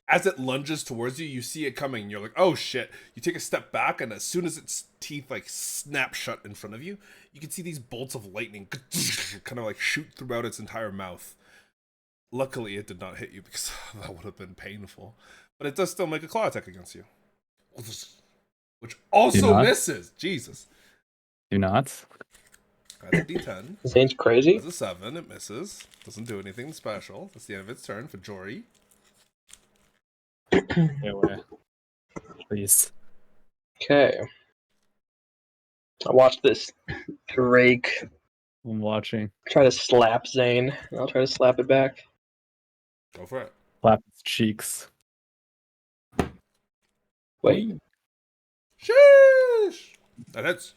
As it lunges towards you, you see it coming. You're like, "Oh shit!" You take a step back, and as soon as its teeth like snap shut in front of you, you can see these bolts of lightning kind of like shoot throughout its entire mouth. Luckily, it did not hit you because that would have been painful. But it does still make a claw attack against you, which also not? misses. Jesus, Do not. that's a D10. Zane's crazy. That's a 7. It misses. Doesn't do anything special. That's the end of its turn for Jory. Stay away. Please. Okay. I watched this Drake I'm watching. try to slap Zane. And I'll try to slap it back. Go for it. Slap his cheeks. Wait. Sheesh! That hits.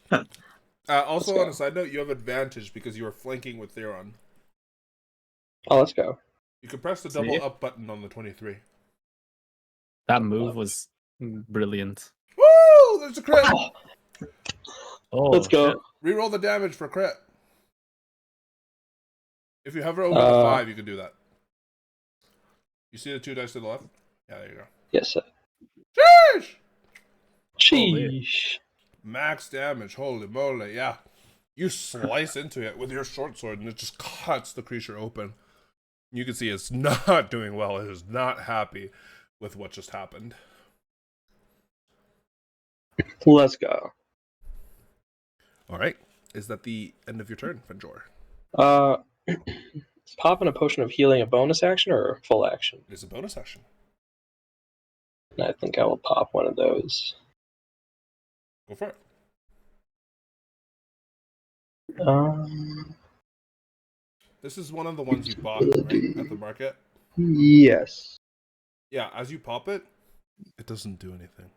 Also, Let's on go. a side note, you have advantage because you are flanking with Theron. Oh, let's go. You can press the double See? up button on the 23. That move was brilliant. Woo! There's a crit! Oh, Oh, let's go. shit. Reroll the damage for crit. If you hover over the 5, you can do that. You see the 2 dice to the left? Yeah, there you go. Yes, sir. Sheesh! Sheesh. Max damage, holy moly, yeah. You slice into it with your short sword and it just cuts the creature open. You can see it's not doing well. It is not happy with what just happened. Let's go. Alright. Is that the end of your turn, Fenjor? Is popping a potion of healing a bonus action or a full action? It is a bonus action. I think I will pop one of those. Go for it. This is one of the ones you bought, right? At the market? Yes. Yeah, as you pop it, it doesn't do anything.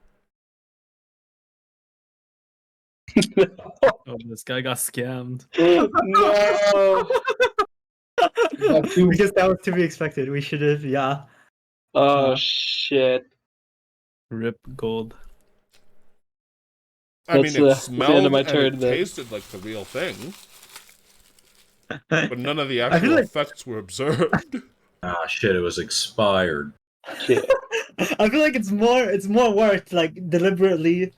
Oh, this guy got scammed. No. Because that was to be expected. We should have, yeah. Oh shit. Rip gold. I mean, That's, it that's the end smelled of my and turn it then. tasted like the real thing, but none of the I feel actual like- effects were observed. Ah, shit, it was expired. Shit. I feel like it's more work to like deliberately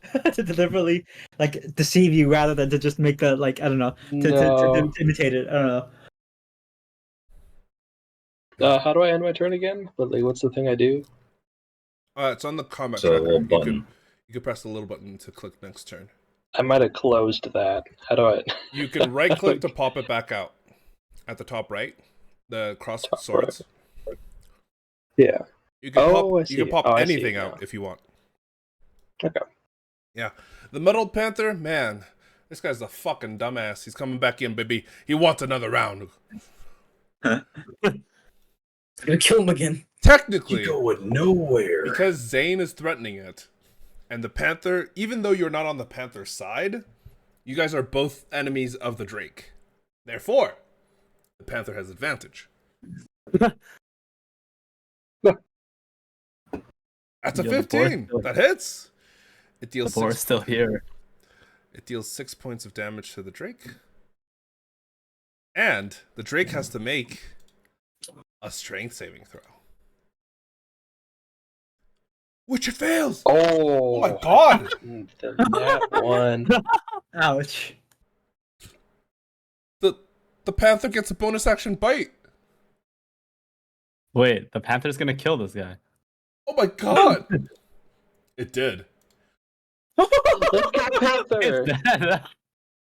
like deceive you rather than to just make the like I don't know to imitate it. I don't know. How do I end my turn again? But like, what's the thing I do? It's on the combat It's a tracker. little You button. can press the little button to click next turn. I might have closed that. How do I? You can right click to pop it back out at the top right, the cross Top swords. Yeah. You can Oh, I pop. You can see. pop Oh, I see anything it out now. if you want. Okay. Yeah, the Muddled Panther, man, this guy's a fucking dumbass. He's coming back in, baby. He wants another round. I'm gonna kill him again. Technically, You going nowhere. because Zane is threatening it, and the Panther, even though you're not on the Panther's side, you guys are both enemies of the Drake. Therefore, the Panther has advantage. That's a Yeah, the board's 15. still- That hits. It The deals board's still here. It deals 6 points of damage to the Drake. And the Drake has to make a strength saving throw. Which it fails! Oh, Oh my god! That one. Ouch. The Panther gets a bonus action bite. Wait, the Panther's gonna kill this guy. Oh my god! It did. Let's go Panther.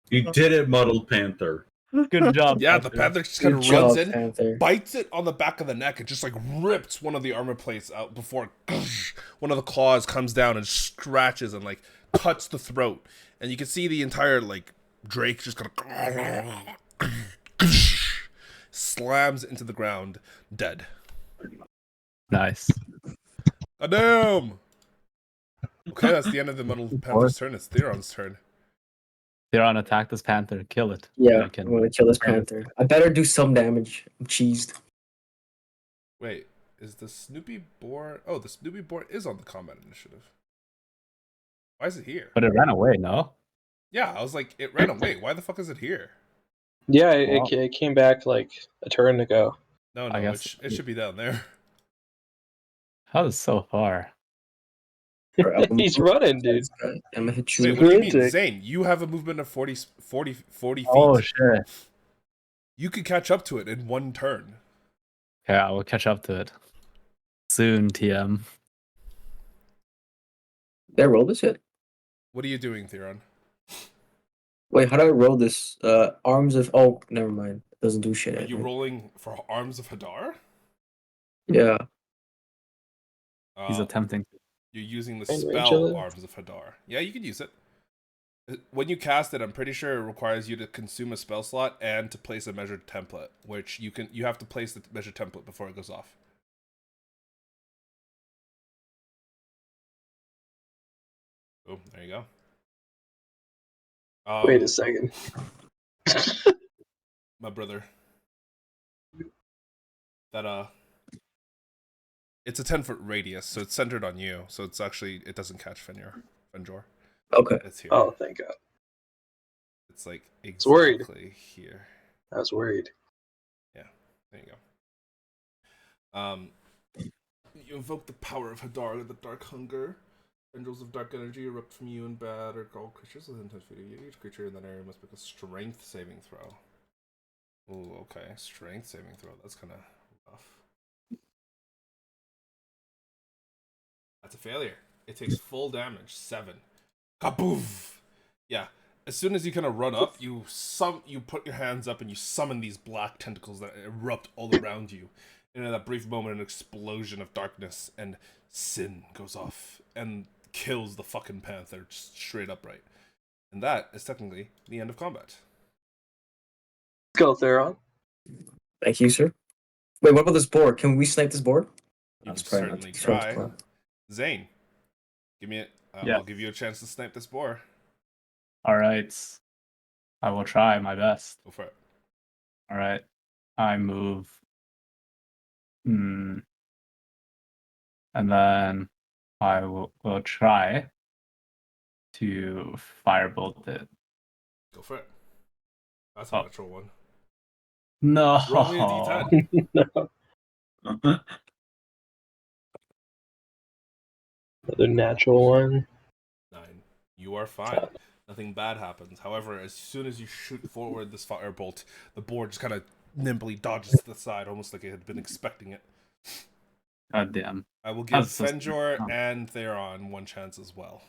You did it, Muddled Panther. Good job. Yeah, the Panther just kind Good of runs job, in, Panther. bites it on the back of the neck, and just like rips one of the armor plates out before one of the claws comes down and scratches and like cuts the throat. And you can see the entire like Drake just kind of slams into the ground, dead. Nice. Damn. Okay, that's the end of the Muddled Panther's turn. It's Theron's turn. Theron, attack this Panther. Kill it. Yeah, I I'm can- gonna kill this Panther. I better do some damage. I'm cheesed. Wait, is the Snoopy Boar? Oh, the Snoopy Boar is on the combat initiative. Why is it here? But it ran away, no? Yeah, I was like, it ran away. Why the fuck is it here? Yeah, Wow. it came back like a turn ago. No, I no, guess- it should be down there. How is so far? He's running, dude. I'm gonna hit Wait, you. what do you mean, Sprinting. Zane? You have a movement of 40 feet. Oh shit. You could catch up to it in one turn. Yeah, I will catch up to it soon. TM. Did I roll this yet? What are you doing, Theron? Wait, how do I roll this? Arms of. Oh, never mind. It doesn't do shit. Are I you think. rolling for Arms of Hadar? Yeah. He's attempting. You're using the And spell Rachel? Arms of Hadar. Yeah, you can use it. When you cast it, I'm pretty sure it requires you to consume a spell slot and to place a measured template, which you have to place the measured template before it goes off. Oh, there you go. Wait a second. My brother. That it's a 10-foot radius, so it's centered on you. So it's actually it doesn't catch Fenjor. Okay. It's here. Oh, thank God. It's like worried. exactly here. I was worried. There you go. You invoke the power of Hadar, the Dark Hunger. Tendrils of dark energy erupt from you and bad or all creatures within 10 feet of you. Each creature in that area must make a strength saving throw. Ooh, okay. Strength saving throw. That's kind of rough. That's a failure. It takes full damage. 7. Kaboof! Yeah. As soon as you kind of run up, you put your hands up and you summon these black tentacles that erupt all around you. And in that brief moment, an explosion of darkness and sin goes off and kills the fucking panther just straight upright. And that is technically the end of combat. Let's go, Theron. Thank you, sir. Wait, what about this board? Can we snipe this board? You That's can probably not certainly the first try. plan. Zane, give me it. Yeah. I'll give you a chance to snipe this boar. All right. I will try my best. Go for it. All right. I move. And then I will try to firebolt it. Go for it. That's a Oh. natural one. No. Roll me a d10. Another natural one. 9. You are fine. Nothing bad happens. However, as soon as you shoot forward this firebolt, the board just kind of nimbly dodges to the side, almost like it had been expecting it. God damn. I will give That's so Fenjor stupid. and Theron one chance as well.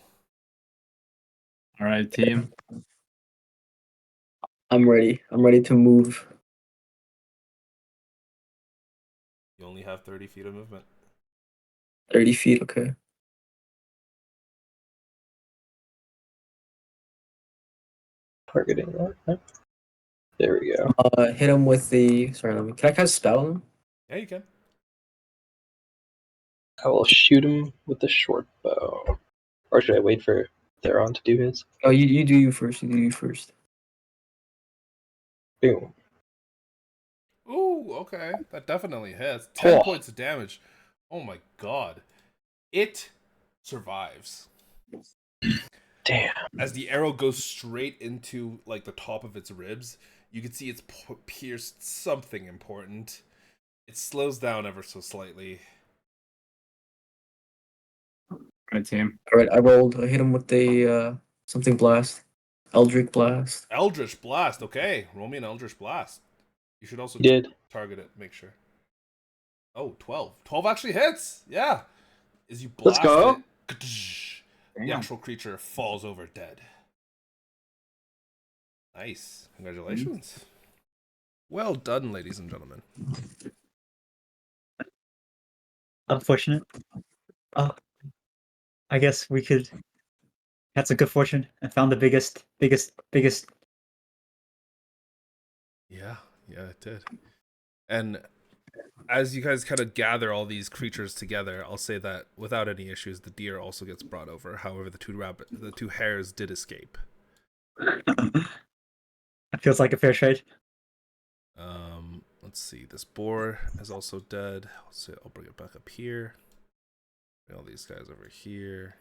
All right, team. I'm ready. I'm ready to move. You only have 30 feet of movement. 30 feet, okay. Targeting that. There we go. Hit him with the. Sorry, can I cast spell on him? Yeah, you can. I will shoot him with the short bow. Or should I wait for Theron to do his? Oh, you do you first. You do you first. Boom. Ooh, okay. That definitely hits. 10 Oh. points of damage. Oh my god. It survives. Damn. As the arrow goes straight into like the top of its ribs, you can see it's pierced something important. It slows down ever so slightly. All right, team. All right, I rolled. I hit him with the something blast, Eldritch blast. Eldritch Blast. Okay, roll me an Eldritch Blast. You should also Did. target it. Make sure. Oh, 12. 12 actually hits. Yeah. As you Let's blast go. it, the actual creature falls over dead. Nice. Congratulations. Well done, ladies and gentlemen. Unfortunate. I guess we could. That's a good fortune. I found the biggest. Yeah, it did. And as you guys kind of gather all these creatures together, I'll say that without any issues, the deer also gets brought over. However, the two hares did escape. That feels like a fair trade. Let's see. This boar is also dead. I'll bring it back up here. Bring all these guys over here.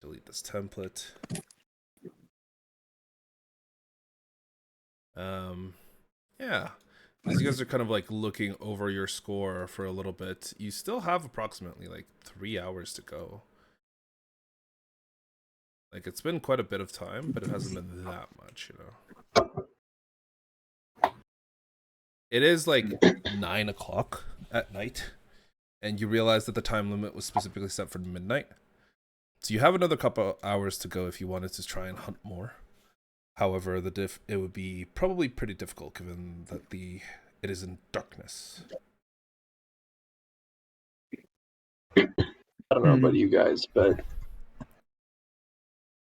Delete this template. Yeah. As you guys are kind of like looking over your score for a little bit, you still have approximately like 3 hours to go. Like it's been quite a bit of time, but it hasn't been that much, you know. It is like 9 o'clock at night, and you realize that the time limit was specifically set for midnight. So you have another couple hours to go if you wanted to try and hunt more. However, it would be probably pretty difficult given that it is in darkness. I don't know about you guys, but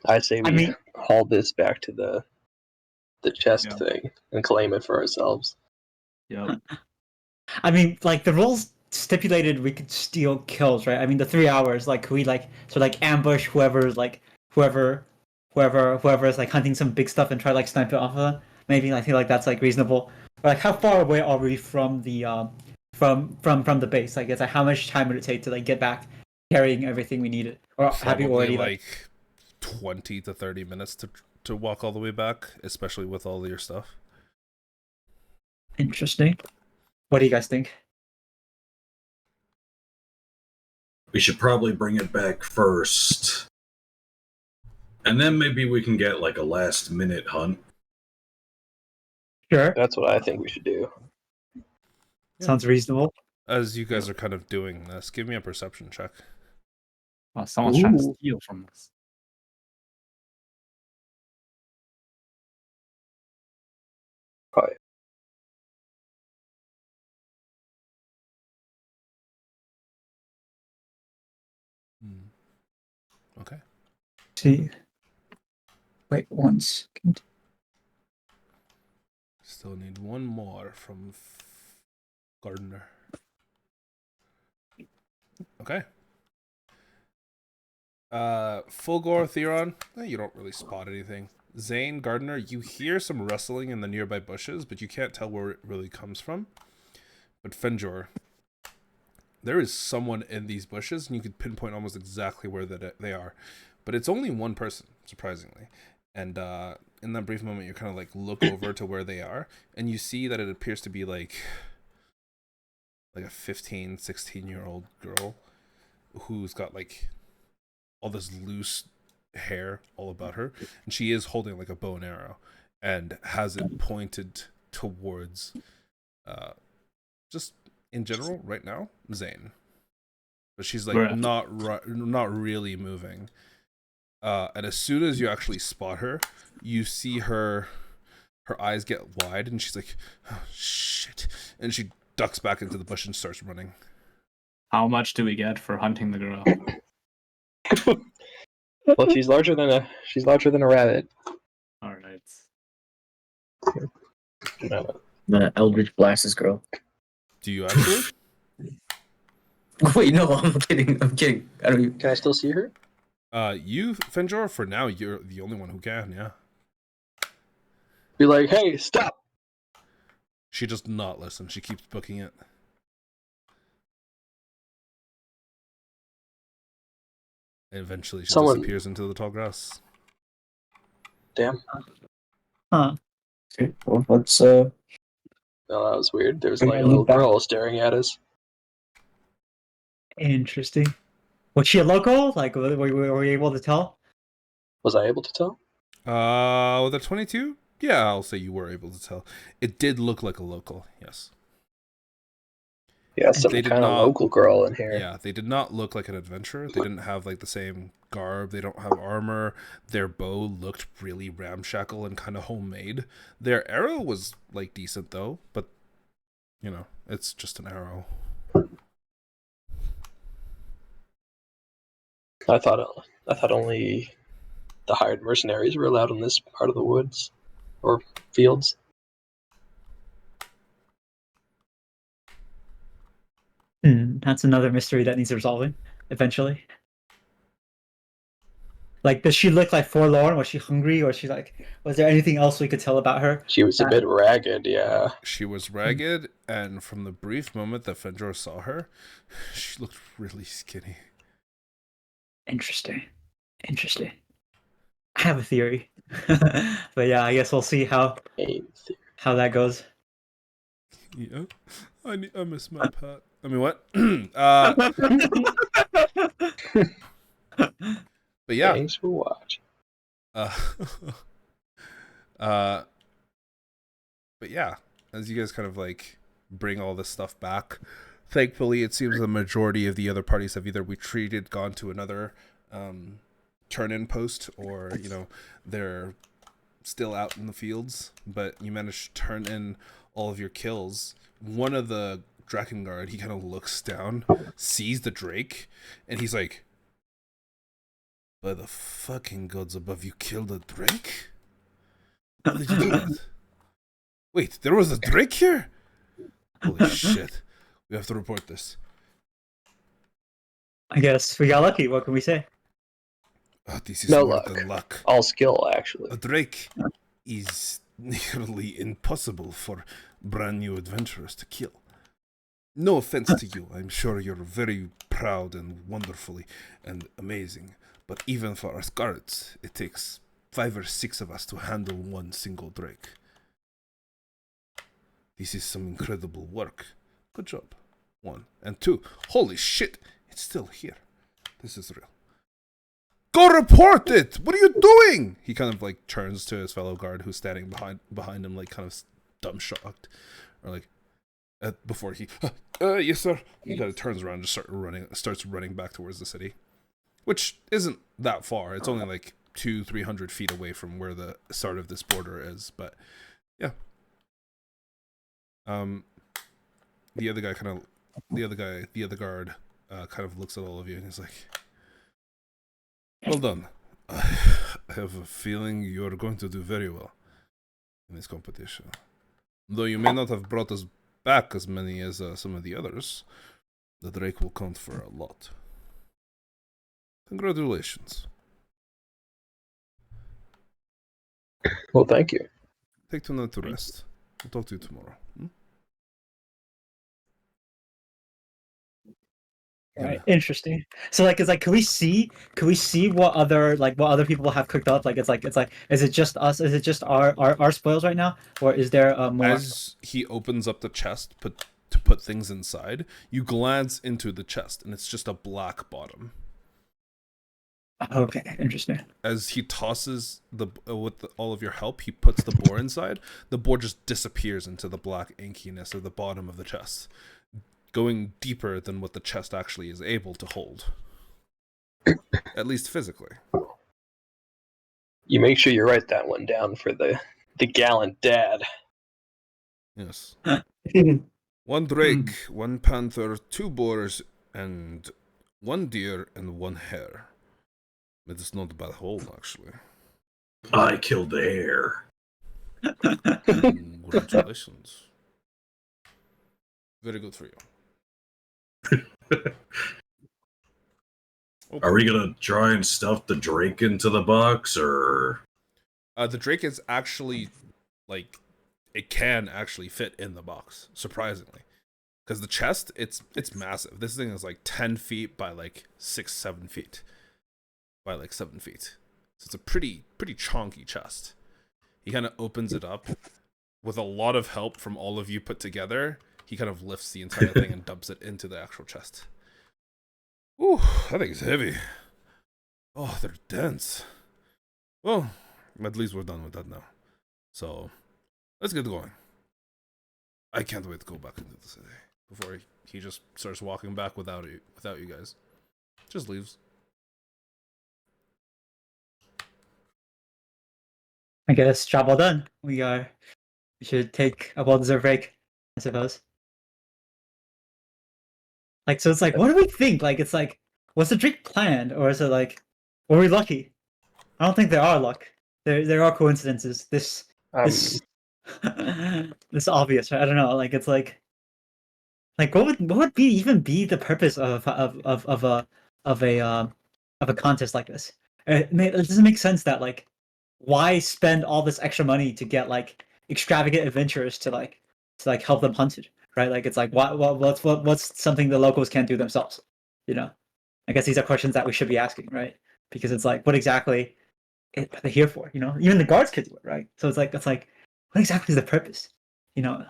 I say we haul this back to the chest thing and claim it for ourselves. Yep. I mean, like the rules stipulated we could steal kills, right? I mean, the 3 hours, like we ambush whoever's like whoever is like hunting some big stuff and try like snipe it off of them. Maybe I think like that's like reasonable. But like, how far away are we from the from the base? Like, it's like how much time would it take to like get back, carrying everything we needed, or have you Probably already like 20 to 30 minutes to walk all the way back, especially with all your stuff. Interesting. What do you guys think? We should probably bring it back first. And then maybe we can get like a last minute hunt. Sure. That's what I think we should do. Sounds reasonable. As you guys are kind of doing this, give me a perception check. Oh, someone's trying to Ooh. steal from us. Probably. Okay. See. Wait one second. Still need one more from Gardner. Okay. Fulgor, Theron, you don't really spot anything. Zane, Gardner, you hear some rustling in the nearby bushes, but you can't tell where it really comes from. But Fenjor, there is someone in these bushes, and you could pinpoint almost exactly where they are. But it's only one person, surprisingly. And in that brief moment, you kind of like look over to where they are, and you see that it appears to be like a 15, 16-year-old girl who's got like all this loose hair all about her, and she is holding like a bow and arrow and has it pointed towards just in general right now Zane, but she's like not really moving, and as soon as you actually spot her, you see her eyes get wide, and she's like, oh, shit, and she ducks back into the bush and starts running. How much do we get for hunting the girl? Well, she's larger than a rabbit. All right. The Eldritch Blasts girl. Do you actually? Wait, no, I'm kidding. I don't even... Can I still see her? You, Fenjor, for now, you're the only one who can, yeah. Be like, hey, stop! She does not listen. She keeps booking it. And eventually she disappears into the tall grass. Damn. Huh. Okay, well, let's No, that was weird. There's like a little girl staring at us. Interesting. Was she a local? Like, were you able to tell? Was I able to tell? With a 22? Yeah, I'll say you were able to tell. It did look like a local, yes. Yeah, some kind of local girl in here. Yeah, they did not look like an adventurer. They didn't have like the same garb. They don't have armor. Their bow looked really ramshackle and kind of homemade. Their arrow was like decent though, but you know, it's just an arrow. I thought only the hired mercenaries were allowed in this part of the woods or fields. That's another mystery that needs resolving eventually. Like, does she look like forlorn? Was she hungry? Or was there anything else we could tell about her? She was a bit ragged, yeah. She was ragged, and from the brief moment that Fenjor saw her, she looked really skinny. Interesting. I have a theory. But yeah, I guess we'll see how... A theory. how that goes. Yeah, I miss my pet. I mean, what? But yeah, Thanks for watching. uh, uh, but yeah, as you guys kind of like bring all this stuff back, thankfully, it seems the majority of the other parties have either retreated, gone to another turn-in post, or they're still out in the fields. But you managed to turn in all of your kills. One of the Drakengard, he kind of looks down, sees the Drake, and he's like, "By the fucking gods above, you killed a Drake? How did you do that? Wait, there was a Drake here? Holy shit. We have to report this." I guess we got lucky. What can we say? This is No more luck. than luck. All skill, actually. A Drake is nearly impossible for brand new adventurers to kill. No offense to you, I'm sure you're very proud and wonderfully and amazing, but even for us guards, it takes 5 or 6 of us to handle one single Drake. This is some incredible work. Good job. 1. And 2, holy shit, it's still here. This is real. Go report it! What are you doing? He kind of like turns to his fellow guard who's standing behind him, like kind of dumb shocked, or like before he, yes sir. He kind of turns around and starts running back towards the city, which isn't that far. It's only like 200-300 feet away from where the start of this border is. But yeah, the other guard kind of looks at all of you and he's like, "Well done. I have a feeling you're going to do very well in this competition. Though you may not have brought us back as many as some of the others, the Drake will count for a lot. Congratulations. Well, thank you. Take tonight to rest. We'll talk to you tomorrow." Right. Interesting. So like, it's like, can we see what other people have cooked up? Like, is it just us? Is it just our spoils right now, or is there more? As he opens up the chest to put things inside, you glance into the chest and it's just a black bottom. Okay, interesting. As he tosses all of your help, he puts the boar inside. The boar just disappears into the black inkiness of the bottom of the chest, going deeper than what the chest actually is able to hold, at least physically. You make sure you write that one down for the gallant dad. Yes. 1 drake, 1 panther, 2 boars, and 1 deer and 1 hare. It is not a bad haul, actually. I killed the hare. Congratulations. Very good for you. Are we gonna try and stuff the drake into the box, or? The drake is actually, like, it can actually fit in the box, surprisingly. Because the chest, it's massive. This thing is like 10 feet by like 6-7 feet. By like 7 feet. So it's a pretty chonky chest. He kind of opens it up with a lot of help from all of you put together. He kind of lifts the entire thing and dumps it into the actual chest. Ooh, that thing's heavy. Oh, they're dense. Well, at least we're done with that now. So, let's get going. I can't wait to go back into the city. Before he just starts walking back without you guys. Just leaves. I guess job well done. We should take a well-deserved break, I suppose. Like, so it's like, what do we think? Like, it's like, was the drink planned, or is it like, were we lucky? I don't think there are luck. There are coincidences. This this obvious, right? I don't know. Like, it's like what would even be the purpose of a contest like this? It doesn't make sense that, like, why spend all this extra money to get like extravagant adventurers to help them hunt it, right? Like, it's like, what's something the locals can't do themselves? You know, I guess these are questions that we should be asking, right? Because it's like, what exactly are they here for? You know, even the guards could do it, right? So it's like what exactly is the purpose? You know,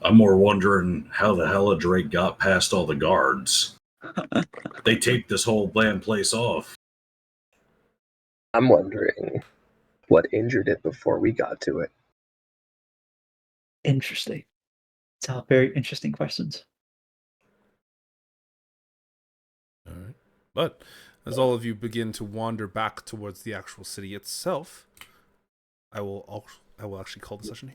I'm more wondering how the hell a Drake got past all the guards. They taped this whole damn place off. I'm wondering what injured it before we got to it. interesting. It's all very interesting questions. All right. But as all of you begin to wander back towards the actual city itself, I will actually call the session here.